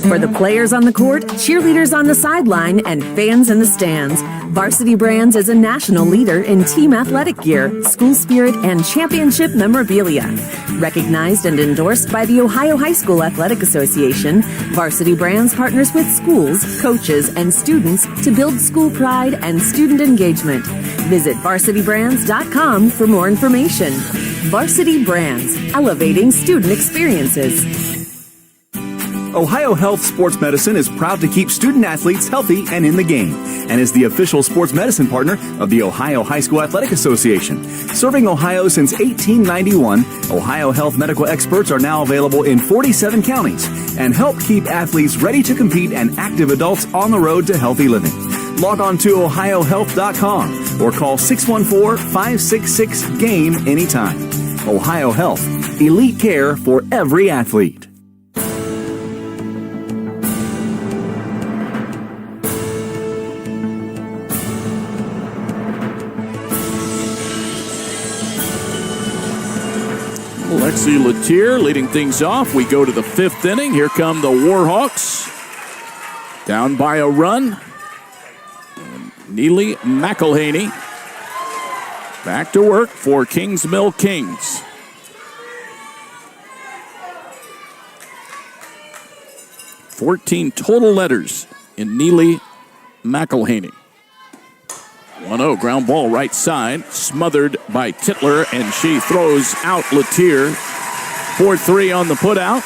For the players on the court, cheerleaders on the sideline, and fans in the stands, Varsity Brands is a national leader in team athletic gear, school spirit, and championship memorabilia. Recognized and endorsed by the Ohio High School Athletic Association, Varsity Brands partners with schools, coaches, and students to build school pride and student engagement. Visit varsitybrands.com for more information. Varsity Brands, elevating student experiences. Ohio Health Sports Medicine is proud to keep student athletes healthy and in the game, and is the official sports medicine partner of the Ohio High School Athletic Association. Serving Ohio since 1891, Ohio Health medical experts are now available in 47 counties and help keep athletes ready to compete and active adults on the road to healthy living. Log on to ohiohealth.com or call 614-566-GAME anytime. Ohio Health, elite care for every athlete. Lexi Latier leading things off. We go to the 5th inning. Here come the Warhawks. Down by a run. Neely McElhaney back to work for Kings Mill Kings. $14 total letters in Neely McElhaney. 1-0 ground ball right side, smothered by Titler, and she throws out Latier. 4-3 on the putout.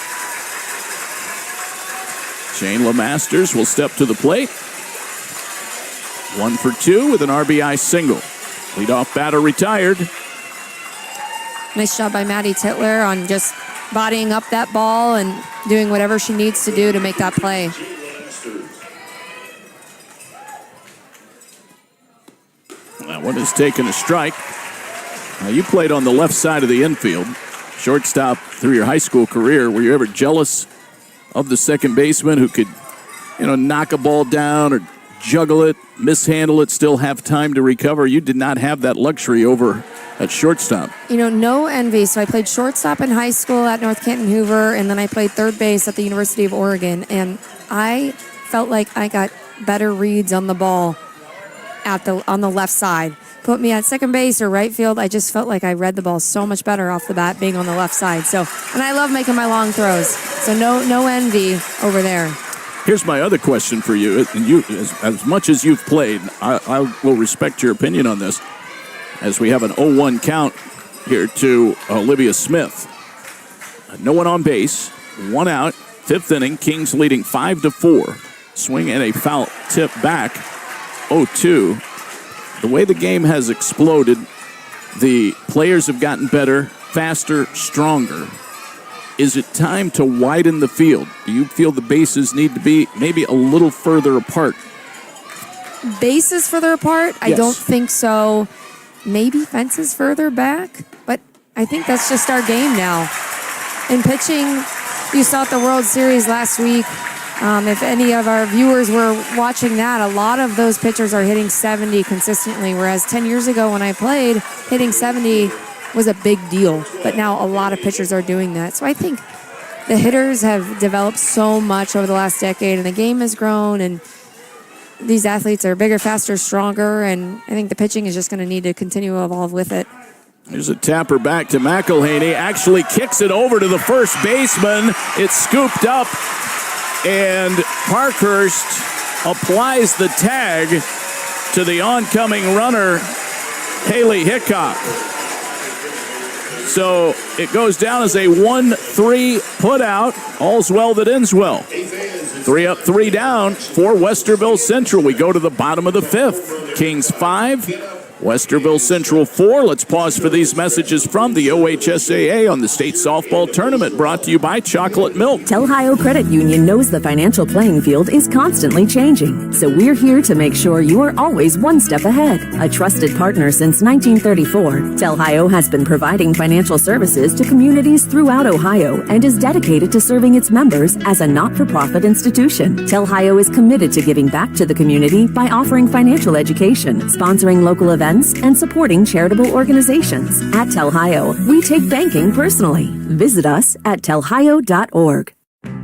Shane LeMasters will step to the plate. 1 for 2 with an RBI single. Leadoff batter retired. Nice job by Maddie Titler on just bodying up that ball and doing whatever she needs to do to make that play. That one has taken a strike. Now, you played on the left side of the infield, shortstop through your high school career. Were you ever jealous of the second baseman who could, knock a ball down or juggle it, mishandle it, still have time to recover? You did not have that luxury over at shortstop. No envy. So I played shortstop in high school at North Canton Hoover, and then I played third base at the University of Oregon. And I felt like I got better reads on the ball on the left side. Put me at second base or right field, I just felt like I read the ball so much better off the bat being on the left side. So, and I love making my long throws. So no envy over there. Here's my other question for you. And you, as much as you've played, I will respect your opinion on this, as we have an 0-1 count here to Olivia Smith. No one on base, 1 out, 5th inning, Kings leading 5-4. Swing and a foul tip back, 0-2. The way the game has exploded, the players have gotten better, faster, stronger. Is it time to widen the field? Do you feel the bases need to be maybe a little further apart? Bases further apart? I Yes. don't think so. Maybe fences further back, but I think that's just our game now. In pitching, you saw at the World Series last week. If any of our viewers were watching that, a lot of those pitchers are hitting 70 consistently, whereas 10 years ago when I played, hitting 70 was a big deal. But now a lot of pitchers are doing that. So I think the hitters have developed so much over the last decade, and the game has grown, and these athletes are bigger, faster, stronger, and I think the pitching is just going to need to continue to evolve with it. There's a tapper back to McElhaney. Actually kicks it over to the first baseman. It's scooped up, and Parkhurst applies the tag to the oncoming runner, Haley Hickok. So it goes down as a 1-3 putout. All's well that ends well. 3 up, 3 down for Westerville Central. We go to the bottom of the 5th. Kings 5, Westerville Central 4. Let's pause for these messages from the OHSAA on the state softball tournament, brought to you by Chocolate Milk. Telhio Credit Union knows the financial playing field is constantly changing, so we're here to make sure you are always one step ahead. A trusted partner since 1934, Telhio has been providing financial services to communities throughout Ohio and is dedicated to serving its members as a not-for-profit institution. Telhio is committed to giving back to the community by offering financial education, sponsoring local events, and supporting charitable organizations. At Telhio, we take banking personally. Visit us at telhio.org.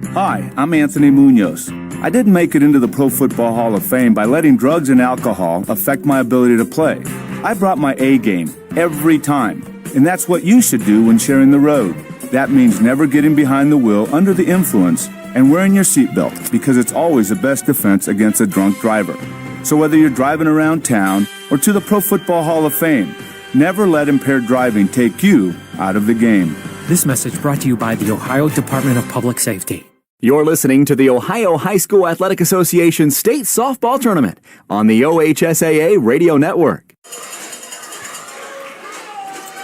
Hi, I'm Anthony Munoz. I didn't make it into the Pro Football Hall of Fame by letting drugs and alcohol affect my ability to play. I brought my A game every time, and that's what you should do when sharing the road. That means never getting behind the wheel under the influence and wearing your seatbelt, because it's always the best defense against a drunk driver. So whether you're driving around town or to the Pro Football Hall of Fame, never let impaired driving take you out of the game. This message brought to you by the Ohio Department of Public Safety. You're listening to the Ohio High School Athletic Association State Softball Tournament on the OHSAA Radio Network.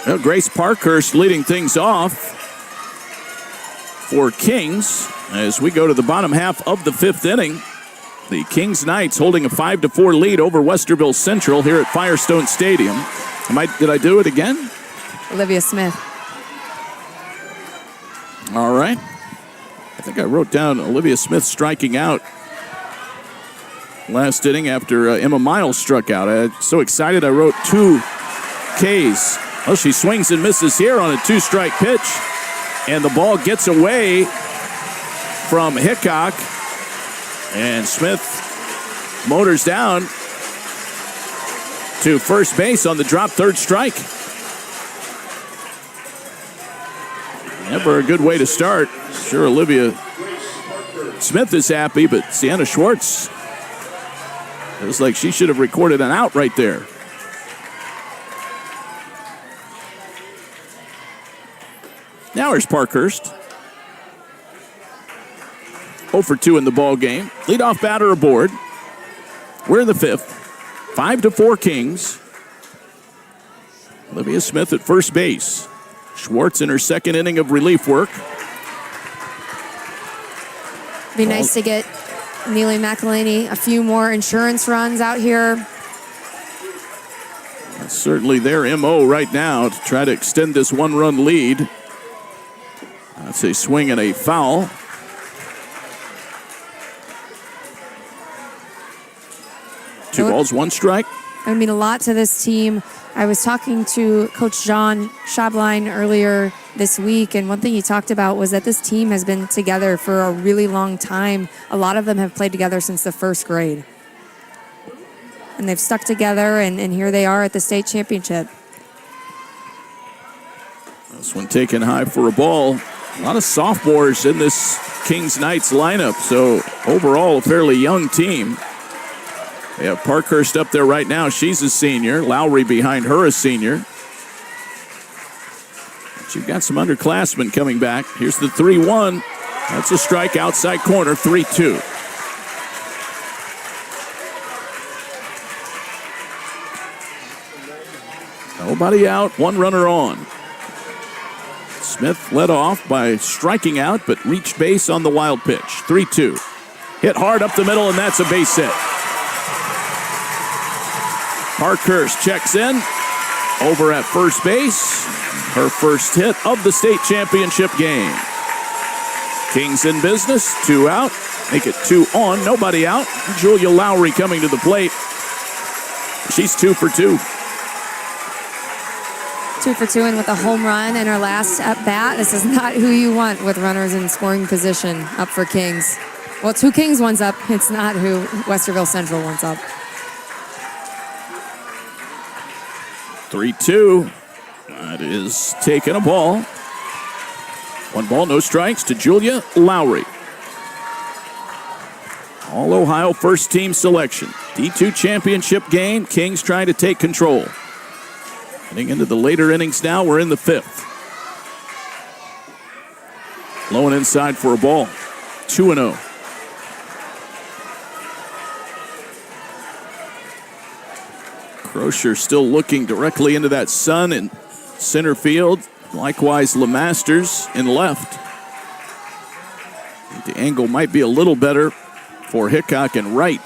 Well, Grace Parkhurst leading things off for Kings as we go to the bottom half of the 5th inning. The Kings Knights holding a 5-4 lead over Westerville Central here at Firestone Stadium. Did I do it again? Olivia Smith. All right. I think I wrote down Olivia Smith striking out last inning after Emma Miles struck out. I was so excited I wrote 2 Ks. Well, she swings and misses here on a 2-strike pitch, and the ball gets away from Hickok. And Smith motors down to first base on the drop, 3rd strike. Never a good way to start. Sure, Olivia Smith is happy, but Sienna Schwartz, it was like she should have recorded an out right there. Now here's Parkhurst. 0 for 2 in the ball game. Leadoff batter aboard. We're in the 5th. 5-4 Kings. Olivia Smith at first base. Schwartz in her 2nd inning of relief work. Be nice to get Neely McElhaney a few more insurance runs out here. That's certainly their MO right now to try to extend this 1-run lead. That's a swing and a foul. Two balls, 1 strike. I mean a lot to this team. I was talking to Coach John Schablein earlier this week, and one thing he talked about was that this team has been together for a really long time. A lot of them have played together since the 1st grade. And they've stuck together, and here they are at the state championship. This one taken high for a ball. A lot of sophomores in this Kings Knights lineup, so overall a fairly young team. They have Parkhurst up there right now. She's a senior. Lowry behind her, a senior. But you've got some underclassmen coming back. Here's the 3-1. That's a strike outside corner, 3-2. Nobody out, 1 runner on. Smith led off by striking out, but reached base on the wild pitch. 3-2. Hit hard up the middle, and that's a base hit. Parkhurst checks in over at first base. Her first hit of the state championship game. Kings in business, 2 out. Make it 2 on, nobody out. Julia Lowry coming to the plate. She's 2 for 2. 2 for 2 and with a home run in her last at bat. This is not who you want with runners in scoring position up for Kings. Well, it's who Kings wants up. It's not who Westerville Central wants up. 3-2. That is taking a ball. 1 ball, no strikes to Julia Lowry. All-Ohio first-team selection. D2 championship game. Kings trying to take control. Getting into the later innings now. We're in the 5th. Blowing inside for a ball. 2-0. Crosher still looking directly into that sun in center field. Likewise, LeMasters in left. I think the angle might be a little better for Hickok in right.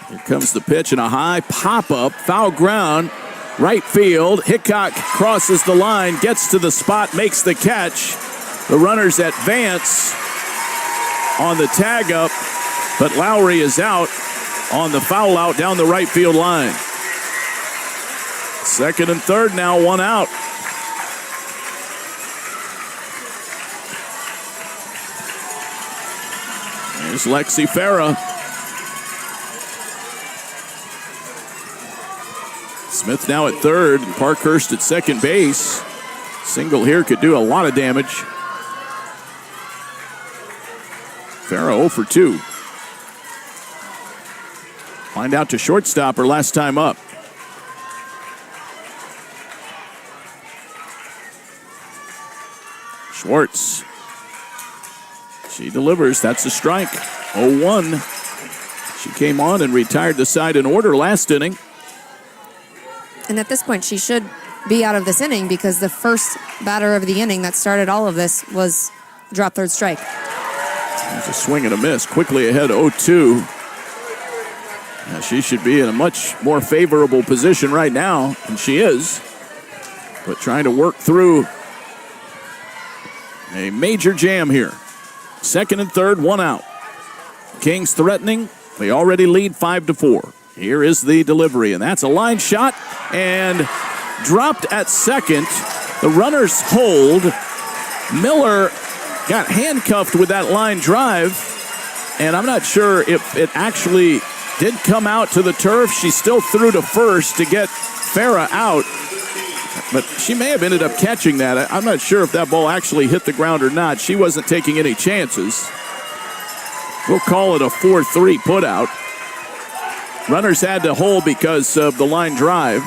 Here comes the pitch and a high pop-up, foul ground, right field. Hickok crosses the line, gets to the spot, makes the catch. The runners advance on the tag up, but Lowry is out on the foul out down the right field line. Second and third now, 1 out. There's Lexi Farah. Smith now at third, and Parkhurst at second base. Single here could do a lot of damage. Farah 0 for 2. Find out to shortstop her last time up. Schwartz. She delivers. That's a strike. 0-1. She came on and retired the side in order last inning. And at this point, she should be out of this inning because the first batter of the inning that started all of this was drop third strike. There's a swing and a miss. Quickly ahead, 0-2. Now she should be in a much more favorable position right now, and she is. But trying to work through a major jam here. Second and third, 1 out. Kings threatening. They already lead 5-4. Here is the delivery, and that's a line shot and dropped at second. The runners hold. Miller got handcuffed with that line drive, and I'm not sure if it actually did come out to the turf. She still threw to first to get Farah out, but she may have ended up catching that. I'm not sure if that ball actually hit the ground or not. She wasn't taking any chances. We'll call it a 4-3 putout. Runners had to hold because of the line drive,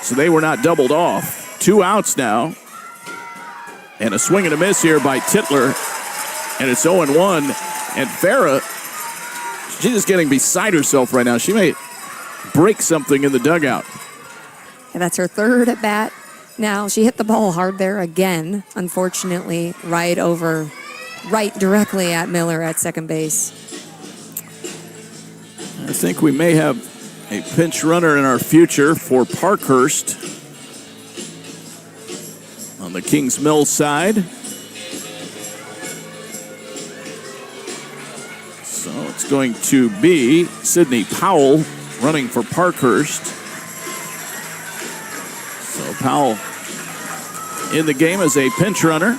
so they were not doubled off. 2 outs now, and a swing and a miss here by Titler, and it's 0-1. And Farah, she's just getting beside herself right now. She may break something in the dugout. And that's her third at bat. Now, she hit the ball hard there again, unfortunately, right directly at Miller at second base. I think we may have a pinch runner in our future for Parkhurst on the Kings Mill side. So it's going to be Sydney Powell running for Parkhurst. So Powell in the game as a pinch runner.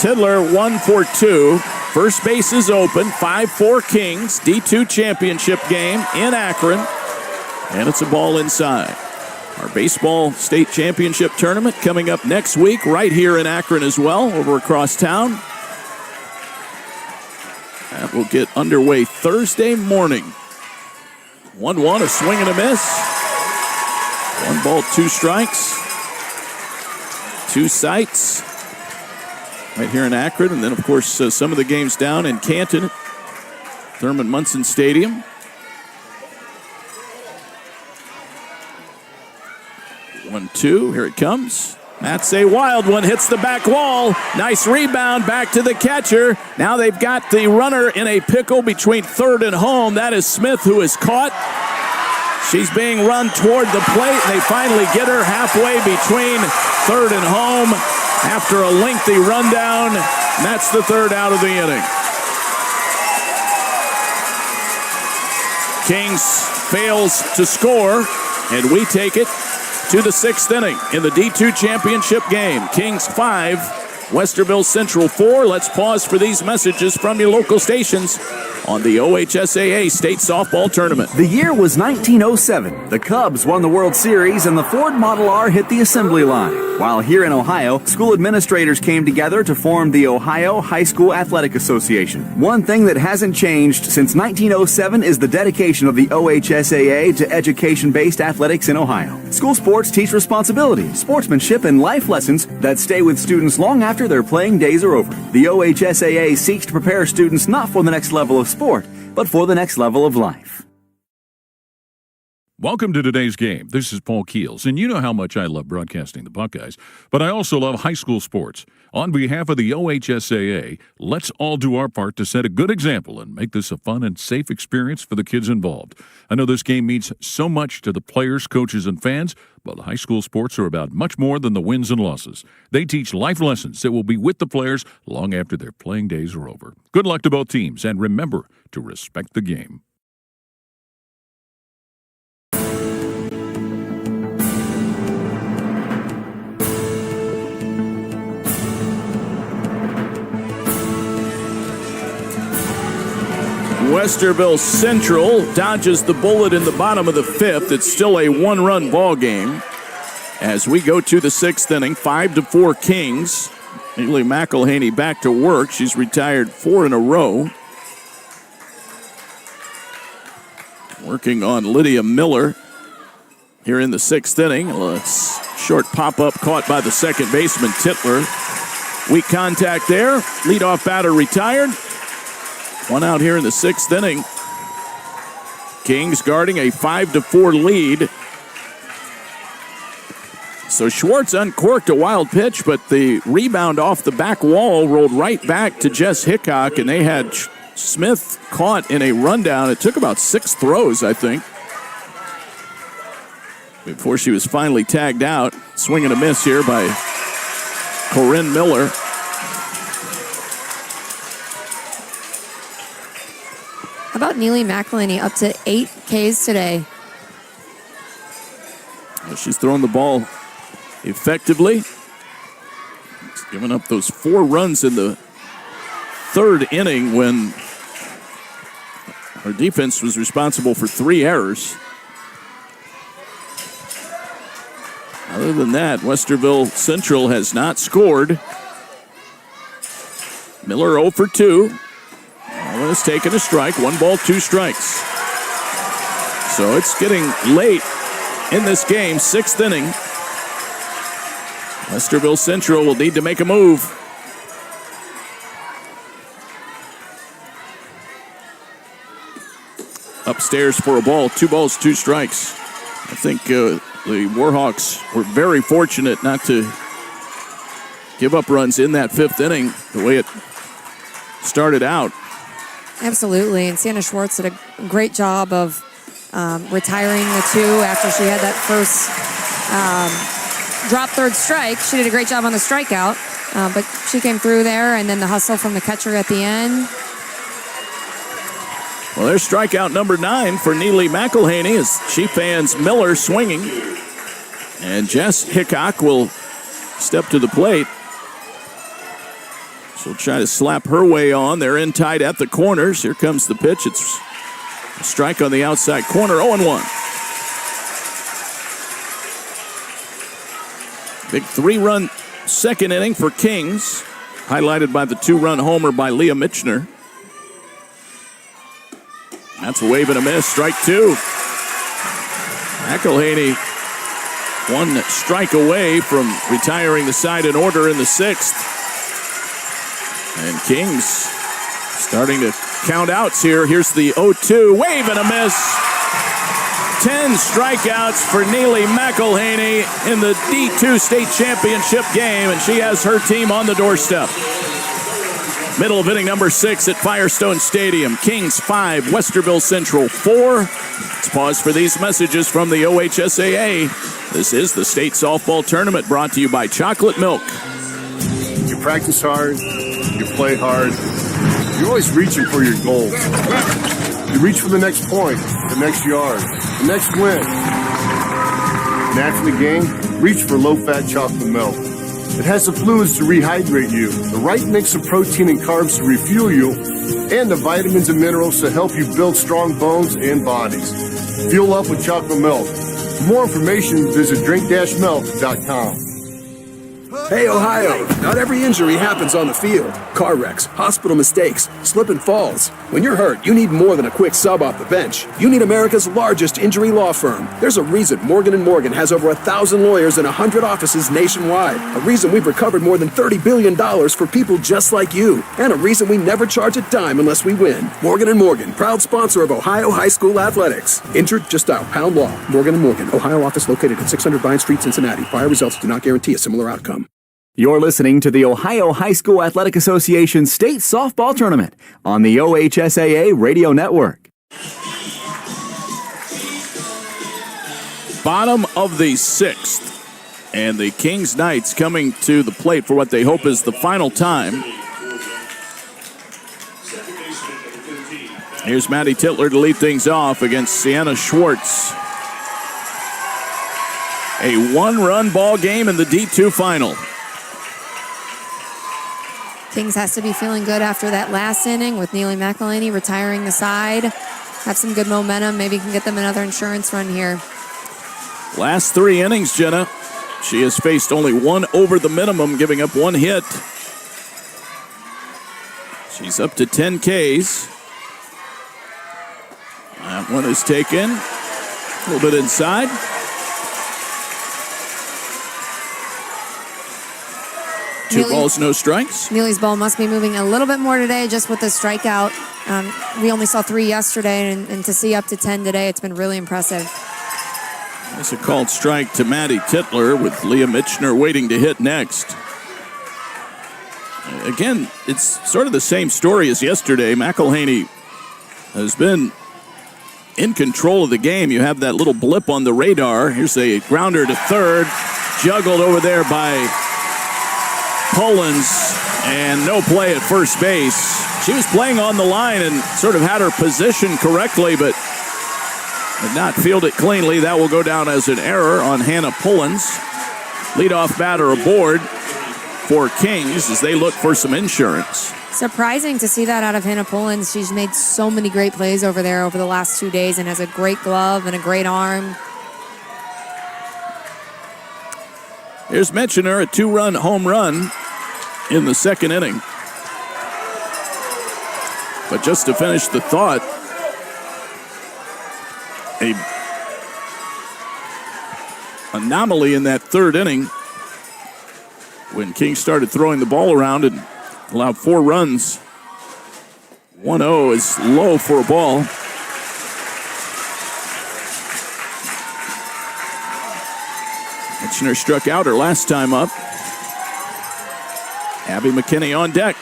Tidler 1 for 2. First base is open. 5-4 Kings. D2 championship game in Akron. And it's a ball inside. Our baseball state championship tournament coming up next week right here in Akron as well, over across town. That will get underway Thursday morning. 1-1, a swing and a miss. 1 ball, 2 strikes. 2 sights. Right here in Akron, and then, of course, some of the games down in Canton, Thurman Munson Stadium. 1-2, here it comes. That's a wild one, hits the back wall. Nice rebound, back to the catcher. Now they've got the runner in a pickle between third and home. That is Smith, who is caught. She's being run toward the plate. They finally get her halfway between third and home after a lengthy rundown. And that's the third out of the inning. Kings fails to score, and we take it to the sixth inning in the D2 championship game. Kings 5, Westerville Central 4. Let's pause for these messages from your local stations on the OHSAA State Softball Tournament. The year was 1907. The Cubs won the World Series and the Ford Model R hit the assembly line. While here in Ohio, school administrators came together to form the Ohio High School Athletic Association. One thing that hasn't changed since 1907 is the dedication of the OHSAA to education-based athletics in Ohio. School sports teach responsibility, sportsmanship, and life lessons that stay with students long after their playing days are over. The OHSAA seeks to prepare students not for the next level of sport, but for the next level of life. Welcome to today's game. This is Paul Keels, and you know how much I love broadcasting the Buckeyes, but I also love high school sports. On behalf of the OHSAA, let's all do our part to set a good example and make this a fun and safe experience for the kids involved. I know this game means so much to the players, coaches, and fans, but high school sports are about much more than the wins and losses. They teach life lessons that will be with the players long after their playing days are over. Good luck to both teams, and remember to respect the game. Westerville Central dodges the bullet in the bottom of the fifth. It's still a one-run ball game as we go to the sixth inning. 5-4 Kings. Neely McElhaney back to work. She's retired 4 in a row. Working on Lydia Miller here in the sixth inning. A short pop-up caught by the second baseman, Titler. Weak contact there. Leadoff batter retired. One out here in the sixth inning. Kings guarding a 5-4 lead. So Schwartz uncorked a wild pitch, but the rebound off the back wall rolled right back to Jess Hickok, and they had Smith caught in a rundown. It took about 6 throws, I think, before she was finally tagged out. Swing and a miss here by Corinne Miller. How about Neely McElhaney up to 8 Ks today? Well, she's throwing the ball effectively. She's given up those 4 runs in the third inning when her defense was responsible for 3 errors. Other than that, Westerville Central has not scored. Miller 0 for 2. Allen has taken a strike. 1 ball, 2 strikes. So it's getting late in this game, 6th inning. Westerville Central will need to make a move. Upstairs for a ball, 2 balls, 2 strikes. I think the Warhawks were very fortunate not to give up runs in that 5th inning the way it started out. Absolutely, and Sienna Schwartz did a great job of retiring the 2 after she had that first drop third strike. She did a great job on the strikeout, but she came through there, and then the hustle from the catcher at the end. Well, there's strikeout number 9 for Neely McElhaney as she fans Miller swinging. And Jess Hickok will step to the plate. She'll try to slap her way on. They're in tight at the corners. Here comes the pitch. It's a strike on the outside corner, 0-1. Big 3-run second inning for Kings, highlighted by the 2-run homer by Leah Mitchner. That's a wave and a miss, strike 2. McElhaney 1 strike away from retiring the side in order in the 6th. And Kings starting to count outs here. Here's the 0-2, wave and a miss. 10 strikeouts for Neely McElhaney in the D2 state championship game, and she has her team on the doorstep. Middle of inning number 6 at Firestone Stadium. Kings 5, Westerville Central 4. Let's pause for these messages from the OHSAA. This is the state softball tournament brought to you by Chocolate Milk. You practice hard, you play hard, you're always reaching for your goals. You reach for the next point, the next yard, the next win. And after the game, reach for low-fat chocolate milk. It has the fluids to rehydrate you, the right mix of protein and carbs to refuel you, and the vitamins and minerals to help you build strong bones and bodies. Fuel up with chocolate milk. For more information, visit drink-milk.com. Hey, Ohio, not every injury happens on the field. Car wrecks, hospital mistakes, slip and falls. When you're hurt, you need more than a quick sub off the bench. You need America's largest injury law firm. There's a reason Morgan & Morgan has over 1,000 lawyers and 100 offices nationwide. A reason we've recovered more than $30 billion for people just like you. And a reason we never charge a dime unless we win. Morgan & Morgan, proud sponsor of Ohio High School Athletics. Injured? Just dial pound law. Morgan & Morgan, Ohio office located at 600 Vine Street, Cincinnati. Prior results do not guarantee a similar outcome. You're listening to the Ohio High School Athletic Association State Softball Tournament on the OHSAA Radio Network. Bottom of the 6th, and the Kings Knights coming to the plate for what they hope is the final time. Here's Maddie Titler to lead things off against Sienna Schwartz. A one-run ball game in the D2 final. Kings has to be feeling good after that last inning with Neely McElhaney retiring the side. Have some good momentum. Maybe can get them another insurance run here. Last 3 innings, Jenna. She has faced only one over the minimum, giving up 1 hit. She's up to 10 Ks. That one is taken. A little bit inside. Two balls, no strikes. Neely's ball must be moving a little bit more today just with the strikeout. We only saw 3 yesterday, and to see up to 10 today, it's been really impressive. That's a called strike to Maddie Titler with Leah Mitchner waiting to hit next. Again, it's sort of the same story as yesterday. McElhaney has been in control of the game. You have that little blip on the radar. Here's a grounder to third, juggled over there by Pullins, and no play at first base. She was playing on the line and sort of had her position correctly, but did not field it cleanly. That will go down as an error on Hannah Pullins. Leadoff batter aboard for Kings as they look for some insurance. Surprising to see that out of Hannah Pullins. She's made so many great plays over there over the last 2 days and has a great glove and a great arm. Here's Mitchiner, a 2-run home run in the 2nd inning. But just to finish the thought, a anomaly in that 3rd inning when King started throwing the ball around and allowed 4 runs. 1-0 is low for a ball. Mitchner struck out her last time up. Abby McKinney on deck.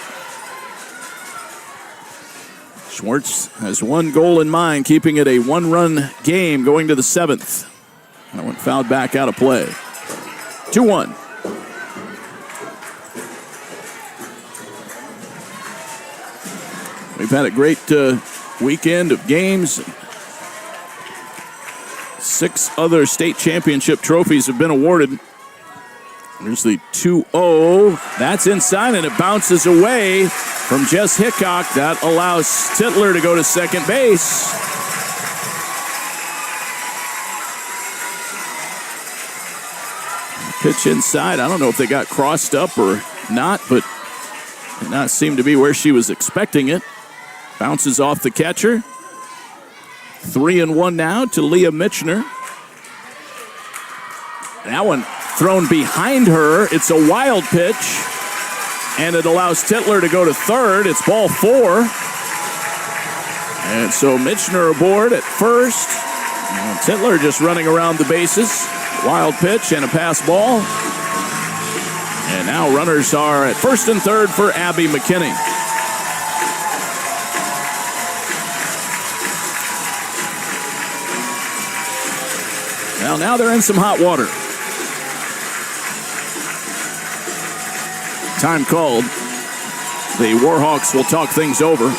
Schwartz has 1 goal in mind, keeping it a 1-run game going to the 7th. That one fouled back out of play. 2-1. We've had a great weekend of games. 6 other state championship trophies have been awarded. There's the 2-0. That's inside, and it bounces away from Jess Hickok. That allows Titler to go to second base. Pitch inside. I don't know if they got crossed up or not, but did not seem to be where she was expecting it. Bounces off the catcher. 3-1 now to Leah Mitchner. That one thrown behind her. It's a wild pitch, and it allows Titler to go to third. It's ball 4. And so Mitchner aboard at first. And Titler just running around the bases. Wild pitch and a pass ball. And now runners are at first and third for Abby McKinney. Now they're in some hot water. Time called. The Warhawks will talk things over.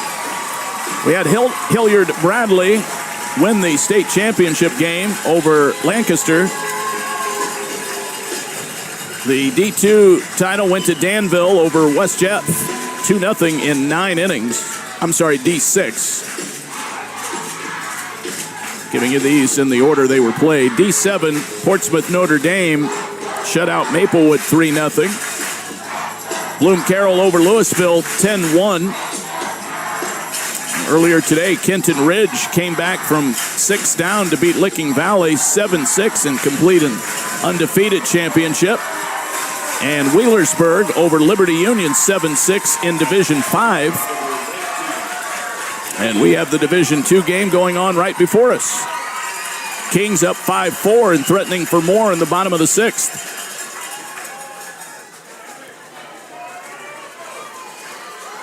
We had Hilliard Bradley win the state championship game over Lancaster. The D2 title went to Danville over West Jeff, 2-0 in 9 innings. I'm sorry, D6. Giving you these in the order they were played. D7, Portsmouth Notre Dame shut out Maplewood 3-0. Bloom Carroll over Louisville 10-1. Earlier today, Kenton Ridge came back from 6 down to beat Licking Valley 7-6 and complete an undefeated championship. And Wheelersburg over Liberty Union 7-6 in Division 5. And we have the Division II game going on right before us. Kings up 5-4 and threatening for more in the bottom of the 6th.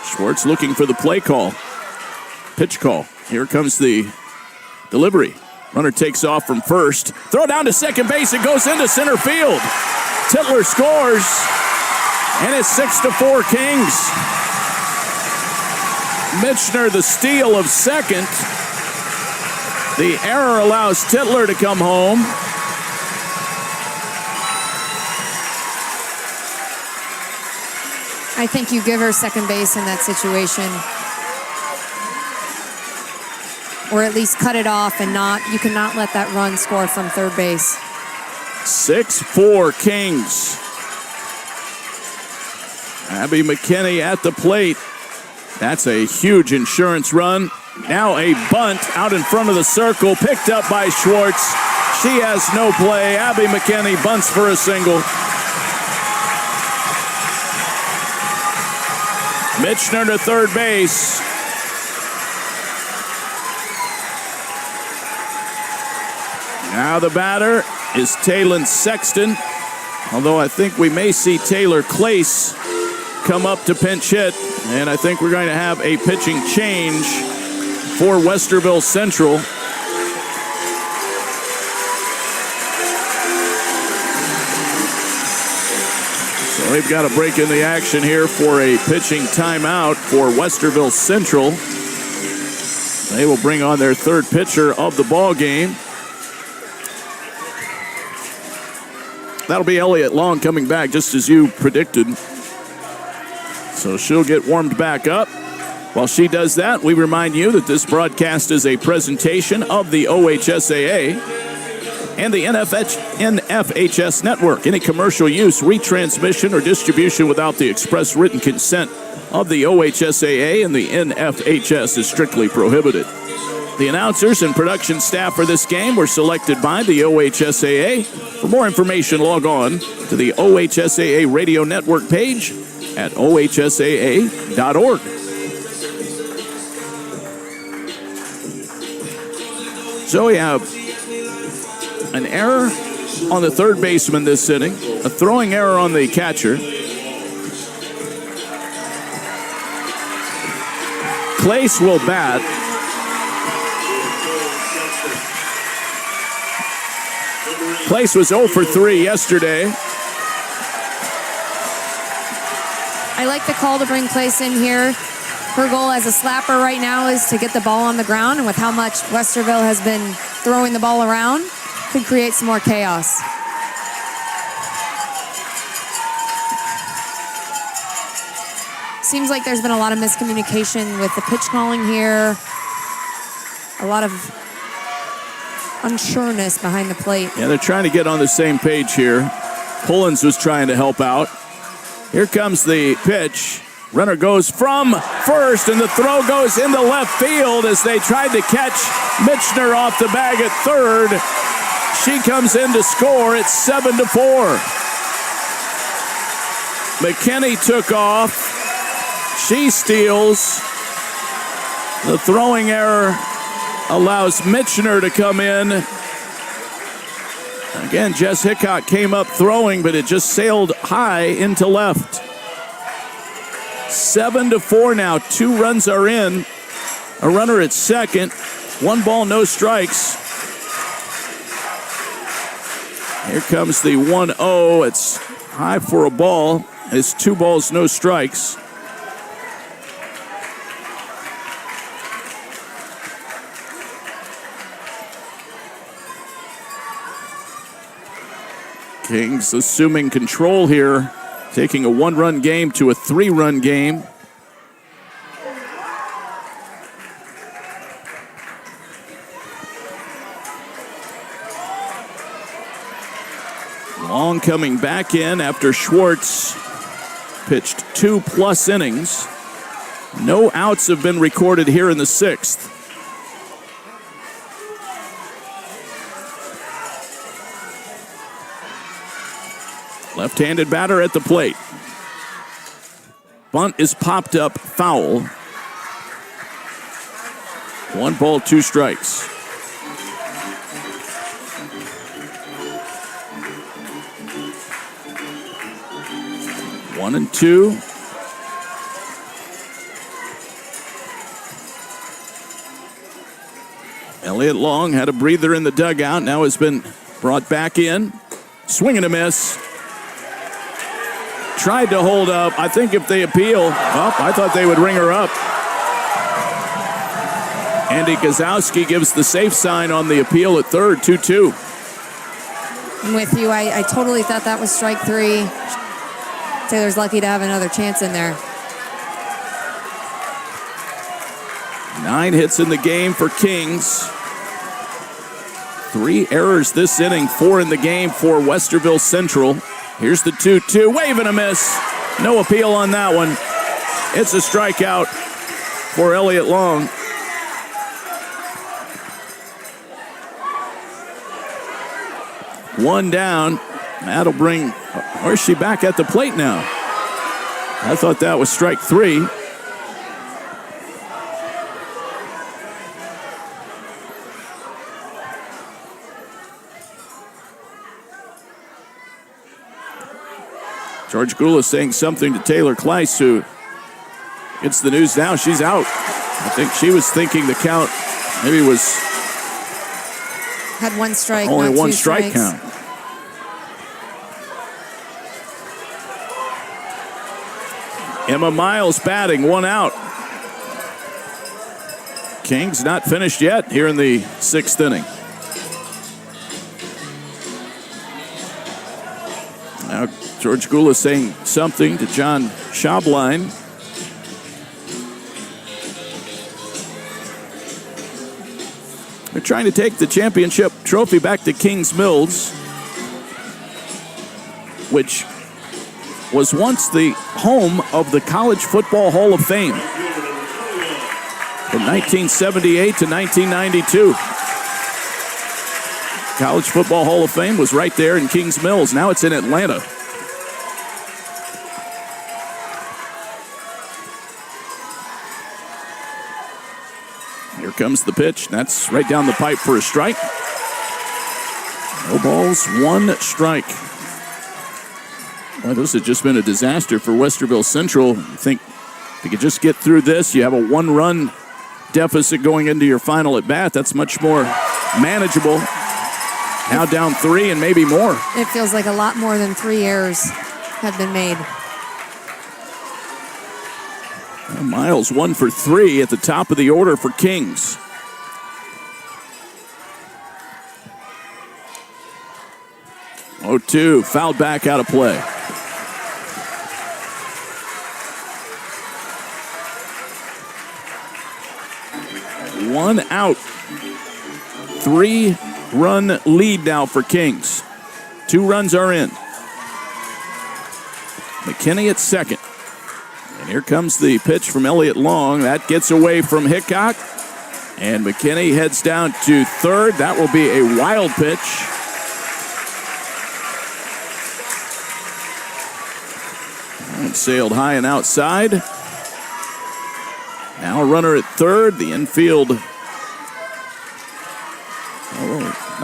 Schwartz looking for the play call. Pitch call. Here comes the delivery. Runner takes off from first. Throw down to second base. It goes into center field. Titler scores. And it's 6-4 Kings. Mitchner the steal of second. The error allows Titler to come home. I think you give her second base in that situation. Or at least cut it off and you cannot let that run score from third base. 6-4 Kings. Abby McKinney at the plate. That's a huge insurance run. Now a bunt out in front of the circle, picked up by Schwartz. She has no play. Abby McKinney bunts for a single. Mitchner to third base. Now the batter is Taylon Sexton. Although I think we may see Taylor Clace come up to pinch hit. And I think we're going to have a pitching change for Westerville Central. So they've got a break in the action here for a pitching timeout for Westerville Central. They will bring on their third pitcher of the ball game. That'll be Elliott Long coming back, just as you predicted. So she'll get warmed back up. While she does that, we remind you that this broadcast is a presentation of the OHSAA and the NFHS network. Any commercial use, retransmission, or distribution without the express written consent of the OHSAA and the NFHS is strictly prohibited. The announcers and production staff for this game were selected by the OHSAA. For more information, log on to the OHSAA Radio Network page at ohsaa.org. So we have an error on the third baseman this inning, a throwing error on the catcher. Clace will bat. Clace was 0 for 3 yesterday. I like the call to bring Clace in here. Her goal as a slapper right now is to get the ball on the ground, and with how much Westerville has been throwing the ball around, could create some more chaos. Seems like there's been a lot of miscommunication with the pitch calling here. A lot of unsureness behind the plate. Yeah, they're trying to get on the same page here. Pullins was trying to help out. Here comes the pitch. Runner goes from first, and the throw goes into left field as they tried to catch Mitchner off the bag at third. She comes in to score. It's 7-4. McKinney took off. She steals. The throwing error allows Mitchner to come in Again, Jess Hickok came up throwing, but it just sailed high into left. 7-4 now. 2 runs are in. A runner at second. 1 ball, no strikes. Here comes the 1-0. It's high for a ball. It's 2 balls, no strikes. Kings assuming control here, taking a 1-run game to a 3-run game. Long coming back in after Schwartz pitched 2+ innings. No outs have been recorded here in the 6th. Left-handed batter at the plate. Bunt is popped up foul. 1 ball, 2 strikes. One and 2. Elliott Long had a breather in the dugout. Now has been brought back in. Swing and a miss. Tried to hold up. I think if they appeal, I thought they would ring her up. Andy Gazowski gives the safe sign on the appeal at third, 2-2. I'm with you. I totally thought that was strike 3. Taylor's lucky to have another chance in there. 9 hits in the game for Kings. 3 errors this inning, 4 in the game for Westerville Central. Here's the 2-2, wave and a miss. No appeal on that one. It's a strikeout for Elliott Long. One down. That'll bring, where's she back at the plate now? I thought that was strike 3. George Gula saying something to Taylor Kleiss, who gets the news now she's out. I think she was thinking the count maybe was had 1 strike, only not 1 2 strike strikes. count. Emma Miles batting, 1 out. Kings not finished yet here in the 6th inning. Now George Gula saying something to John Schablein. They're trying to take the championship trophy back to Kings Mills, which was once the home of the College Football Hall of Fame from 1978 to 1992. College Football Hall of Fame was right there in Kings Mills. Now it's in Atlanta. Here comes the pitch. That's right down the pipe for a strike. No balls, 1 strike. Well, this has just been a disaster for Westerville Central. I think if you could just get through this, you have a 1-run deficit going into your final at bat. That's much more manageable. Now down 3 and maybe more. It feels like a lot more than 3 errors have been made. Miles 1 for 3 at the top of the order for Kings. Oh, 2 fouled back out of play. One out. 3-run lead now for Kings. 2 runs are in. McKinney at second. And here comes the pitch from Elliott Long. That gets away from Hickok. And McKinney heads down to third. That will be a wild pitch. And sailed high and outside. Now a runner at third. The infield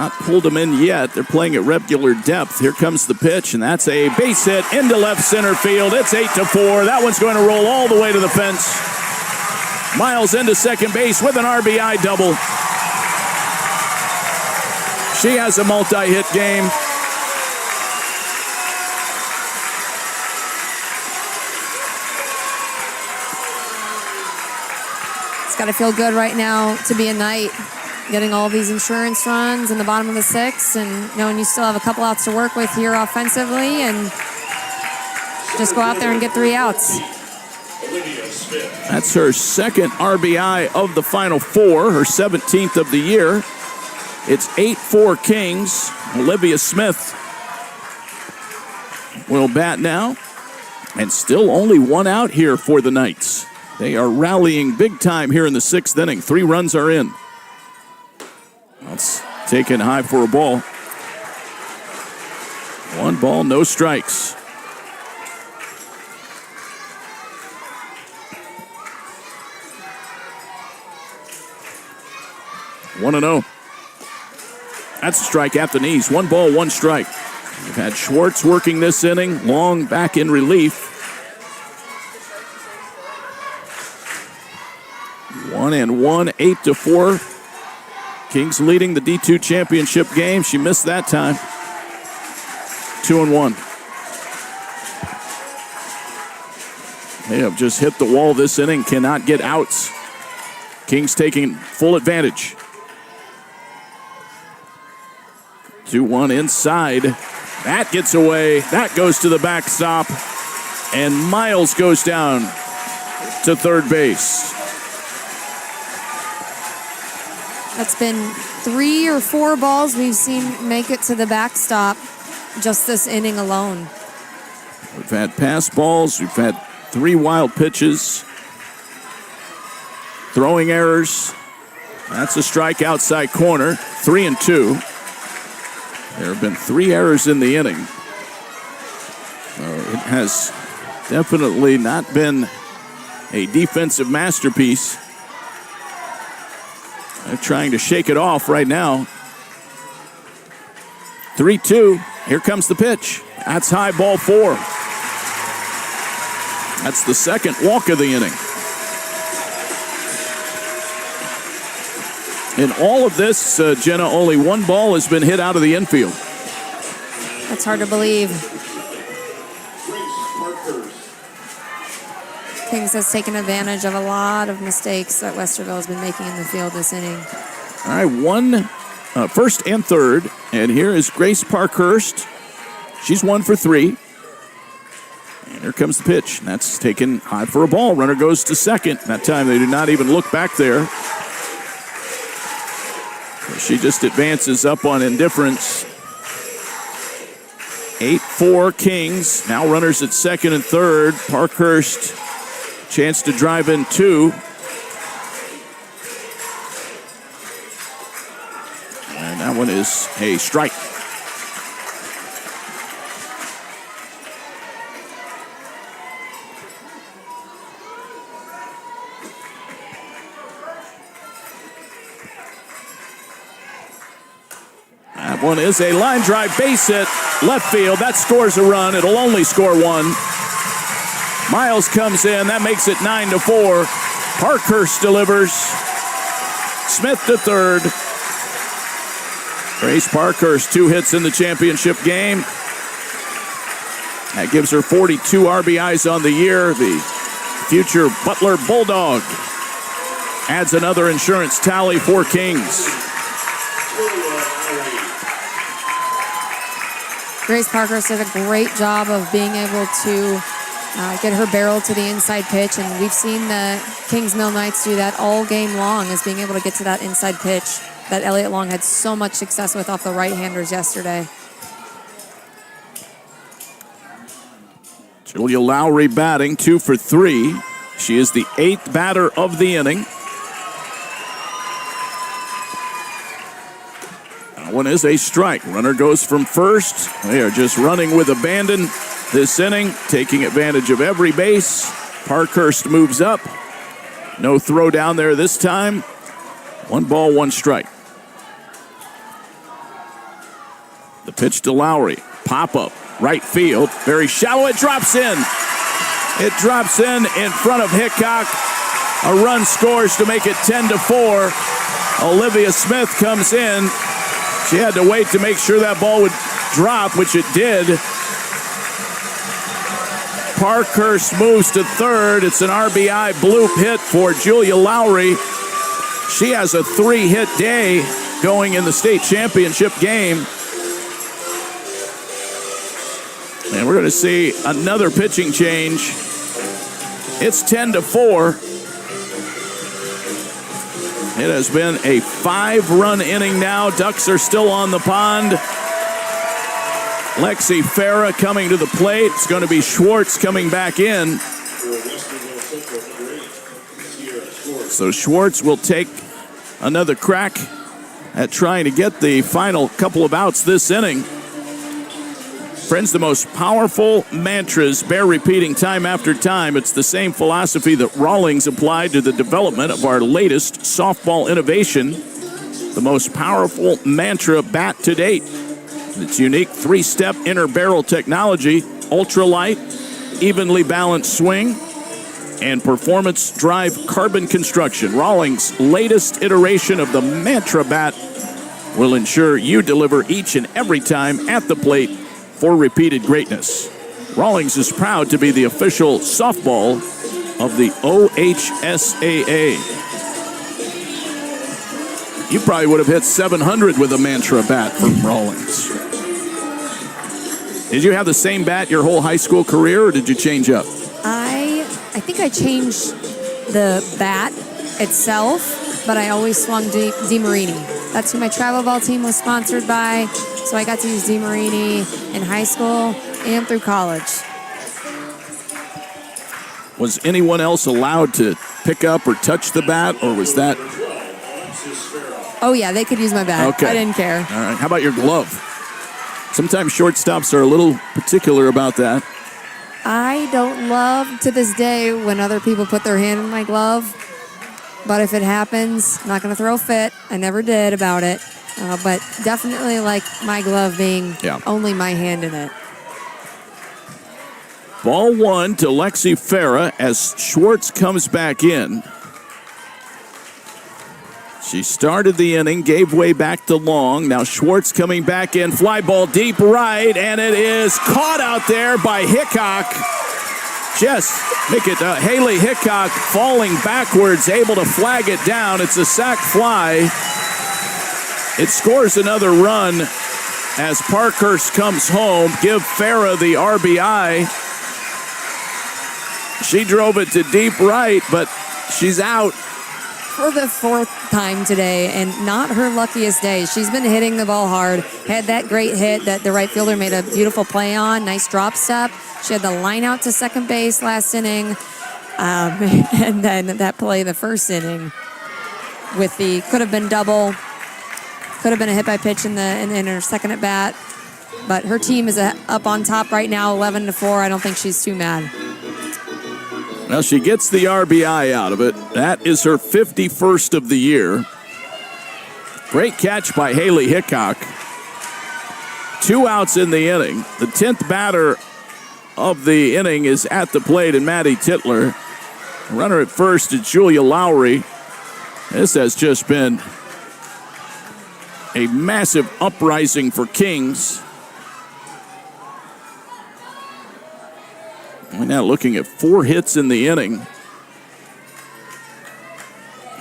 Not pulled them in yet. They're playing at regular depth. Here comes the pitch, and that's a base hit into left center field. It's 8-4. That one's going to roll all the way to the fence. Miles into second base with an RBI double. She has a multi-hit game. It's got to feel good right now to be a Knight, getting all these insurance runs in the bottom of the sixth and knowing you still have a couple outs to work with here offensively and just go out there and get 3 outs. That's her second RBI of the final 4, her 17th of the year. It's 8-4 Kings. Olivia Smith will bat now. And still only 1 out here for the Knights. They are rallying big time here in the 6th inning. 3 runs are in. That's taken high for a ball. 1 ball, no strikes. One and 0. That's a strike at the knees. 1 ball, 1 strike. We've had Schwartz working this inning, Long back in relief. 1-1, 8-4. Kings leading the D2 championship game. She missed that time. 2-1. They have just hit the wall this inning, cannot get outs. Kings taking full advantage. 2-1 inside. That gets away. That goes to the backstop. And Miles goes down to third base. That's been 3 or 4 balls we've seen make it to the backstop just this inning alone. We've had pass balls. We've had 3 wild pitches. Throwing errors. That's a strike outside corner. 3-2. There have been 3 errors in the inning. It has definitely not been a defensive masterpiece. They're trying to shake it off right now. 3-2. Here comes the pitch. That's high, ball 4. That's the second walk of the inning. In all of this, Jenna, only 1 ball has been hit out of the infield. That's hard to believe. Kings has taken advantage of a lot of mistakes that Westerville has been making in the field this inning. All right, first and third. And here is Grace Parkhurst. She's 1 for 3. And here comes the pitch. That's taken high for a ball. Runner goes to second. That time they do not even look back there. She just advances up on indifference. 8-4 Kings. Now runners at second and third. Parkhurst, chance to drive in 2. And that one is a strike. That one is a line drive base hit, left field. That scores a run. It'll only score 1. Miles comes in. That makes it 9-4. Parkhurst delivers. Smith to third. Grace Parkhurst, 2 hits in the championship game. That gives her 42 RBIs on the year. The future Butler Bulldog adds another insurance tally for Kings. Grace Parkhurst did a great job of being able to get her barrel to the inside pitch, and we've seen the Kings Mill Knights do that all game long, is being able to get to that inside pitch that Elliott Long had so much success with off the right-handers yesterday. Julia Lowry batting, 2 for 3. She is the 8th batter of the inning. That one is a strike. Runner goes from first. They are just running with abandon this inning, taking advantage of every base. Parkhurst moves up. No throw down there this time. 1 ball, 1 strike. Pitch to Lowry. Pop up. Right field. Very shallow. It drops in. It drops in front of Hickok. A run scores to make it 10-4. Olivia Smith comes in. She had to wait to make sure that ball would drop, which it did. Parkhurst moves to third. It's an RBI bloop hit for Julia Lowry. She has a 3-hit day going in the state championship game. And we're going to see another pitching change. It's 10-4. It has been a 5-run inning now. Ducks are still on the pond. Lexi Farah coming to the plate. It's going to be Schwartz coming back in. So Schwartz will take another crack at trying to get the final couple of outs this inning. Friends, the most powerful mantras bear repeating time after time. It's the same philosophy that Rawlings applied to the development of our latest softball innovation. The most powerful mantra bat to date. Its unique 3-step inner barrel technology, ultralight, evenly balanced swing, and performance drive carbon construction. Rawlings' latest iteration of the mantra bat will ensure you deliver each and every time at the plate for repeated greatness. Rawlings is proud to be the official softball of the OHSAA. You probably would have hit 700 with a mantra bat from Rawlings. Did you have the same bat your whole high school career, or did you change up? I think I changed the bat itself, but I always swung DeMarini. That's who my travel ball team was sponsored by, so I got to use DeMarini in high school and through college. Was anyone else allowed to pick up or touch the bat, or was that... Oh, yeah, they could use my bat. Okay. I didn't care. All right. How about your glove? Sometimes shortstops are a little particular about that. I don't love to this day when other people put their hand in my glove, but if it happens, I'm not going to throw a fit. I never did about it, but definitely like my glove being only my hand in it. Ball 1 to Lexi Farah as Schwartz comes back in. She started the inning, gave way back to Long. Now Schwartz coming back in, fly ball deep right, and it is caught out there by Hickok. Haley Hickok falling backwards, able to flag it down. It's a sac fly. It scores another run as Parkhurst comes home. Give Farah the RBI. She drove it to deep right, but she's out. For the 4th time today, and not her luckiest day. She's been hitting the ball hard. Had that great hit that the right fielder made a beautiful play on. Nice drop step. She had the line out to second base last inning. And then that play the first inning with the could have been double. Could have been a hit by pitch in her second at bat. But her team is up on top right now, 11-4. I don't think she's too mad. Well, she gets the RBI out of it. That is her 51st of the year. Great catch by Haley Hickok. 2 outs in the inning. The 10th batter of the inning is at the plate, and Maddie Titler. Runner at first is Julia Lowry. This has just been a massive uprising for Kings. We're now looking at 4 hits in the inning.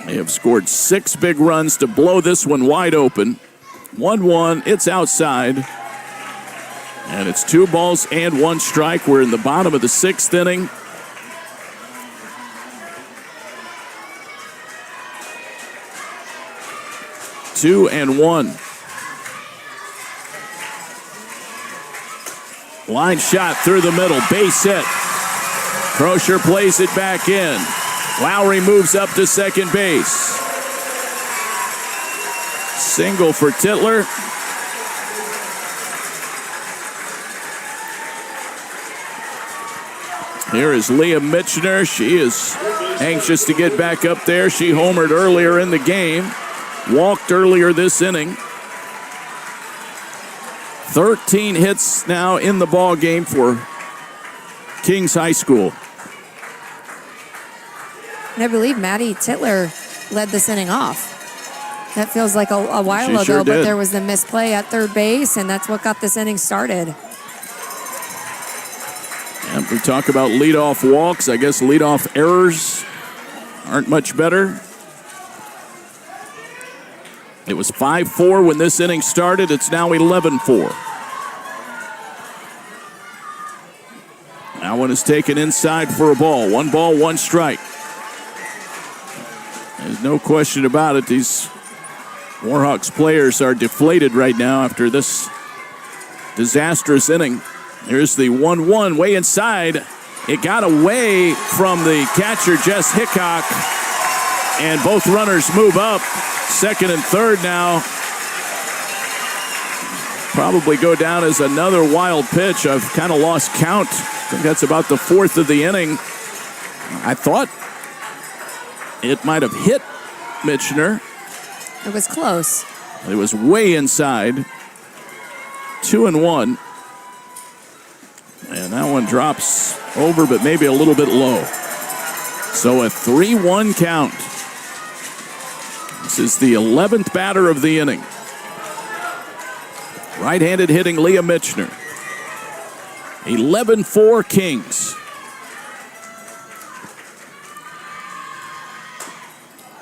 They have scored 6 big runs to blow this one wide open. 1-1, it's outside. And it's 2 balls and 1 strike. We're in the bottom of the 6th inning. Two and 1. Line shot through the middle, base hit. Crosher plays it back in. Lowry moves up to second base. Single for Titler. Here is Leah Mitchner. She is anxious to get back up there. She homered earlier in the game. Walked earlier this inning. 13 hits now in the ball game for Kings High School. And I believe Maddie Titler led this inning off. That feels like a while She ago, sure but did. there was the misplay at third base, and that's what got this inning started. And we talk about leadoff walks. I guess leadoff errors aren't much better. It was 5-4 when this inning started. It's now 11-4. That one is taken inside for a ball. 1 ball, 1 strike. There's no question about it. These Warhawks players are deflated right now after this disastrous inning. Here's the 1-1 way inside. It got away from the catcher, Jess Hickok, and both runners move up. Second and third now probably go down as another wild pitch. I've kind of lost count. I think that's about the 4th of the inning. I thought it might have hit Michener. It was close. It was way inside. 2-1. And that one drops over, but maybe a little bit low. So a 3-1 count. This is the 11th batter of the inning. Right-handed hitting Leah Michener. 11-4 Kings.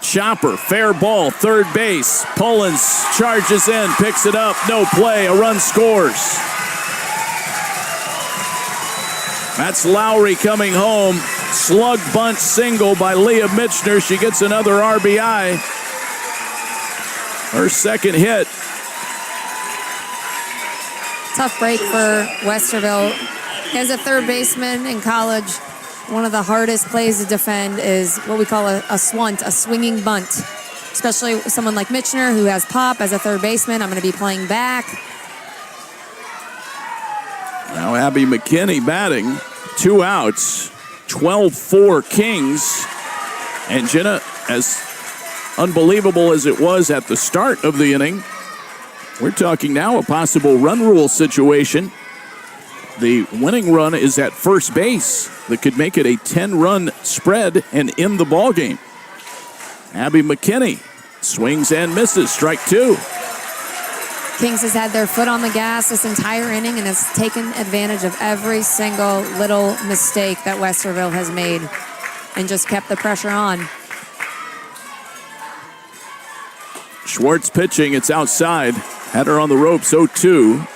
Chopper, fair ball, third base. Pullins charges in, picks it up, no play, a run scores. That's Lowry coming home. Slug bunt single by Leah Michener. She gets another RBI. Her second hit. Tough break for Westerville. As a third baseman in college, one of the hardest plays to defend is what we call a swunt, a swinging bunt. Especially someone like Michener who has pop as a third baseman. I'm going to be playing back. Now Abby McKinney batting. 2 outs. 12-4 Kings. And Jenna, as unbelievable as it was at the start of the inning, we're talking now a possible run rule situation. The winning run is at first base. That could make it a 10-run spread and end the ball game. Abby McKinney swings and misses. Strike 2. Kings has had their foot on the gas this entire inning and has taken advantage of every single little mistake that Westerville has made and just kept the pressure on. Schwartz pitching. It's outside. Had her on the ropes, 0-2.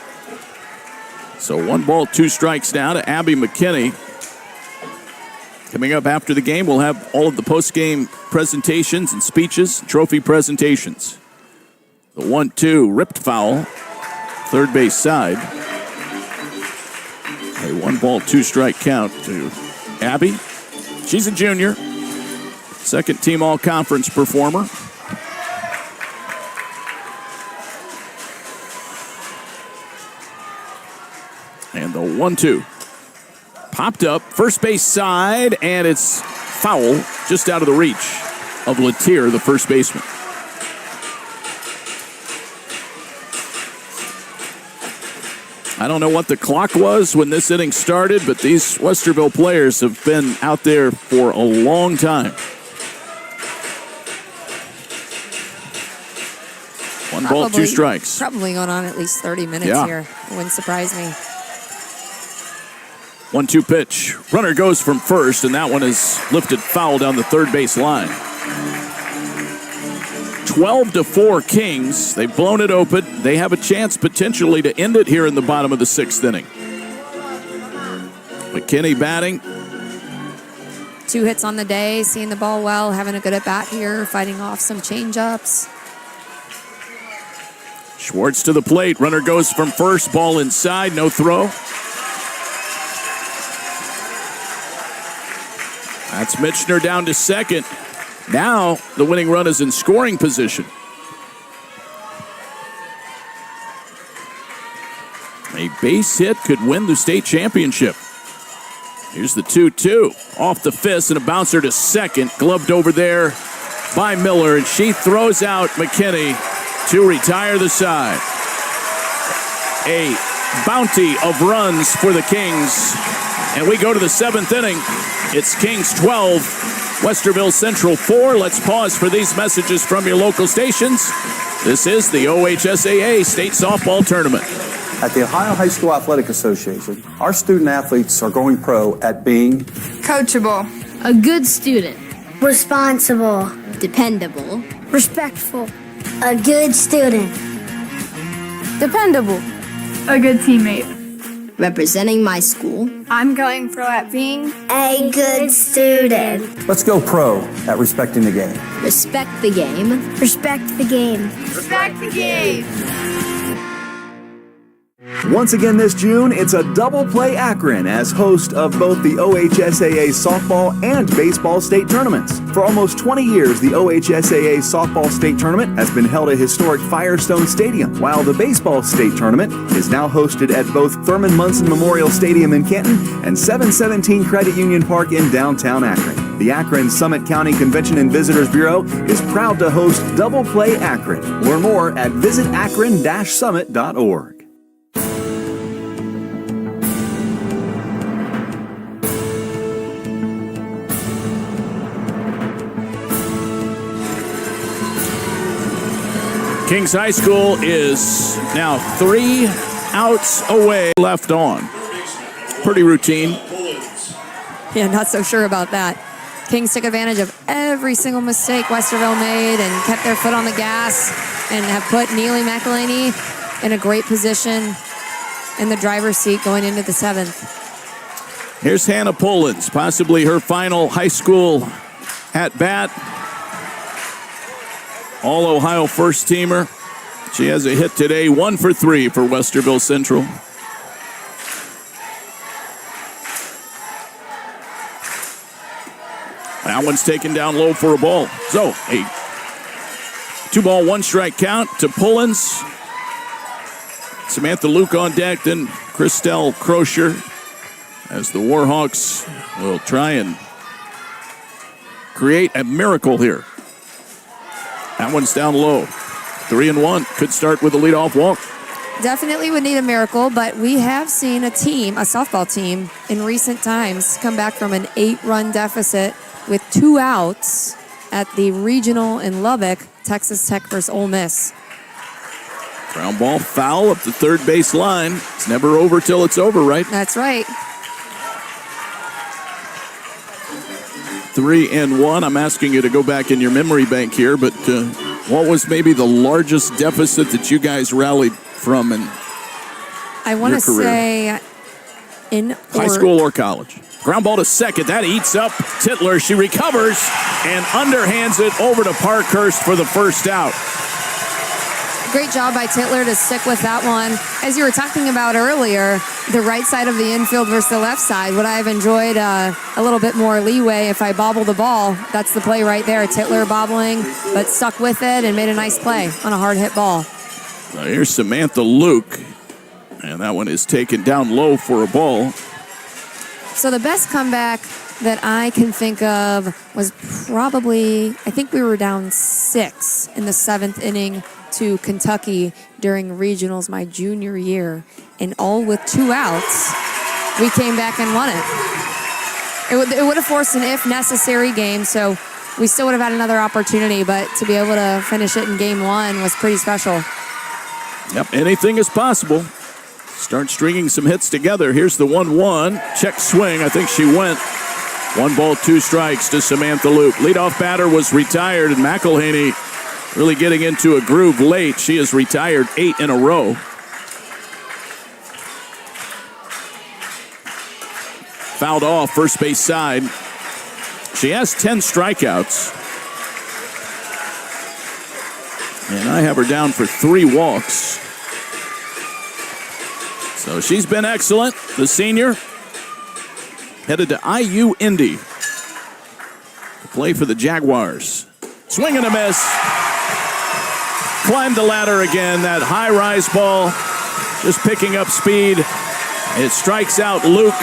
So 1 ball, 2 strikes now to Abby McKinney. Coming up after the game, we'll have all of the post-game presentations and speeches, trophy presentations. The 1-2 ripped foul, third base side. A 1 ball, 2 strike count to Abby. She's a junior, second team all-conference performer. And the 1-2 popped up, first base side, and it's foul just out of the reach of Latier, the first baseman. I don't know what the clock was when this inning started, but these Westerville players have been out there for a long time. 1 ball, 2 strikes. Probably going on at least 30 minutes here. It wouldn't surprise me. 1-2 pitch. Runner goes from first, and that one is lifted foul down the third base line. 12-4 Kings. They've blown it open. They have a chance potentially to end it here in the bottom of the 6th inning. McKinney batting. 2 hits on the day, seeing the ball well, having a good at-bat here, fighting off some change-ups. Schwartz to the plate. Runner goes from first. Ball inside. No throw. That's Michener down to second. Now the winning run is in scoring position. A base hit could win the state championship. Here's the 2-2. Off the fist and a bouncer to second. Gloved over there by Miller, and she throws out McKinney to retire the side. a bounty of runs for the Kings. And we go to the 7th inning. It's Kings 12, Westerville Central 4. Let's pause for these messages from your local stations. This is the OHSAA State Softball Tournament. At the Ohio High School Athletic Association, our student athletes are going pro at being coachable, a good student, responsible, dependable, respectful, a good student, dependable, a good teammate, representing my school. I'm going pro at being a good student. Let's go pro at respecting the game. Respect the game. Respect the game. Respect the game. Once again this June, it's a double play Akron as host of both the OHSAA softball and baseball state tournaments. For almost 20 years, the OHSAA softball state tournament has been held at historic Firestone Stadium, while the baseball state tournament is now hosted at both Thurman Munson Memorial Stadium in Canton and 717 Credit Union Park in downtown Akron. The Akron Summit County Convention and Visitors Bureau is proud to host Double Play Akron. Learn more at visitakron-summit.org. Kings High School is now 3 outs away left on. Pretty routine. Yeah, not so sure about that. Kings took advantage of every single mistake Westerville made and kept their foot on the gas and have put Neely McElhaney in a great position in the driver's seat going into the 7th. Here's Hannah Pullins, possibly her final high school at bat. All-Ohio first-teamer. She has a hit today, 1 for 3 for Westerville Central. That one's taken down low for a ball. So, a 2-ball, 1-strike count to Pullins. Samantha Luke on deck, then Christelle Crozier as the Warhawks will try and create a miracle here. That one's down low. 3-1. Could start with a leadoff walk. Definitely would need a miracle, but we have seen a softball team, in recent times come back from an 8-run deficit with 2 outs at the regional in Lubbock, Texas Tech versus Ole Miss. Ground ball foul up the third base line. It's never over till it's over, right? That's right. 3-1. I'm asking you to go back in your memory bank here, but what was maybe the largest deficit that you guys rallied from in I want to say in high school or college? Ground ball to second. That eats up Titler. She recovers and underhands it over to Parkhurst for the first out. Great job by Titler to stick with that one. As you were talking about earlier, the right side of the infield versus the left side. Would I have enjoyed a little bit more leeway if I bobble the ball? That's the play right there. Titler bobbling, but stuck with it and made a nice play on a hard hit ball. So here's Samantha Luke, and that one is taken down low for a ball. So the best comeback that I can think of was probably, I think we were down 6 in the 7th inning to Kentucky during regionals my junior year, and all with 2 outs, we came back and won it. It would have forced an if necessary game, so we still would have had another opportunity, but to be able to finish it in game 1 was pretty special. Yep, anything is possible. Start stringing some hits together. Here's the 1-1. Check swing. I think she went. 1 ball, 2 strikes to Samantha Luke. Leadoff batter was retired, and McElhaney really getting into a groove late. She has retired 8 in a row. Fouled off first base side. She has 10 strikeouts. And I have her down for 3 walks. So she's been excellent. The senior headed to IU Indy to play for the Jaguars. Swing and a miss. Climbed the ladder again. That high-rise ball just picking up speed. It strikes out Luke.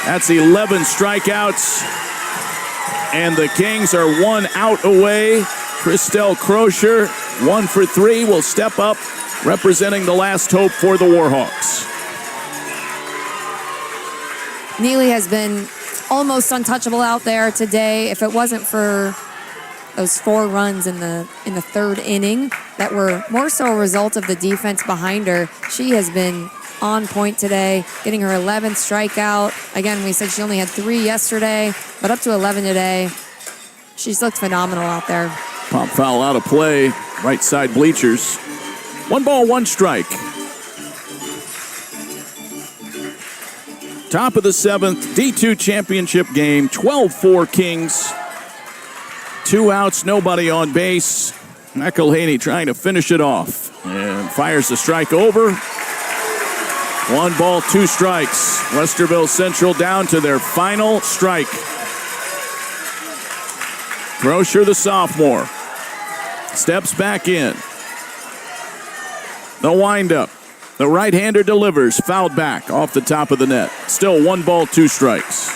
That's 11 strikeouts. And the Kings are 1 out away. Christelle Crozier, 1 for 3, will step up representing the last hope for the Warhawks. Neely has been almost untouchable out there today. If it wasn't for those 4 runs in the third inning that were more so a result of the defense behind her, she has been on point today, getting her 11th strikeout. Again, we said she only had 3 yesterday, but up to 11 today. She's looked phenomenal out there. Pop foul out of play, right side bleachers. 1 ball, 1 strike. Top of the 7th, D2 championship game, 12-4 Kings. 2 outs, nobody on base. McElhaney trying to finish it off and fires the strike over. 1 ball, 2 strikes. Westerville Central down to their final strike. Grosher, the sophomore, steps back in. The windup. The right-hander delivers, fouled back off the top of the net. Still 1 ball, 2 strikes.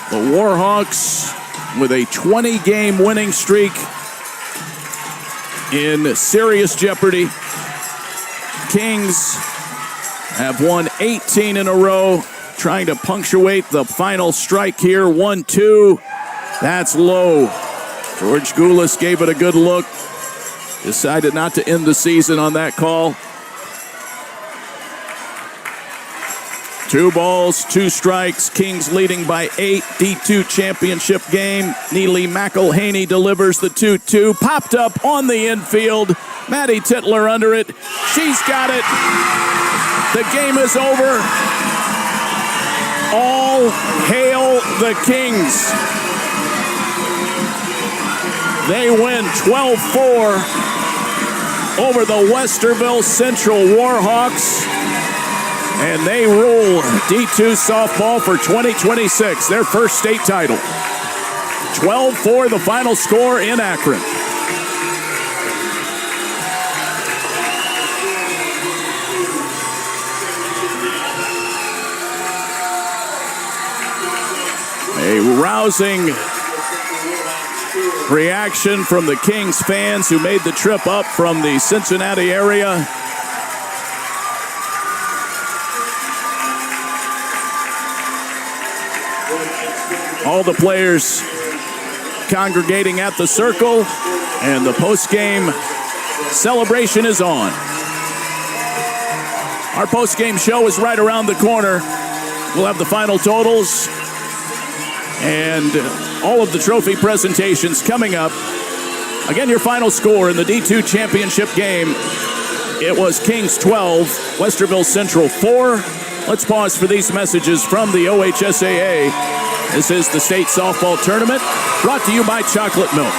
The Warhawks with a 20-game winning streak in serious jeopardy. Kings have won 18 in a row, trying to punctuate the final strike here. 1-2. That's low. George Goulas gave it a good look. Decided not to end the season on that call. 2 balls, 2 strikes. Kings leading by 8. D2 championship game. Neely McElhaney delivers the 2-2. Popped up on the infield. Maddie Titler under it. She's got it. The game is over. All hail the Kings. They win 12-4 over the Westerville Central Warhawks. And they rule D2 softball for 2026, their first state title. 12-4 the final score in Akron. A rousing reaction from the Kings fans who made the trip up from the Cincinnati area. All the players congregating at the circle, and the post-game celebration is on. Our post-game show is right around the corner. We'll have the final totals and all of the trophy presentations coming up. Again, your final score in the D2 championship game. It was Kings 12, Westerville Central 4. Let's pause for these messages from the OHSAA. This is the state softball tournament, brought to you by Chocolate Milk.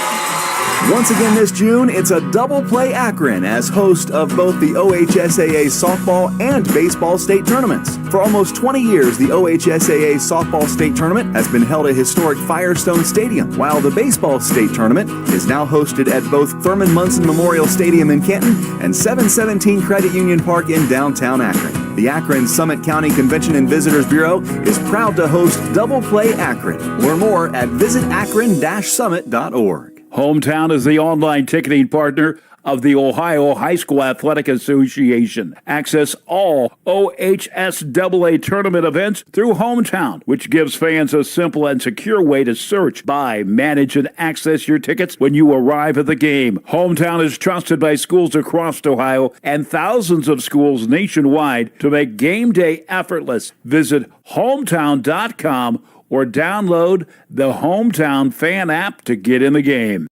Once again this June, it's a double play Akron as host of both the OHSAA softball and baseball state tournaments. For almost 20 years, the OHSAA softball state tournament has been held at historic Firestone Stadium, while the baseball state tournament is now hosted at both Thurman Munson Memorial Stadium in Canton and 717 Credit Union Park in downtown Akron. The Akron Summit County Convention and Visitors Bureau is proud to host Double Play Akron. Learn more at visitakron-summit.org. Hometown is the online ticketing partner of the Ohio High School Athletic Association. Access all OHSAA tournament events through Hometown, which gives fans a simple and secure way to search, buy, manage, and access your tickets when you arrive at the game. Hometown is trusted by schools across Ohio and thousands of schools nationwide to make game day effortless. Visit hometown.com or download the Hometown fan app to get in the game.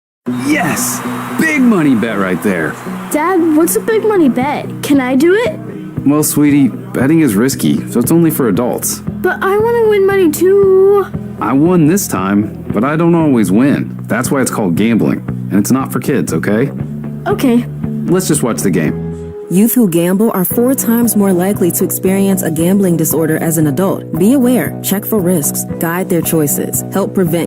Yes! Big money bet right there. Dad, what's a big money bet? Can I do it? Well, sweetie, betting is risky, so it's only for adults. But I want to win money too. I won this time, but I don't always win. That's why it's called gambling. And it's not for kids, okay? Okay. Let's just watch the game. Youth who gamble are 4 times more likely to experience a gambling disorder as an adult. Be aware, check for risks, guide their choices, help prevent